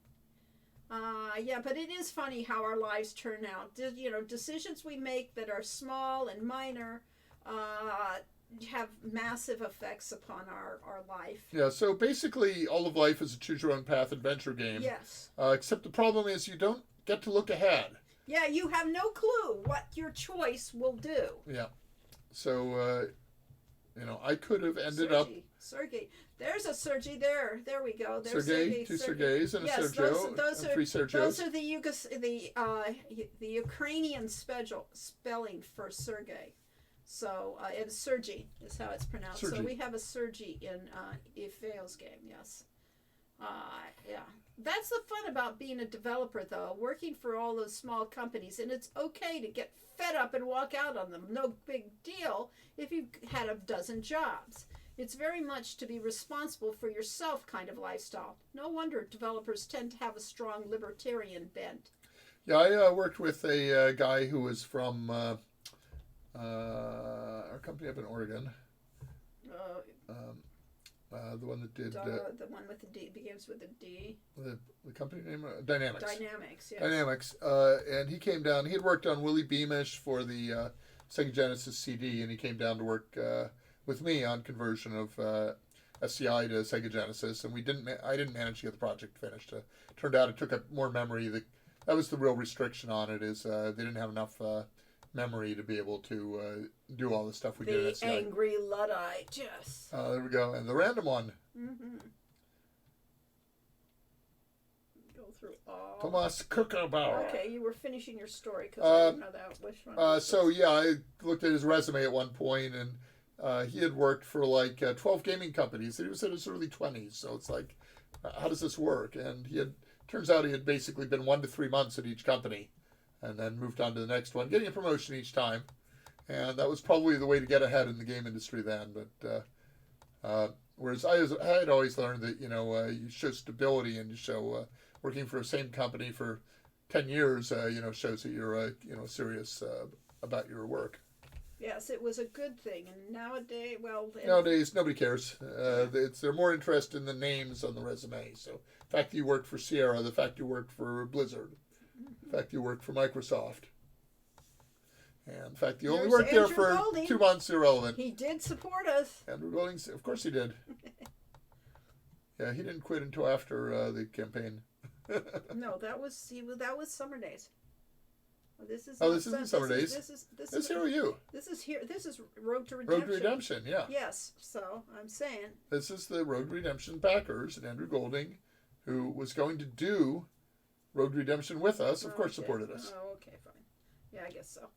[SPEAKER 1] Yeah, but it is funny how our lives turn out. Decisions we make that are small and minor have massive effects upon our life.
[SPEAKER 2] Yeah, so basically, all of life is a choose your own path adventure game.
[SPEAKER 1] Yes.
[SPEAKER 2] Except the problem is you don't get to look ahead.
[SPEAKER 1] Yeah, you have no clue what your choice will do.
[SPEAKER 2] Yeah. So, I could have ended up.
[SPEAKER 1] Sergey. There's a Sergey there. There we go. There's
[SPEAKER 2] Sergey, two Sergeys and
[SPEAKER 1] yes,
[SPEAKER 2] a Sergio,
[SPEAKER 1] those
[SPEAKER 2] and
[SPEAKER 1] are,
[SPEAKER 2] three Sergios.
[SPEAKER 1] Those are the Ukrainian spelling for Sergey. So it's Sergey is how it's pronounced.
[SPEAKER 2] Sergey.
[SPEAKER 1] So we have a Sergey in Ifeo's game. Yes. Yeah. That's the fun about being a developer, though, working for all those small companies. And it's okay to get fed up and walk out on them. No big deal if you've had a dozen jobs. It's very much to be responsible for yourself kind of lifestyle. No wonder developers tend to have a strong libertarian bent.
[SPEAKER 2] Yeah, I worked with a guy who was from our company up in Oregon. The one that did...
[SPEAKER 1] the one with the D, begins with a D.
[SPEAKER 2] The company name? Dynamics.
[SPEAKER 1] Dynamics, yes.
[SPEAKER 2] Dynamics. And he came down. He had worked on Willie Beamish for the Sega Genesis CD, and he came down to work with me on conversion of SCI to Sega Genesis, and I didn't manage to get the project finished. Turned out it took up more memory. That was the real restriction on it, is they didn't have enough memory to be able to do all the stuff we did at SCI.
[SPEAKER 1] The angry Luddite, yes.
[SPEAKER 2] There we go. And the random one.
[SPEAKER 1] Mm-hmm. Go through all.
[SPEAKER 2] Thomas Kookerbauer.
[SPEAKER 1] Okay, you were finishing your story because I didn't know that. Which one?
[SPEAKER 2] So yeah, I looked at his resume at one point, and he had worked for like 12 gaming companies. He was in his early 20s, so it's like, how does this work? And turns out he had basically been 1 to 3 months at each company, and then moved on to the next one, getting a promotion each time. And that was probably the way to get ahead in the game industry then. But whereas I had always learned that you show stability, and you show working for the same company for 10 years, shows that you're serious about your work.
[SPEAKER 1] Yes, it was a good thing, and nowadays,
[SPEAKER 2] nowadays nobody cares. They're more interested in the names on the resume. So the fact that you worked for Sierra, the fact you worked for Blizzard, the fact you worked for Microsoft, and the fact you only worked there for
[SPEAKER 1] Golding.
[SPEAKER 2] 2 months, irrelevant.
[SPEAKER 1] He did support us.
[SPEAKER 2] Andrew Golding, of course he did. Yeah, he didn't quit until after the campaign.
[SPEAKER 1] No, that was Summer Days. This is
[SPEAKER 2] this isn't Summer Days. This is Hero U.
[SPEAKER 1] This is Road to Redemption.
[SPEAKER 2] Road to Redemption, yeah.
[SPEAKER 1] Yes, so I'm saying.
[SPEAKER 2] This is the Road to Redemption backers, and Andrew Golding, who was going to do Road to Redemption with us, of course supported us.
[SPEAKER 1] Oh, okay, fine. Yeah, I guess so.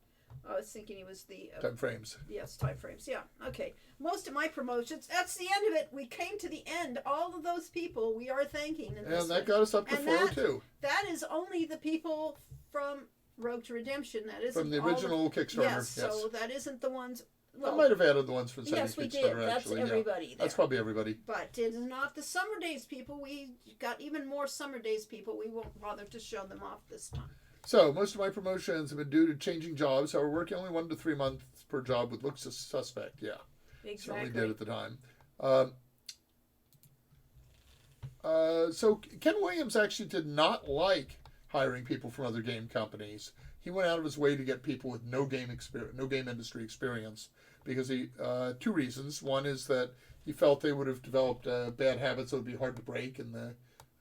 [SPEAKER 1] I was thinking he was the...
[SPEAKER 2] time frames.
[SPEAKER 1] Yes, time frames, yeah. Okay. Most of my promotions, that's the end of it. We came to the end. All of those people we are thanking.
[SPEAKER 2] And that got us up to 402.
[SPEAKER 1] That is only the people from Road to Redemption. That isn't
[SPEAKER 2] from the original Kickstarter.
[SPEAKER 1] Yes, so that isn't the ones... Well,
[SPEAKER 2] I might have added the ones from
[SPEAKER 1] yes, we
[SPEAKER 2] Kickstarter,
[SPEAKER 1] did. That's
[SPEAKER 2] actually.
[SPEAKER 1] everybody.
[SPEAKER 2] Yeah. That's probably everybody.
[SPEAKER 1] But it is not the Summer Days people. We got even more Summer Days people. We won't bother to show them off this time.
[SPEAKER 2] So, most of my promotions have been due to changing jobs. However, working only 1 to 3 months per job with looks suspect. Yeah.
[SPEAKER 1] Exactly.
[SPEAKER 2] Certainly did at the time. So, Ken Williams actually did not like hiring people from other game companies. He went out of his way to get people with no game industry experience, because he 2 reasons. One is that he felt they would have developed bad habits that would be hard to break, and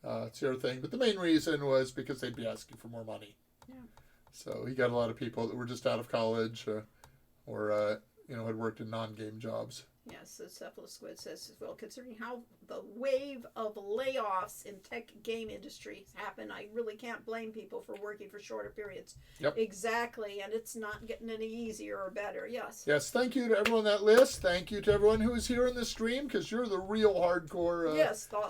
[SPEAKER 2] it's the other thing. But the main reason was because they'd be asking for more money.
[SPEAKER 1] Yeah.
[SPEAKER 2] So he got a lot of people that were just out of college or had worked in non-game jobs.
[SPEAKER 1] Yes, the Cephalus Squid says, well, considering how the wave of layoffs in tech game industry happen, I really can't blame people for working for shorter periods.
[SPEAKER 2] Yep.
[SPEAKER 1] Exactly, and it's not getting any easier or better, yes.
[SPEAKER 2] Yes, thank you to everyone on that list. Thank you to everyone who is here in the stream, because you're the real hardcore,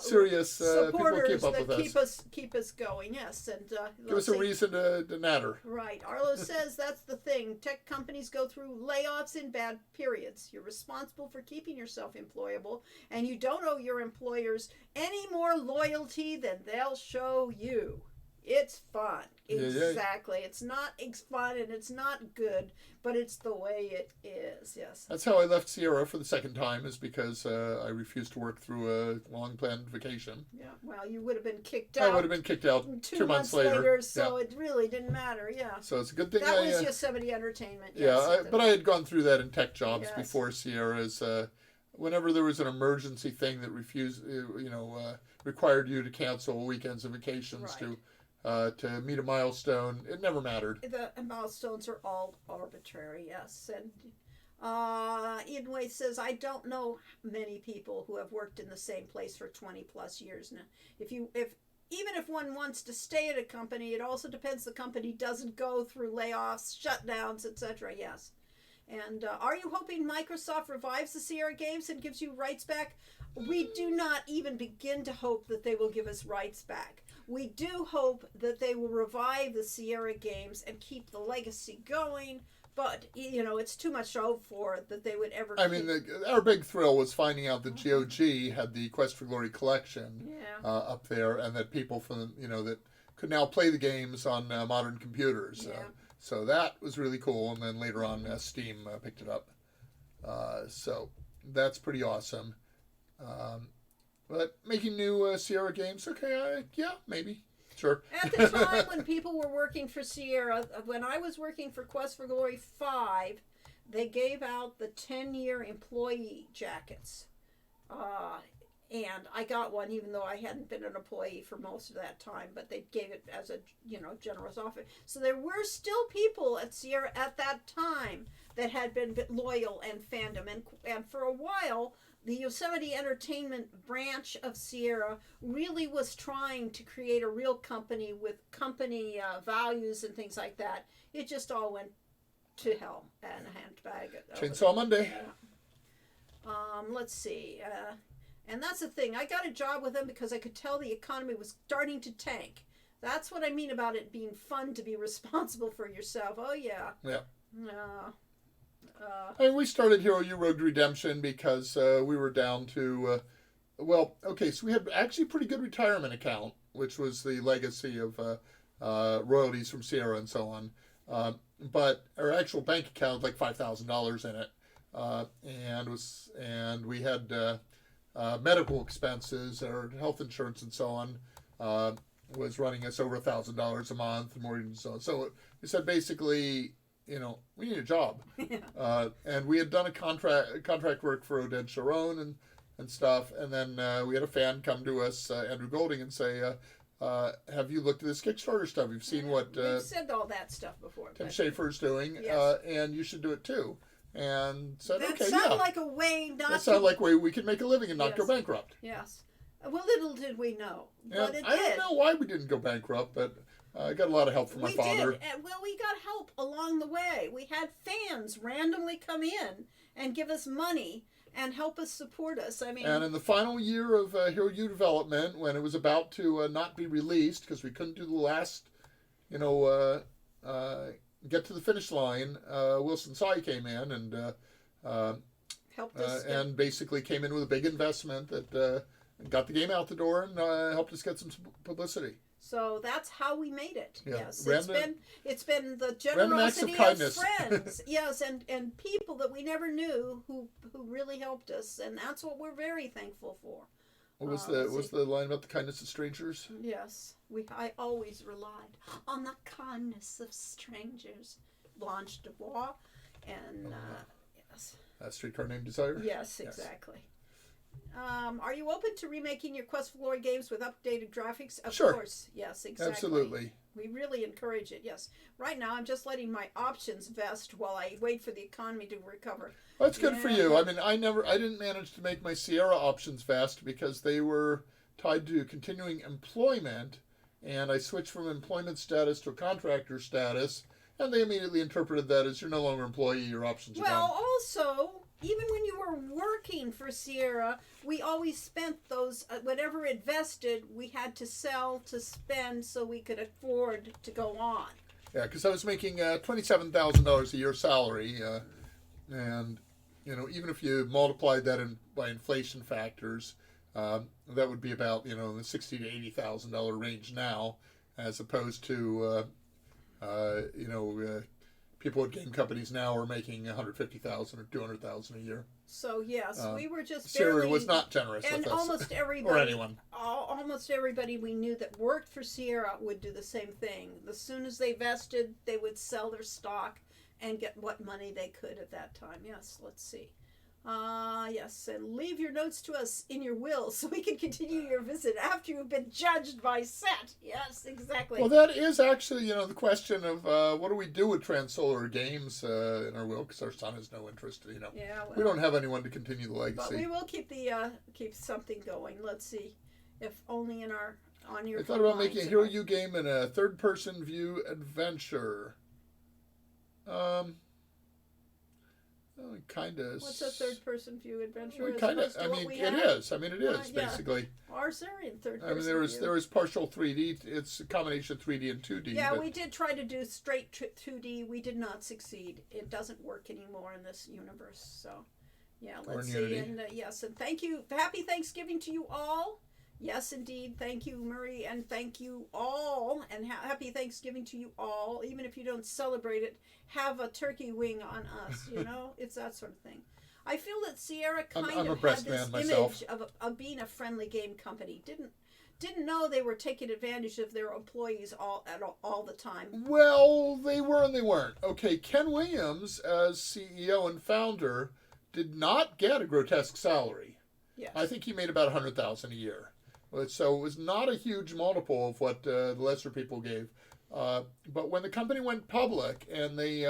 [SPEAKER 2] serious
[SPEAKER 1] supporters
[SPEAKER 2] people keep up with
[SPEAKER 1] us. Keep us going, yes. And
[SPEAKER 2] give us a reason to natter.
[SPEAKER 1] Right. Arlo says that's the thing. Tech companies go through layoffs in bad periods. You're responsible for keeping yourself employable, and you don't owe your employers any more loyalty than they'll show you. It's fun.
[SPEAKER 2] Yeah,
[SPEAKER 1] Exactly. It's not fun and it's not good, but it's the way it is. Yes.
[SPEAKER 2] That's how I left Sierra for the second time, is because I refused to work through a long planned vacation.
[SPEAKER 1] Yeah. Well, you would have been kicked
[SPEAKER 2] I
[SPEAKER 1] out.
[SPEAKER 2] would have been kicked out
[SPEAKER 1] 2
[SPEAKER 2] months later.
[SPEAKER 1] so it really didn't matter. Yeah.
[SPEAKER 2] So it's a good thing
[SPEAKER 1] That
[SPEAKER 2] I.
[SPEAKER 1] was Yosemite Entertainment.
[SPEAKER 2] Yeah,
[SPEAKER 1] Yes,
[SPEAKER 2] but I had gone through that in tech jobs
[SPEAKER 1] Yes.
[SPEAKER 2] before Sierra's. Whenever there was an emergency thing that required you to cancel weekends and vacations to meet a milestone, it never mattered.
[SPEAKER 1] The milestones are all arbitrary. Yes, and Inway says, I don't know many people who have worked in the same place for 20 plus years now. Even if one wants to stay at a company, it also depends the company doesn't go through layoffs, shutdowns, etc. Yes. And are you hoping Microsoft revives the Sierra games and gives you rights back? We do not even begin to hope that they will give us rights back. We do hope that they will revive the Sierra games and keep the legacy going. But, it's too much to hope for that they would ever.
[SPEAKER 2] I mean, our big thrill was finding out that GOG had the Quest for Glory collection up there, and that people from, that could now play the games on modern computers.
[SPEAKER 1] Yeah.
[SPEAKER 2] So that was really cool. And then later on, Steam picked it up. So that's pretty awesome. But making new Sierra games, okay, yeah, maybe. Sure.
[SPEAKER 1] At the time when people were working for Sierra, when I was working for Quest for Glory 5, they gave out the 10-year employee jackets. And I got one even though I hadn't been an employee for most of that time, but they gave it as a, generous offer. So there were still people at Sierra at that time that had been loyal and fandom. And for a while, the Yosemite Entertainment branch of Sierra really was trying to create a real company with company values and things like that. It just all went to hell and a handbag.
[SPEAKER 2] Chainsaw Monday.
[SPEAKER 1] Let's see. And that's the thing. I got a job with them because I could tell the economy was starting to tank. That's what I mean about it being fun to be responsible for yourself. Oh, yeah.
[SPEAKER 2] Yeah.
[SPEAKER 1] And
[SPEAKER 2] we started Hero U Road to Redemption because we were down to, so we had actually a pretty good retirement account, which was the legacy of royalties from Sierra and so on. But our actual bank account had like $5,000 in it, and we had medical expenses, our health insurance and so on was running us over $1,000 a month, more and so on. So we said basically, we need a job. And we had done a contract work for Oded Sharon and stuff. And then we had a fan come to us, Andrew Golding, and say, have you looked at this Kickstarter stuff? You've seen what
[SPEAKER 1] we've said all that stuff before.
[SPEAKER 2] Tim Schafer's doing,
[SPEAKER 1] Yes.
[SPEAKER 2] and you should do it too. And said,
[SPEAKER 1] that
[SPEAKER 2] okay,
[SPEAKER 1] sounded like a way not
[SPEAKER 2] that sounded like a way we could make a living and not
[SPEAKER 1] Yes.
[SPEAKER 2] go bankrupt.
[SPEAKER 1] Yes. Well, little did we know. But it
[SPEAKER 2] I
[SPEAKER 1] did.
[SPEAKER 2] don't know why we didn't go bankrupt, but I got a lot of help from my father.
[SPEAKER 1] We did. Well, we got help along the way. We had fans randomly come in and give us money and help us support us. I mean,
[SPEAKER 2] And in the final year of Hero U development, when it was about to not be released because we couldn't do the last, get to the finish line, Wilson Tsai came in and
[SPEAKER 1] helped us.
[SPEAKER 2] and basically came in with a big investment that got the game out the door and helped us get some publicity.
[SPEAKER 1] So that's how we made it.
[SPEAKER 2] Yeah.
[SPEAKER 1] Yes,
[SPEAKER 2] Random-
[SPEAKER 1] it's been the
[SPEAKER 2] Random acts of
[SPEAKER 1] generosity of
[SPEAKER 2] kindness.
[SPEAKER 1] friends. Yes, and people that we never knew who really helped us, and that's what we're very thankful for.
[SPEAKER 2] What was
[SPEAKER 1] let's
[SPEAKER 2] the line about the kindness of strangers?
[SPEAKER 1] Yes, I always relied on the kindness of strangers. Blanche Dubois, and yes.
[SPEAKER 2] Streetcar Named Desire?
[SPEAKER 1] Yes, exactly. Are you open to remaking your Quest for Glory games with updated graphics? Of
[SPEAKER 2] Sure.
[SPEAKER 1] course. Yes, exactly.
[SPEAKER 2] Absolutely.
[SPEAKER 1] We really encourage it, yes. Right now, I'm just letting my options vest while I wait for the economy to recover.
[SPEAKER 2] That's good for
[SPEAKER 1] Yeah.
[SPEAKER 2] you. I mean, I didn't manage to make my Sierra options vest because they were tied to continuing employment, and I switched from employment status to a contractor status, and they immediately interpreted that as you're no longer an employee, your options are
[SPEAKER 1] Well,
[SPEAKER 2] gone.
[SPEAKER 1] also, even when you were working for Sierra, we always spent those, whatever it vested, we had to sell to spend so we could afford to go on.
[SPEAKER 2] Yeah, because I was making $27,000 a year salary, and even if you multiplied that by inflation factors, that would be about the $60,000 to $80,000 range now. as opposed to people at game companies now are making 150,000 or 200,000 a year.
[SPEAKER 1] So yes, we were just
[SPEAKER 2] Sierra
[SPEAKER 1] barely,
[SPEAKER 2] was not generous
[SPEAKER 1] and
[SPEAKER 2] with us,
[SPEAKER 1] almost everybody,
[SPEAKER 2] or anyone.
[SPEAKER 1] almost everybody we knew that worked for Sierra would do the same thing. As soon as they vested, they would sell their stock and get what money they could at that time. Yes, let's see. Yes, and leave your notes to us in your will so we can continue your visit after you've been judged by Set. Yes, exactly.
[SPEAKER 2] Well, that is actually, the question of what do we do with Transolar Games in our will, because our son has no interest.
[SPEAKER 1] Yeah, well,
[SPEAKER 2] we don't have anyone to continue the
[SPEAKER 1] but
[SPEAKER 2] legacy.
[SPEAKER 1] we will keep keep something going. Let's see, if only on your.
[SPEAKER 2] I thought about making a Hero U game and a third-person view adventure. Kind of.
[SPEAKER 1] What's a third-person view adventure?
[SPEAKER 2] It is. It is basically.
[SPEAKER 1] Ours are in third-person.
[SPEAKER 2] I mean, there was partial 3D. It's a combination of 3D and 2D.
[SPEAKER 1] Yeah, we did try to do straight 2D. We did not succeed. It doesn't work anymore in this universe. So, yeah, let's see.
[SPEAKER 2] Unity.
[SPEAKER 1] And yes, and thank you. Happy Thanksgiving to you all. Yes, indeed. Thank you, Murray, and thank you all. And happy Thanksgiving to you all. Even if you don't celebrate it, have a turkey wing on us. It's that sort of thing. I feel that Sierra kind of had this image of being a friendly game company. Didn't know they were taking advantage of their employees all the time.
[SPEAKER 2] Well, they were and they weren't. Okay, Ken Williams, as CEO and founder, did not get a grotesque salary.
[SPEAKER 1] Yes.
[SPEAKER 2] I think he made about $100,000 a year. So it was not a huge multiple of what the lesser people gave. But when the company went public and they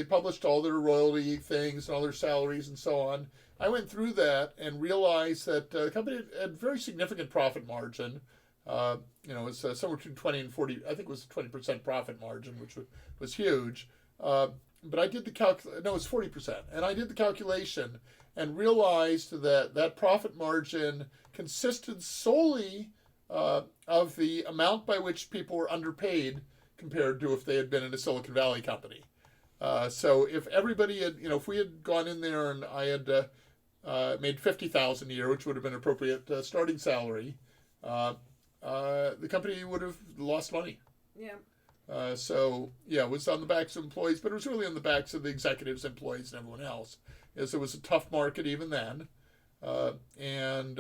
[SPEAKER 2] published all their royalty things and all their salaries and so on, I went through that and realized that the company had very significant profit margin. It's somewhere between 20 and 40. I think it was a 20% profit margin, which was huge. But I did the No, it's 40%. And I did the calculation and realized that profit margin consisted solely of the amount by which people were underpaid compared to if they had been in a Silicon Valley company. So if everybody had, if we had gone in there and I had made $50,000 a year, which would have been an appropriate starting salary, the company would have lost money.
[SPEAKER 1] Yeah.
[SPEAKER 2] It was on the backs of employees, but it was really on the backs of the executives, employees, and everyone else. As it was a tough market even then, and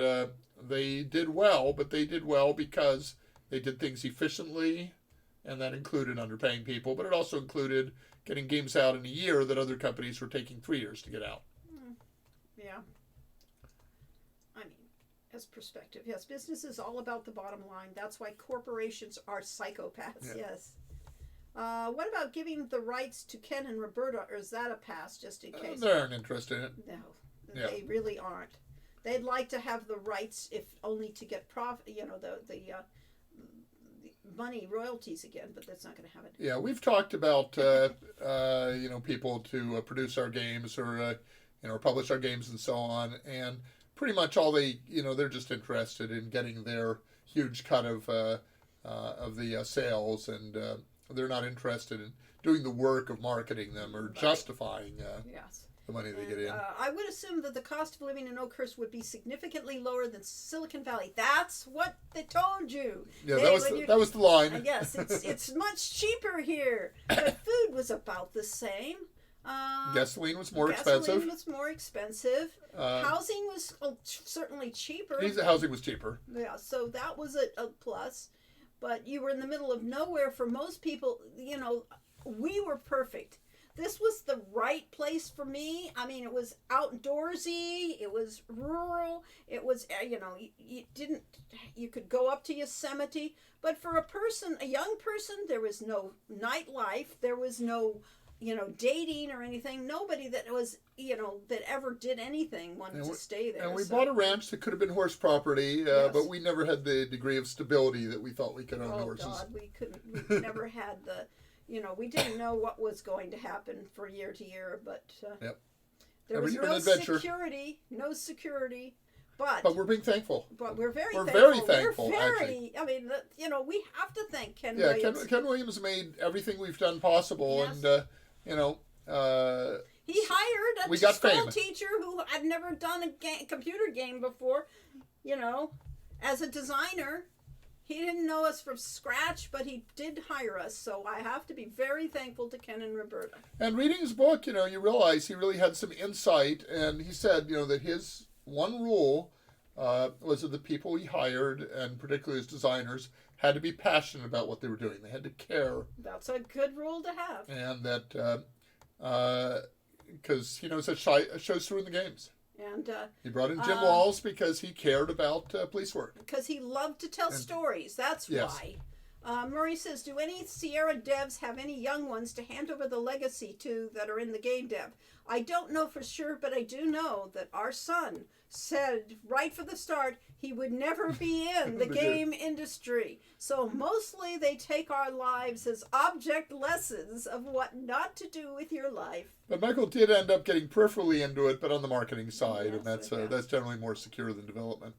[SPEAKER 2] they did well, but they did well because they did things efficiently, and that included underpaying people, but it also included getting games out in a year that other companies were taking 3 years to get out.
[SPEAKER 1] Yeah. I mean, as perspective, yes, business is all about the bottom line. That's why corporations are psychopaths. Yeah. Yes. What about giving the rights to Ken and Roberta, or is that a pass just in case?
[SPEAKER 2] They aren't interested in it.
[SPEAKER 1] No, they really aren't. They'd like to have the rights, if only to get profit, the money, royalties again, but that's not going to happen.
[SPEAKER 2] Yeah, we've talked about, people to produce our games or, publish our games and so on, and pretty much all they're just interested in getting their huge cut of the sales, and they're not interested in doing the work of marketing them or justifying the money they get in.
[SPEAKER 1] I would assume that the cost of living in Oakhurst would be significantly lower than Silicon Valley. That's what they told you.
[SPEAKER 2] Yeah, that was the line.
[SPEAKER 1] Yes, it's much cheaper here, but food was about the same.
[SPEAKER 2] Gasoline was more expensive.
[SPEAKER 1] Housing was certainly cheaper.
[SPEAKER 2] Housing was cheaper.
[SPEAKER 1] Yeah, so that was a plus. But you were in the middle of nowhere for most people. We were perfect. This was the right place for me. I mean, it was outdoorsy. It was rural. It was, you could go up to Yosemite. But for a young person, there was no nightlife. There was no, dating or anything. Nobody that was, that ever did anything wanted to stay there.
[SPEAKER 2] And we bought a ranch that could have been horse property,
[SPEAKER 1] yes.
[SPEAKER 2] But we never had the degree of stability that we thought we could own horses.
[SPEAKER 1] Oh, God, we couldn't. We never had the... we didn't know what was going to happen for year to year, but there was no security, but
[SPEAKER 2] we're being thankful.
[SPEAKER 1] But we're very
[SPEAKER 2] thankful,
[SPEAKER 1] actually. I mean, we have to thank Ken Williams.
[SPEAKER 2] Ken Williams made everything we've done possible,
[SPEAKER 1] yes.
[SPEAKER 2] And
[SPEAKER 1] he hired a school teacher who had never done a computer game before, as a designer. He didn't know us from scratch, but he did hire us, so I have to be very thankful to Ken and Roberta.
[SPEAKER 2] And reading his book, you realize he really had some insight, and he said, that his one rule was that the people he hired, and particularly his designers, had to be passionate about what they were doing. They had to care.
[SPEAKER 1] That's a good rule to have.
[SPEAKER 2] And that, because he knows that shows through in the games.
[SPEAKER 1] And
[SPEAKER 2] he brought in Jim Walls because he cared about police work.
[SPEAKER 1] Because he loved to tell stories. That's
[SPEAKER 2] yes.
[SPEAKER 1] why. Murray says, do any Sierra devs have any young ones to hand over the legacy to that are in the game dev? I don't know for sure, but I do know that our son said right from the start he would never be in the game industry. So mostly they take our lives as object lessons of what not to do with your life.
[SPEAKER 2] But Michael did end up getting peripherally into it, but on the marketing side,
[SPEAKER 1] yes,
[SPEAKER 2] and that's generally more secure than development.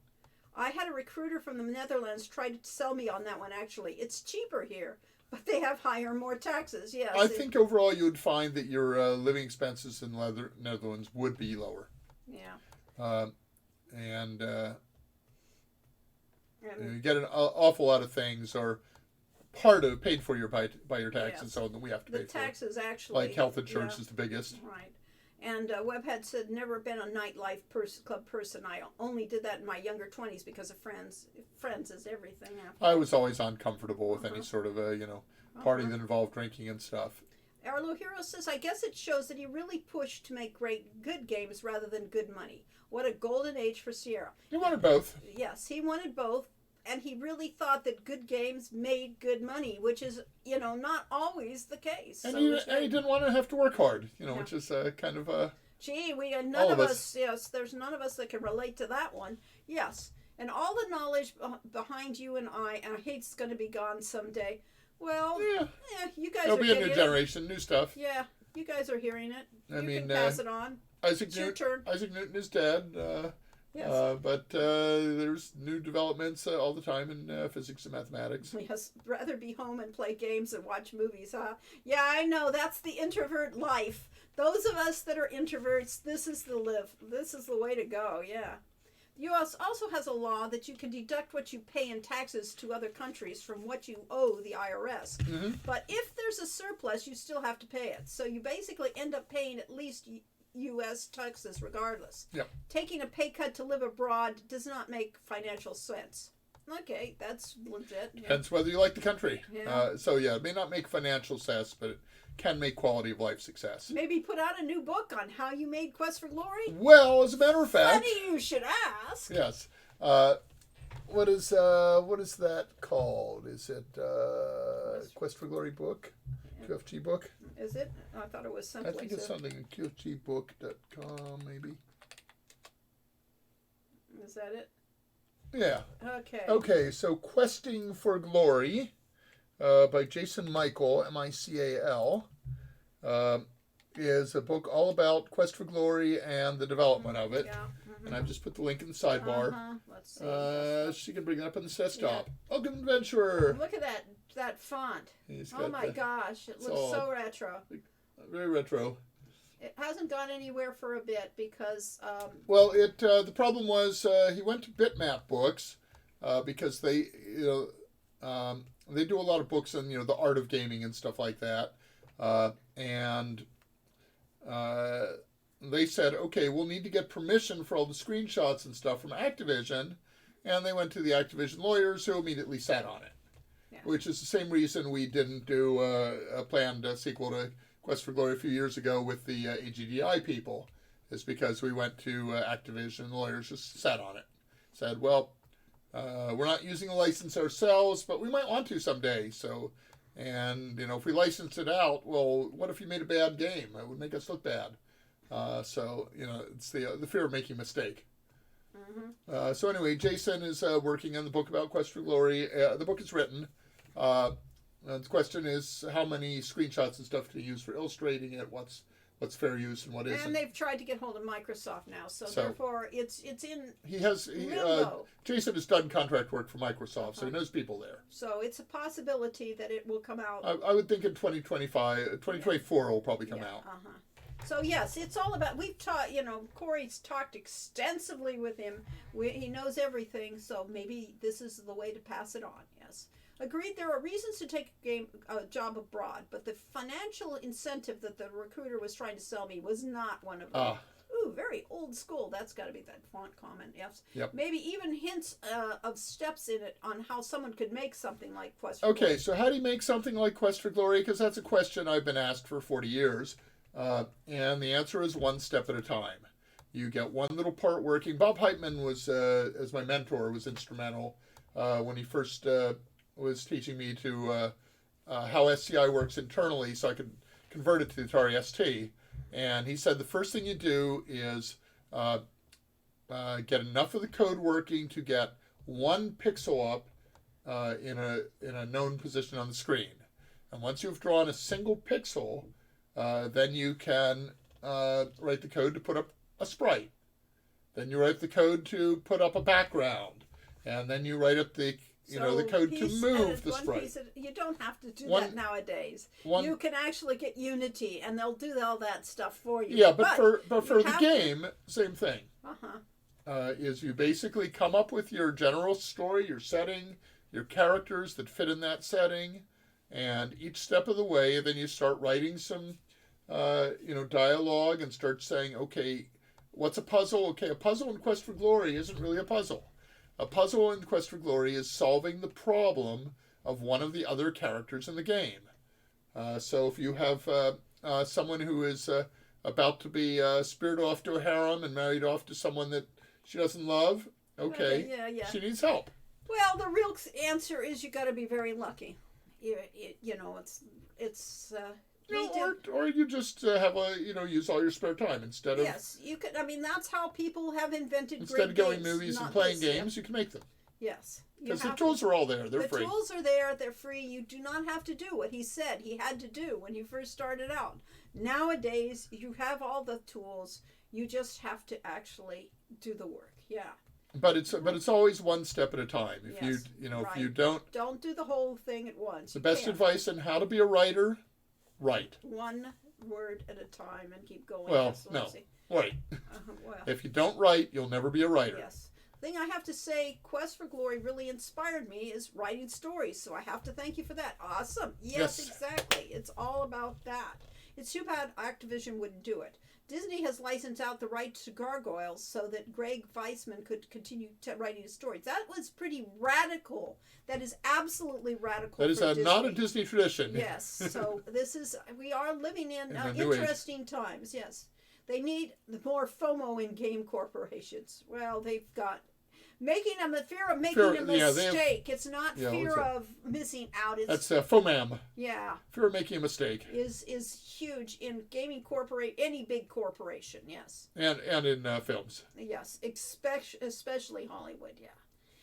[SPEAKER 1] I had a recruiter from the Netherlands try to sell me on that one, actually. It's cheaper here, but they have higher, more taxes, yes.
[SPEAKER 2] I think overall you would find that your living expenses in the Netherlands would be lower.
[SPEAKER 1] Yeah.
[SPEAKER 2] And you get an awful lot of things are paid for by your taxes,
[SPEAKER 1] yes.
[SPEAKER 2] so that we have to pay
[SPEAKER 1] the
[SPEAKER 2] for.
[SPEAKER 1] Taxes actually.
[SPEAKER 2] Like health insurance is the biggest.
[SPEAKER 1] Right. And Webhead said, never been a nightlife club person. I only did that in my younger 20s because of friends. Friends is everything.
[SPEAKER 2] I was always uncomfortable with any sort of party that involved drinking and stuff.
[SPEAKER 1] Arlo Hero says, I guess it shows that he really pushed to make good games rather than good money. What a golden age for Sierra.
[SPEAKER 2] He wanted both.
[SPEAKER 1] Yes, he wanted both. And he really thought that good games made good money, which is, not always the case.
[SPEAKER 2] And,
[SPEAKER 1] so
[SPEAKER 2] he didn't want to have to work hard, which is kind of
[SPEAKER 1] Gee, none of us, yes, there's none of us that can relate to that one. Yes. And all the knowledge behind you and I hate it's going to be gone someday. Well, you guys
[SPEAKER 2] there'll
[SPEAKER 1] are
[SPEAKER 2] be a new generation, new stuff.
[SPEAKER 1] Yeah, you guys are hearing it.
[SPEAKER 2] I
[SPEAKER 1] mean, can pass it on.
[SPEAKER 2] Isaac Newton is dead.
[SPEAKER 1] Yes.
[SPEAKER 2] But there's new developments all the time in physics and mathematics.
[SPEAKER 1] Yes, rather be home and play games and watch movies, huh? Yeah, I know. That's the introvert life. Those of us that are introverts, this is the way to go, yeah. The U.S. also has a law that you can deduct what you pay in taxes to other countries from what you owe the IRS.
[SPEAKER 2] Mm-hmm.
[SPEAKER 1] But if there's a surplus, you still have to pay it. So you basically end up paying at least U.S. taxes regardless.
[SPEAKER 2] Yep.
[SPEAKER 1] Taking a pay cut to live abroad does not make financial sense. Okay, that's legit. Yeah.
[SPEAKER 2] Depends whether you like the country.
[SPEAKER 1] Yeah.
[SPEAKER 2] It may not make financial sense, but it can make quality of life success.
[SPEAKER 1] Maybe put out a new book on how you made Quest for Glory?
[SPEAKER 2] Well, as a matter of fact...
[SPEAKER 1] Funny you should ask.
[SPEAKER 2] Yes. What is that called? Is it Quest for Glory book? QFG book?
[SPEAKER 1] Is it? I thought it was someplace.
[SPEAKER 2] I think it's something in QFGbook.com, maybe.
[SPEAKER 1] Is that it?
[SPEAKER 2] Yeah.
[SPEAKER 1] Okay.
[SPEAKER 2] Okay, so Questing for Glory by Jason Michael, Mical, is a book all about Quest for Glory and the development of it.
[SPEAKER 1] Yeah. Mm-hmm.
[SPEAKER 2] And I've just put the link in the sidebar.
[SPEAKER 1] Let's see.
[SPEAKER 2] She can bring it up on the desktop. Welcome, adventurer.
[SPEAKER 1] Look at that font. Oh my gosh, it looks so retro.
[SPEAKER 2] Very retro.
[SPEAKER 1] It hasn't gone anywhere for a bit because...
[SPEAKER 2] Well, the problem was he went to Bitmap Books because they do a lot of books on the art of gaming and stuff like that, and they said, okay, we'll need to get permission for all the screenshots and stuff from Activision, and they went to the Activision lawyers who immediately sat on it, which is the same reason we didn't do a planned sequel to Quest for Glory a few years ago with the AGDI people, is because we went to Activision and the lawyers just sat on it. Said, well, we're not using the license ourselves, but we might want to someday. So, and, if we licensed it out, well, what if you made a bad game? It would make us look bad. It's the fear of making a mistake.
[SPEAKER 1] Mm-hmm.
[SPEAKER 2] So anyway, Jason is working on the book about Quest for Glory. The book is written. The question is how many screenshots and stuff to use for illustrating it, what's fair use and what isn't.
[SPEAKER 1] And they've tried to get hold of Microsoft now, so therefore it's in
[SPEAKER 2] Jason has done contract work for Microsoft, so he knows people there.
[SPEAKER 1] So it's a possibility that it will come out.
[SPEAKER 2] I would think in 2024 it will probably come out.
[SPEAKER 1] So yes, it's all about, we've taught, Corey's talked extensively with him. He knows everything, so maybe this is the way to pass it on, yes. Yes. Agreed, there are reasons to take a job abroad, but the financial incentive that the recruiter was trying to sell me was not one of them. Ooh, very old school. That's got to be that font comment. Yes.
[SPEAKER 2] Yep.
[SPEAKER 1] Maybe even hints of steps in it on how someone could make something like Quest.
[SPEAKER 2] Okay, so how do you make something like Quest for Glory? Because that's a question I've been asked for 40 years. And the answer is one step at a time. You get one little part working. Bob Heitman was, as my mentor, was instrumental when he first was teaching me to how SCI works internally so I could convert it to the Atari ST. And he said the first thing you do is get enough of the code working to get one pixel up in a known position on the screen. And once you've drawn a single pixel, then you can write the code to put up a sprite. Then you write the code to put up a background. And then you write up the the code to move the sprite.
[SPEAKER 1] You don't have to do that nowadays. You can actually get Unity, and they'll do all that stuff for you.
[SPEAKER 2] Yeah, but for the game, same thing. Is you basically come up with your general story, your setting, your characters that fit in that setting, and each step of the way, then you start writing some, dialogue and start saying, okay, what's a puzzle? Okay, a puzzle in Quest for Glory isn't really a puzzle. A puzzle in Quest for Glory is solving the problem of one of the other characters in the game. So if you have someone who is about to be speared off to a harem and married off to someone that she doesn't love, okay, she needs help.
[SPEAKER 1] Well, the real answer is you got to be very lucky. It's
[SPEAKER 2] or you just have use all your spare time instead of.
[SPEAKER 1] Yes, you could. I mean, that's how people have invented.
[SPEAKER 2] Instead of going movies and playing games, you can make them.
[SPEAKER 1] Yes,
[SPEAKER 2] because the tools are all there. They're free.
[SPEAKER 1] The tools are there. They're free. You do not have to do what he said he had to do when he first started out. Nowadays, you have all the tools. You just have to actually do the work. Yeah.
[SPEAKER 2] But it's always one step at a time. If
[SPEAKER 1] yes,
[SPEAKER 2] if you don't
[SPEAKER 1] do the whole thing at once.
[SPEAKER 2] The best advice on how to be a writer, write.
[SPEAKER 1] One word at a time and keep going.
[SPEAKER 2] Well, no, write. If you don't write, you'll never be a writer.
[SPEAKER 1] Yes. Thing I have to say, Quest for Glory really inspired me is writing stories. So I have to thank you for that. Awesome. Yes, exactly. It's all about that. It's too bad Activision wouldn't do it. Disney has licensed out the rights to Gargoyles so that Greg Weisman could continue writing his stories. That was pretty radical. That is absolutely radical.
[SPEAKER 2] That is not a Disney tradition.
[SPEAKER 1] Yes. So we are living in interesting times. Yes. They need more FOMO in game corporations. Well, they've got fear of making a mistake. It's not fear of missing out.
[SPEAKER 2] That's FOMAM.
[SPEAKER 1] Yeah.
[SPEAKER 2] Fear of making a mistake
[SPEAKER 1] is huge in gaming any big corporation. Yes.
[SPEAKER 2] And in films.
[SPEAKER 1] Yes, especially Hollywood. Yeah.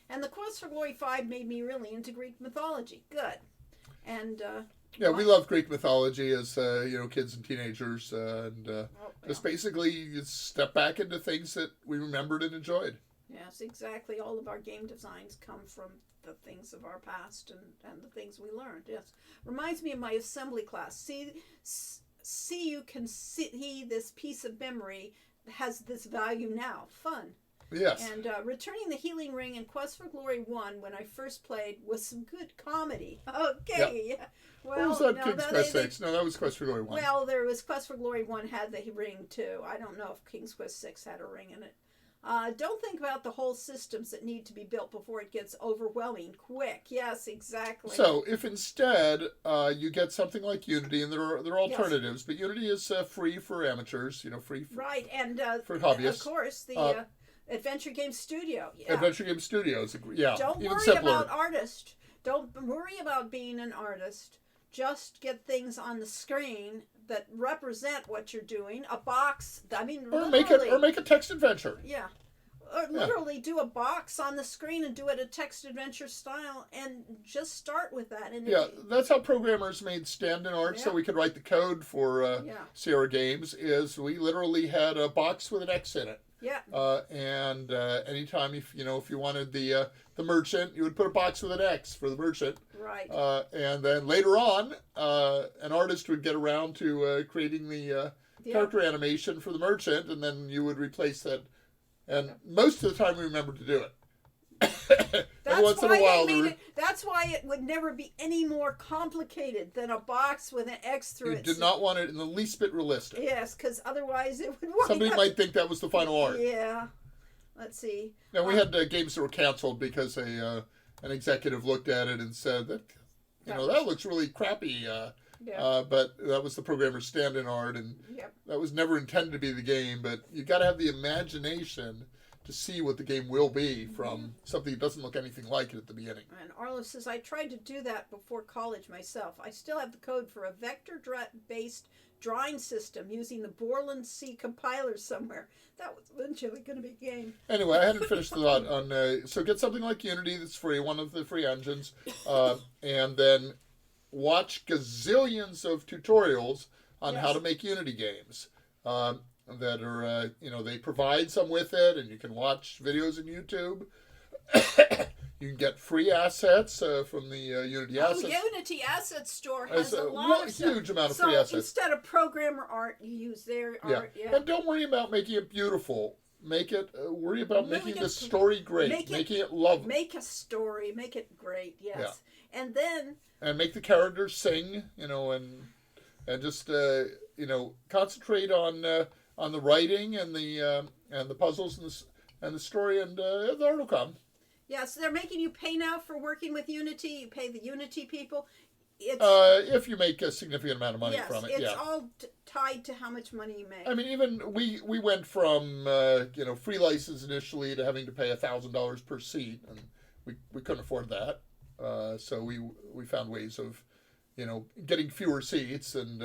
[SPEAKER 1] And the Quest for Glory 5 made me really into Greek mythology. Good. And
[SPEAKER 2] we love Greek mythology as kids and teenagers, just basically you step back into things that we remembered and enjoyed.
[SPEAKER 1] Yes, exactly. All of our game designs come from the things of our past and the things we learned. Yes, reminds me of my assembly class. You can see this piece of memory has this value now. Fun.
[SPEAKER 2] Yes.
[SPEAKER 1] And Returning the Healing Ring and Quest for Glory 1, when I first played, was some good comedy. Okay.
[SPEAKER 2] Yep.
[SPEAKER 1] Yeah. Well,
[SPEAKER 2] or was that King's Quest 6? No, that was Quest for Glory 1.
[SPEAKER 1] Well, there was Quest for Glory 1 had the ring too. I don't know if King's Quest 6 had a ring in it. Don't think about the whole systems that need to be built before it gets overwhelming quick. Yes, exactly.
[SPEAKER 2] So if instead you get something like Unity, and there are alternatives, but Unity is free for amateurs, free for,
[SPEAKER 1] right, and
[SPEAKER 2] for hobbyists.
[SPEAKER 1] Of course, the Adventure Game Studio. Yeah.
[SPEAKER 2] Adventure Game Studios, yeah.
[SPEAKER 1] Don't
[SPEAKER 2] even
[SPEAKER 1] worry
[SPEAKER 2] simpler.
[SPEAKER 1] about artist. Don't worry about being an artist. Just get things on the screen that represent what you're doing. A box. I mean,
[SPEAKER 2] or make a text adventure.
[SPEAKER 1] Yeah, or literally do a box on the screen and do it a text adventure style, and just start with that. And
[SPEAKER 2] that's how programmers made stand-in art, so we could write the code for Sierra Games. Is we literally had a box with an X in it.
[SPEAKER 1] Yeah.
[SPEAKER 2] And anytime if you wanted the merchant, you would put a box with an X for the merchant.
[SPEAKER 1] Right.
[SPEAKER 2] And then later on, an artist would get around to creating the character animation for the merchant, and then you would replace that. And most of the time, we remembered to do it.
[SPEAKER 1] That's
[SPEAKER 2] once in a
[SPEAKER 1] why
[SPEAKER 2] while,
[SPEAKER 1] they made
[SPEAKER 2] there-
[SPEAKER 1] it. That's why it would never be any more complicated than a box with an X through
[SPEAKER 2] you
[SPEAKER 1] it.
[SPEAKER 2] did not want it in the least bit realistic.
[SPEAKER 1] Yes, because otherwise it would wind
[SPEAKER 2] Somebody
[SPEAKER 1] up.
[SPEAKER 2] might think that was the final art.
[SPEAKER 1] Yeah. Let's see.
[SPEAKER 2] Now, we had games that were canceled because an executive looked at it and said that, that looks really crappy.
[SPEAKER 1] Yeah.
[SPEAKER 2] But that was the programmer's stand-in art, and
[SPEAKER 1] Yep.
[SPEAKER 2] that was never intended to be the game. But you got to have the imagination to see what the game will be from something that doesn't look anything like it at the beginning.
[SPEAKER 1] And Arlo says, I tried to do that before college myself. I still have the code for a vector-based drawing system using the Borland C compiler somewhere. That was eventually going to be a game.
[SPEAKER 2] Anyway, I hadn't finished the thought on. So get something like Unity that's free, one of the free engines, and then watch gazillions of tutorials on how to make Unity games. That are, they provide some with it, and you can watch videos on YouTube. You can get free assets from the Unity assets.
[SPEAKER 1] Unity Asset Store has a lot
[SPEAKER 2] Well,
[SPEAKER 1] of stuff.
[SPEAKER 2] huge amount of
[SPEAKER 1] So
[SPEAKER 2] free assets.
[SPEAKER 1] instead of programmer art, you use their art. Yeah.
[SPEAKER 2] And don't worry about making it beautiful. Make it. Worry about
[SPEAKER 1] Really
[SPEAKER 2] making
[SPEAKER 1] get-
[SPEAKER 2] the story great, making it lovely,
[SPEAKER 1] Make a story, make it great. Yes. And then
[SPEAKER 2] and make the characters sing. And just concentrate on the writing and the puzzles and the story, and the art will come.
[SPEAKER 1] so they're making you pay now for working with Unity. You pay the Unity people. It's
[SPEAKER 2] If you make a significant amount of money from it,
[SPEAKER 1] it's all tied to how much money you make.
[SPEAKER 2] I mean, even we went from free license initially to having to pay $1,000 per seat, and we couldn't afford that. So we found ways of getting fewer seats, and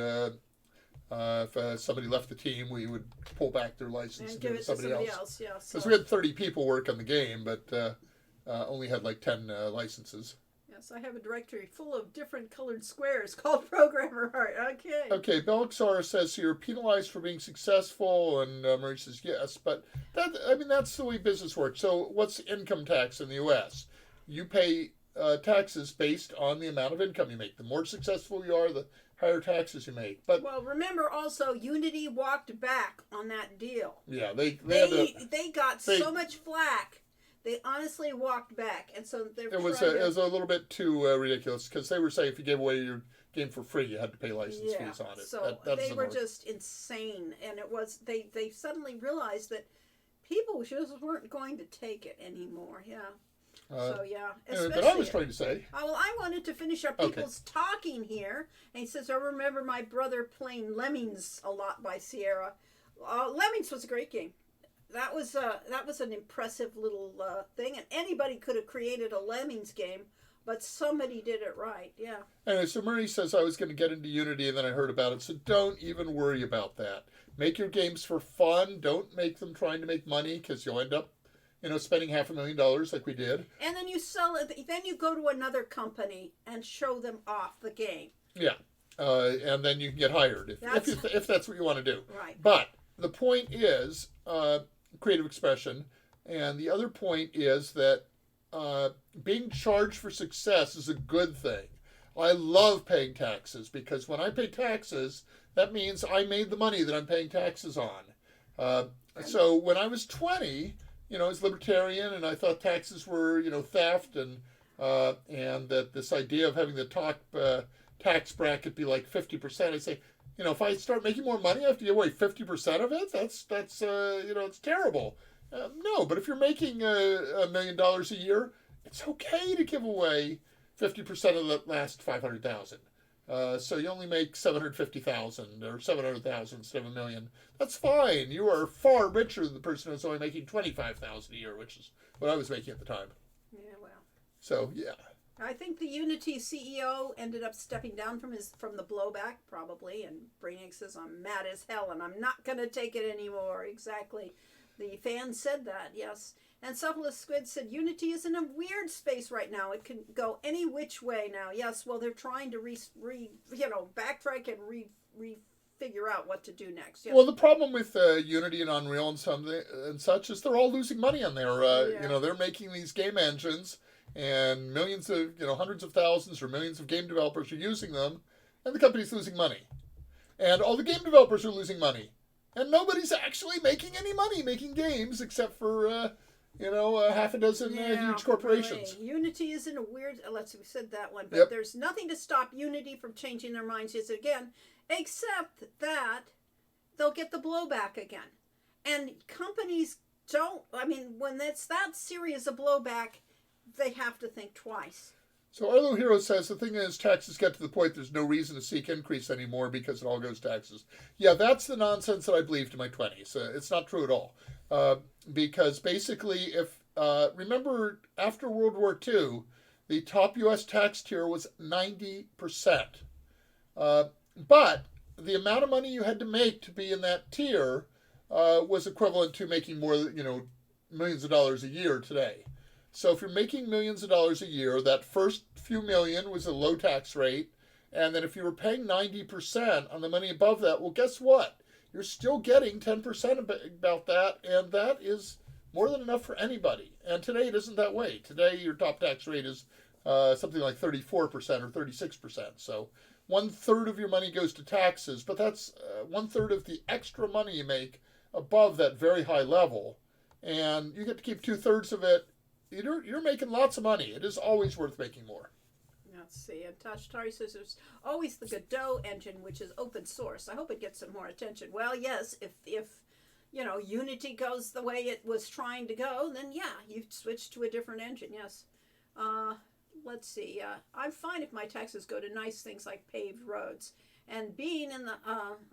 [SPEAKER 2] if somebody left the team, we would pull back their license
[SPEAKER 1] and
[SPEAKER 2] and
[SPEAKER 1] give
[SPEAKER 2] give
[SPEAKER 1] it
[SPEAKER 2] it to somebody else.
[SPEAKER 1] Yeah.
[SPEAKER 2] Because we had 30 people work on the game, but only had like 10 licenses.
[SPEAKER 1] Yes, I have a directory full of different colored squares called programmer art. Okay.
[SPEAKER 2] Okay, Belixar says you're penalized for being successful, and Murray says yes, but that's the way business works. So what's income tax in the U.S.? You pay taxes based on the amount of income you make. The more successful you are, the higher taxes you make. But
[SPEAKER 1] well, remember also, Unity walked back on that deal.
[SPEAKER 2] yeah, they
[SPEAKER 1] got so much flack. They honestly walked back, and so they're.
[SPEAKER 2] It was a little bit too ridiculous, because they were saying if you gave away your game for free, you had to pay license fees on it.
[SPEAKER 1] So they were just insane, and it was they suddenly realized that people just weren't going to take it anymore. Yeah.
[SPEAKER 2] Anyway, but I was trying to say.
[SPEAKER 1] Well, I wanted to finish up people's talking here, and he says, "I remember my brother playing Lemmings a lot by Sierra. Lemmings was a great game. That was an impressive little thing, and anybody could have created a Lemmings game, but somebody did it right. Yeah.
[SPEAKER 2] Anyway, so Murray says I was going to get into Unity, and then I heard about it. So don't even worry about that. Make your games for fun. Don't make them trying to make money, because you'll end up, spending $500,000 like we did.
[SPEAKER 1] And then you sell it. Then you go to another company and show them off the game.
[SPEAKER 2] Yeah, and then you can get hired if that's what you want to do.
[SPEAKER 1] Right.
[SPEAKER 2] But the point is creative expression, and the other point is that being charged for success is a good thing. I love paying taxes, because when I pay taxes, that means I made the money that I'm paying taxes on. So when I was 20, I was libertarian, and I thought taxes were, theft, and that this idea of having the top tax bracket be like 50%, I say, if I start making more money, I have to give away 50% of it. That's it's terrible. No, but if you're making $1 million a year, it's okay to give away 50% of the last 500,000. So you only make 750,000 or 700,000 instead of $1 million. That's fine. You are far richer than the person who's only making 25,000 a year, which is what I was making at the time.
[SPEAKER 1] Yeah, well.
[SPEAKER 2] So yeah.
[SPEAKER 1] I think the Unity CEO ended up stepping down from the blowback, probably, and Brainiac says, I'm mad as hell and I'm not going to take it anymore. Exactly. The fans said that, yes. And Cephalus Squid said, Unity is in a weird space right now. It can go any which way now. Yes, well, they're trying to backtrack and figure out what to do next. Yes.
[SPEAKER 2] Well, the problem with Unity and Unreal and such is they're all losing money on there. They're making these game engines, and millions of, hundreds of thousands or millions of game developers are using them, and the company's losing money. And all the game developers are losing money. And nobody's actually making any money making games except for, half a dozen huge corporations.
[SPEAKER 1] Really. Unity isn't a weird. Let's we said that one, but
[SPEAKER 2] Yep.
[SPEAKER 1] there's nothing to stop Unity from changing their minds yet again, except that they'll get the blowback again, and companies don't. I mean, when it's that serious a blowback, they have to think twice.
[SPEAKER 2] So Arlo Hero says the thing is taxes get to the point there's no reason to seek increase anymore because it all goes taxes. Yeah, that's the nonsense that I believed in my 20s. It's not true at all. Because basically, if remember after World War II, the top U.S. tax tier was 90%. But the amount of money you had to make to be in that tier was equivalent to making more, millions of dollars a year today. So if you're making millions of dollars a year, that first few million was a low tax rate. And then if you were paying 90% on the money above that, well, guess what? You're still getting 10% about that. And that is more than enough for anybody. And today it isn't that way. Today your top tax rate is something like 34% or 36%. So 1/3 of your money goes to taxes, but that's 1/3 of the extra money you make above that very high level. And you get to keep 2/3 of it. You're making lots of money. It is always worth making more.
[SPEAKER 1] Let's see. And Tashtari says there's always the Godot engine, which is open source. I hope it gets some more attention. Well, yes, if Unity goes the way it was trying to go, then yeah, you switch to a different engine. Yes. Let's see. I'm fine if my taxes go to nice things like paved roads. And being in the,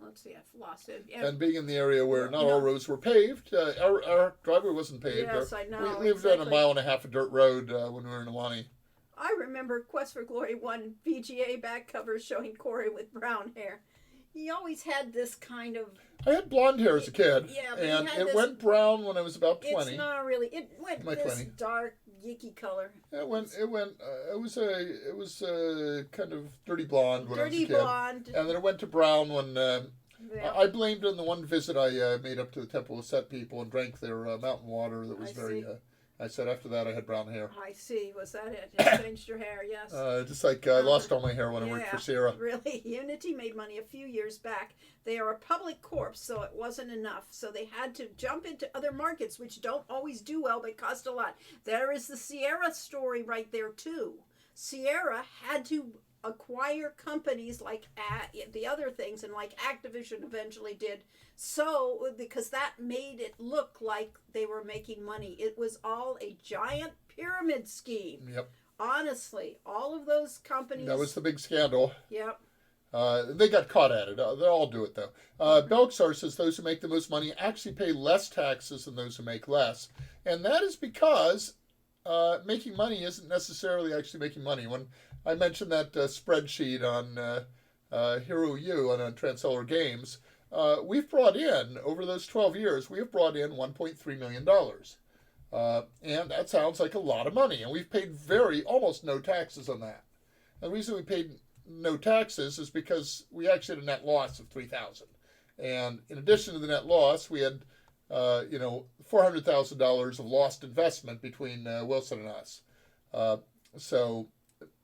[SPEAKER 1] let's see, I've lost it.
[SPEAKER 2] And being in the area where not all roads were paved, our driveway wasn't paved.
[SPEAKER 1] Yes, I know.
[SPEAKER 2] We lived on a mile and a half of dirt road when we were in Awani.
[SPEAKER 1] I remember Quest for Glory 1 VGA back cover showing Corey with brown hair. He always had this kind of...
[SPEAKER 2] I had blonde hair as a kid,
[SPEAKER 1] yeah, but
[SPEAKER 2] and it went brown when I was about 20.
[SPEAKER 1] It's not really. It went this
[SPEAKER 2] 20.
[SPEAKER 1] dark, yicky color.
[SPEAKER 2] It was a kind of dirty blonde when I was a kid.
[SPEAKER 1] Dirty blonde.
[SPEAKER 2] And then it went to brown when
[SPEAKER 1] Yeah.
[SPEAKER 2] I blamed on the one visit I made up to the Temple of Set people and drank their mountain water that was very... I said after that I had brown hair.
[SPEAKER 1] I see. Was that it? You changed your hair, yes.
[SPEAKER 2] Just like I lost all my hair when I worked for Sierra.
[SPEAKER 1] Really. Unity made money a few years back. They are a public corp, so it wasn't enough. So they had to jump into other markets, which don't always do well, but cost a lot. There is the Sierra story right there, too. Sierra had to acquire companies like the other things, and like Activision eventually did, so because that made it look like they were making money. It was all a giant pyramid scheme.
[SPEAKER 2] Yep.
[SPEAKER 1] Honestly, all of those companies.
[SPEAKER 2] That was the big scandal.
[SPEAKER 1] Yep.
[SPEAKER 2] They got caught at it. They all do it, though. Belksar says those who make the most money actually pay less taxes than those who make less. And that is because making money isn't necessarily actually making money. When I mentioned that spreadsheet on Hero U and on Transeller Games, we've brought in, over those 12 years, we have brought in $1.3 million. And that sounds like a lot of money. And we've paid almost no taxes on that. And the reason we paid no taxes is because we actually had a net loss of $3,000. And in addition to the net loss, we had, $400,000 of lost investment between Wilson and us. So,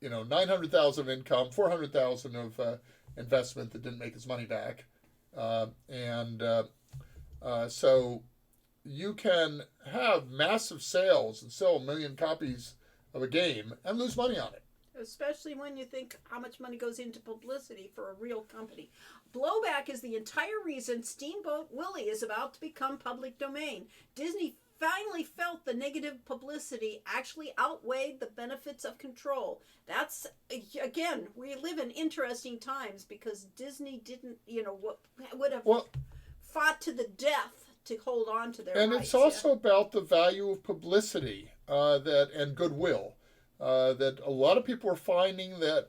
[SPEAKER 2] $900,000 of income, $400,000 of investment that didn't make its money back. So you can have massive sales and sell 1 million copies of a game and lose money on it.
[SPEAKER 1] Especially when you think how much money goes into publicity for a real company. Blowback is the entire reason Steamboat Willie is about to become public domain. Disney finally felt the negative publicity actually outweighed the benefits of control. That's, again, we live in interesting times because Disney didn't, would have fought to the death to hold on to their rights.
[SPEAKER 2] And it's also about the value of publicity and goodwill. That a lot of people are finding that,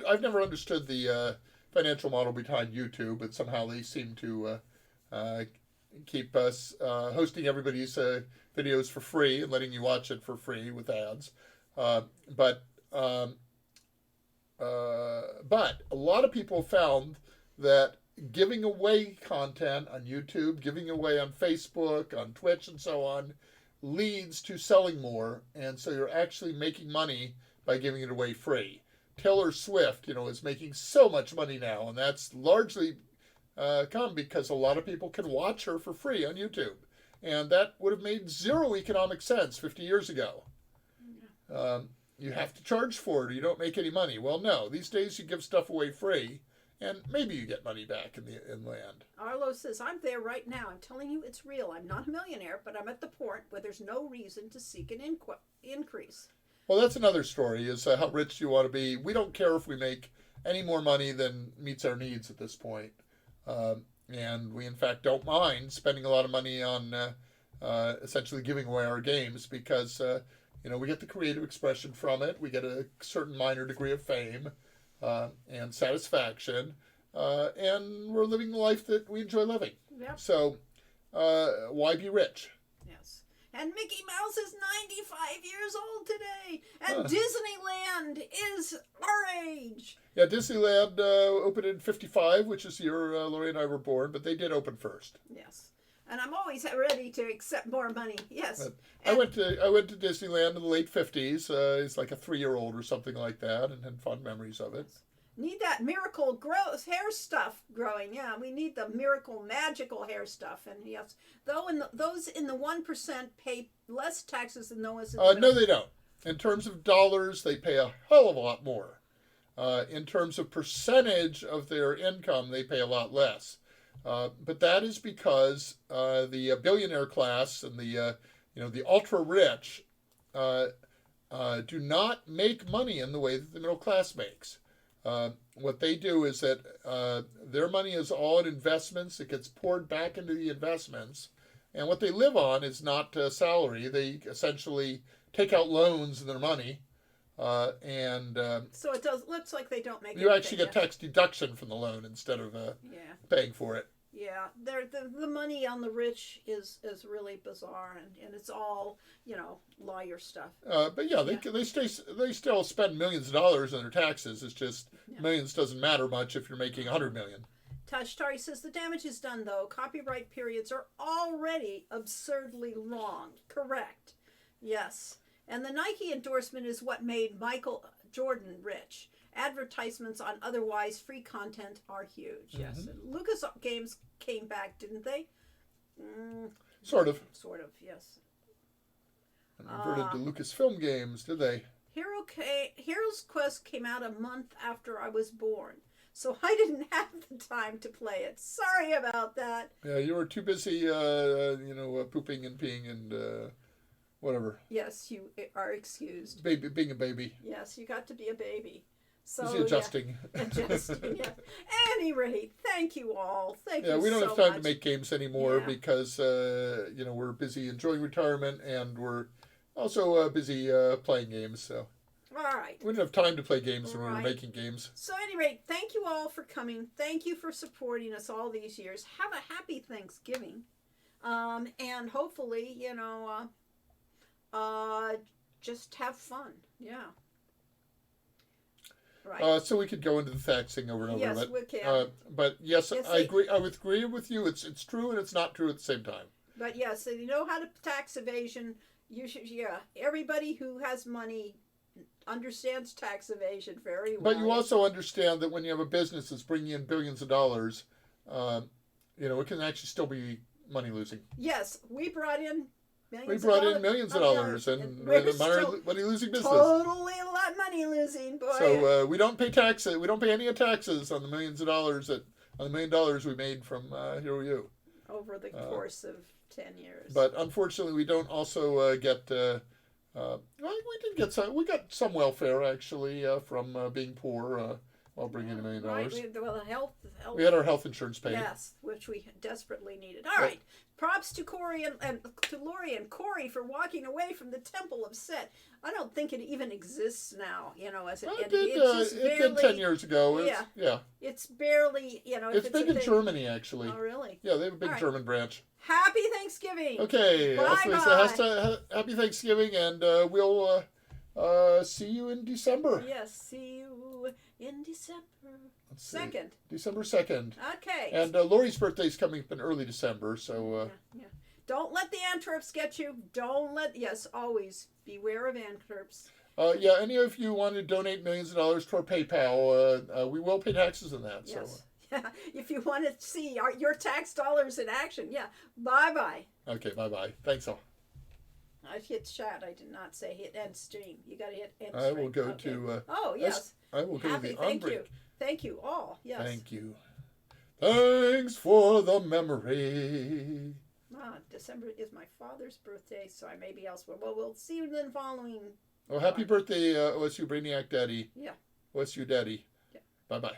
[SPEAKER 2] I've never understood the financial model behind YouTube, but somehow they seem to keep us hosting everybody's videos for free and letting you watch it for free with ads. But a lot of people found that giving away content on YouTube, giving away on Facebook, on Twitch, and so on, leads to selling more, and so you're actually making money by giving it away free. Taylor Swift, is making so much money now, and that's largely come because a lot of people can watch her for free on YouTube. And that would have made zero economic sense 50 years ago. You have to charge for it or you don't make any money. Well, no. These days you give stuff away free, and maybe you get money back in land.
[SPEAKER 1] Arlo says, I'm there right now. I'm telling you it's real. I'm not a millionaire, but I'm at the point where there's no reason to seek an increase.
[SPEAKER 2] Well, that's another story, is how rich you want to be. We don't care if we make any more money than meets our needs at this point. And we, in fact, don't mind spending a lot of money on essentially giving away our games because, we get the creative expression from it. We get a certain minor degree of fame and satisfaction. And we're living the life that we enjoy living.
[SPEAKER 1] Yep.
[SPEAKER 2] So why be rich?
[SPEAKER 1] Yes. And Mickey Mouse is 95 years old today. And Disneyland is our age.
[SPEAKER 2] Yeah, Disneyland opened in 55, which is the year Lori and I were born, but they did open first.
[SPEAKER 1] Yes. And I'm always ready to accept more money. Yes.
[SPEAKER 2] I went to Disneyland in the late 50s. It's like a 3-year-old or something like that, and had fond memories of it.
[SPEAKER 1] Need that miracle hair stuff growing. Yeah, we need the miracle magical hair stuff. And yes, those in the 1% pay less taxes than those in the
[SPEAKER 2] No, they don't. In terms of dollars, they pay a hell of a lot more. In terms of percentage of their income, they pay a lot less. But that is because the billionaire class and the ultra rich do not make money in the way that the middle class makes. What they do is that their money is all in investments. It gets poured back into the investments. And what they live on is not salary. They essentially take out loans in their money. So
[SPEAKER 1] it looks like they don't make
[SPEAKER 2] you actually get tax deduction from the loan instead of paying for it.
[SPEAKER 1] Yeah, the money on the rich is really bizarre, and it's all lawyer stuff.
[SPEAKER 2] But yeah, they still spend millions of dollars on their taxes. It's just millions doesn't matter much if you're making 100 million.
[SPEAKER 1] Tashtari says the damage is done though. Copyright periods are already absurdly long. Correct. Yes, and the Nike endorsement is what made Michael Jordan rich. Advertisements on otherwise free content are huge. Yes. Mm-hmm. Lucas Games came back, didn't they?
[SPEAKER 2] Sort of.
[SPEAKER 1] Sort of, yes.
[SPEAKER 2] And converted to Lucasfilm Games, did they?
[SPEAKER 1] Heroes Quest came out a month after I was born, so I didn't have the time to play it. Sorry about that.
[SPEAKER 2] Yeah, you were too busy, pooping and peeing and whatever.
[SPEAKER 1] Yes, you are excused.
[SPEAKER 2] Being a baby.
[SPEAKER 1] Yes, you got to be a baby. So
[SPEAKER 2] adjusting.
[SPEAKER 1] Yeah, adjusting. Yeah. At any rate, thank you all. Thank you.
[SPEAKER 2] Yeah, we don't
[SPEAKER 1] so
[SPEAKER 2] have time
[SPEAKER 1] much.
[SPEAKER 2] to make games anymore because we're busy enjoying retirement and we're also busy playing games. So.
[SPEAKER 1] All right.
[SPEAKER 2] We didn't have time to play games when we were making games.
[SPEAKER 1] So, at any rate, thank you all for coming. Thank you for supporting us all these years. Have a happy Thanksgiving, and hopefully, just have fun. Yeah. Right.
[SPEAKER 2] So we could go into the facts thing over and over.
[SPEAKER 1] Yes, we can.
[SPEAKER 2] But yes, I agree. I would agree with you. It's true and it's not true at the same time.
[SPEAKER 1] But yes, if you know how to tax evasion, you should. Yeah, everybody who has money understands tax evasion very well.
[SPEAKER 2] But you also understand that when you have a business that's bringing in billions of dollars, it can actually still be money losing.
[SPEAKER 1] Yes, we brought in.
[SPEAKER 2] We brought in millions of dollars and money losing business.
[SPEAKER 1] Totally a lot money losing, boy.
[SPEAKER 2] So we don't pay taxes. We don't pay any taxes on the millions of dollars on the $1 million we made from Hero U
[SPEAKER 1] over the course of 10 years.
[SPEAKER 2] But unfortunately, we don't also get. We got some welfare actually from being poor while bringing $1 million.
[SPEAKER 1] Right. Health.
[SPEAKER 2] We had our health insurance paid.
[SPEAKER 1] Yes, which we desperately needed. All right. Props to Corey and to Lori and Corey for walking away from the Temple of Set. I don't think it even exists now. As it
[SPEAKER 2] did 10 years ago.
[SPEAKER 1] It's barely.
[SPEAKER 2] It's big in Germany actually.
[SPEAKER 1] Oh really?
[SPEAKER 2] Yeah, they have a big German branch.
[SPEAKER 1] Happy Thanksgiving.
[SPEAKER 2] Okay.
[SPEAKER 1] Bye.
[SPEAKER 2] Happy Thanksgiving, and we'll see you in December.
[SPEAKER 1] Yes, see you in December. 2nd.
[SPEAKER 2] December 2nd.
[SPEAKER 1] Okay.
[SPEAKER 2] And Lori's birthday's coming up in early December, so...
[SPEAKER 1] Yeah. Don't let the Antwerps get you. Always beware of Antwerps.
[SPEAKER 2] Any of you want to donate millions of dollars to our PayPal, we will pay taxes on that.
[SPEAKER 1] Yes.
[SPEAKER 2] So.
[SPEAKER 1] if you want to see your tax dollars in action. Yeah. Bye-bye.
[SPEAKER 2] Okay, bye-bye. Thanks all.
[SPEAKER 1] I hit chat. I did not say hit end stream. You got to hit end
[SPEAKER 2] I
[SPEAKER 1] stream.
[SPEAKER 2] will go
[SPEAKER 1] Okay.
[SPEAKER 2] to.
[SPEAKER 1] Oh, yes.
[SPEAKER 2] I will go
[SPEAKER 1] Happy.
[SPEAKER 2] to the
[SPEAKER 1] Thank
[SPEAKER 2] on-break.
[SPEAKER 1] you. Thank you all. Yes.
[SPEAKER 2] Thank you. Thanks for the memory.
[SPEAKER 1] December is my father's birthday, so I may be elsewhere. Well, we'll see you then following.
[SPEAKER 2] Oh, happy birthday, OSU Brainiac Daddy.
[SPEAKER 1] Yeah.
[SPEAKER 2] OSU Daddy.
[SPEAKER 1] Yeah.
[SPEAKER 2] Bye-bye.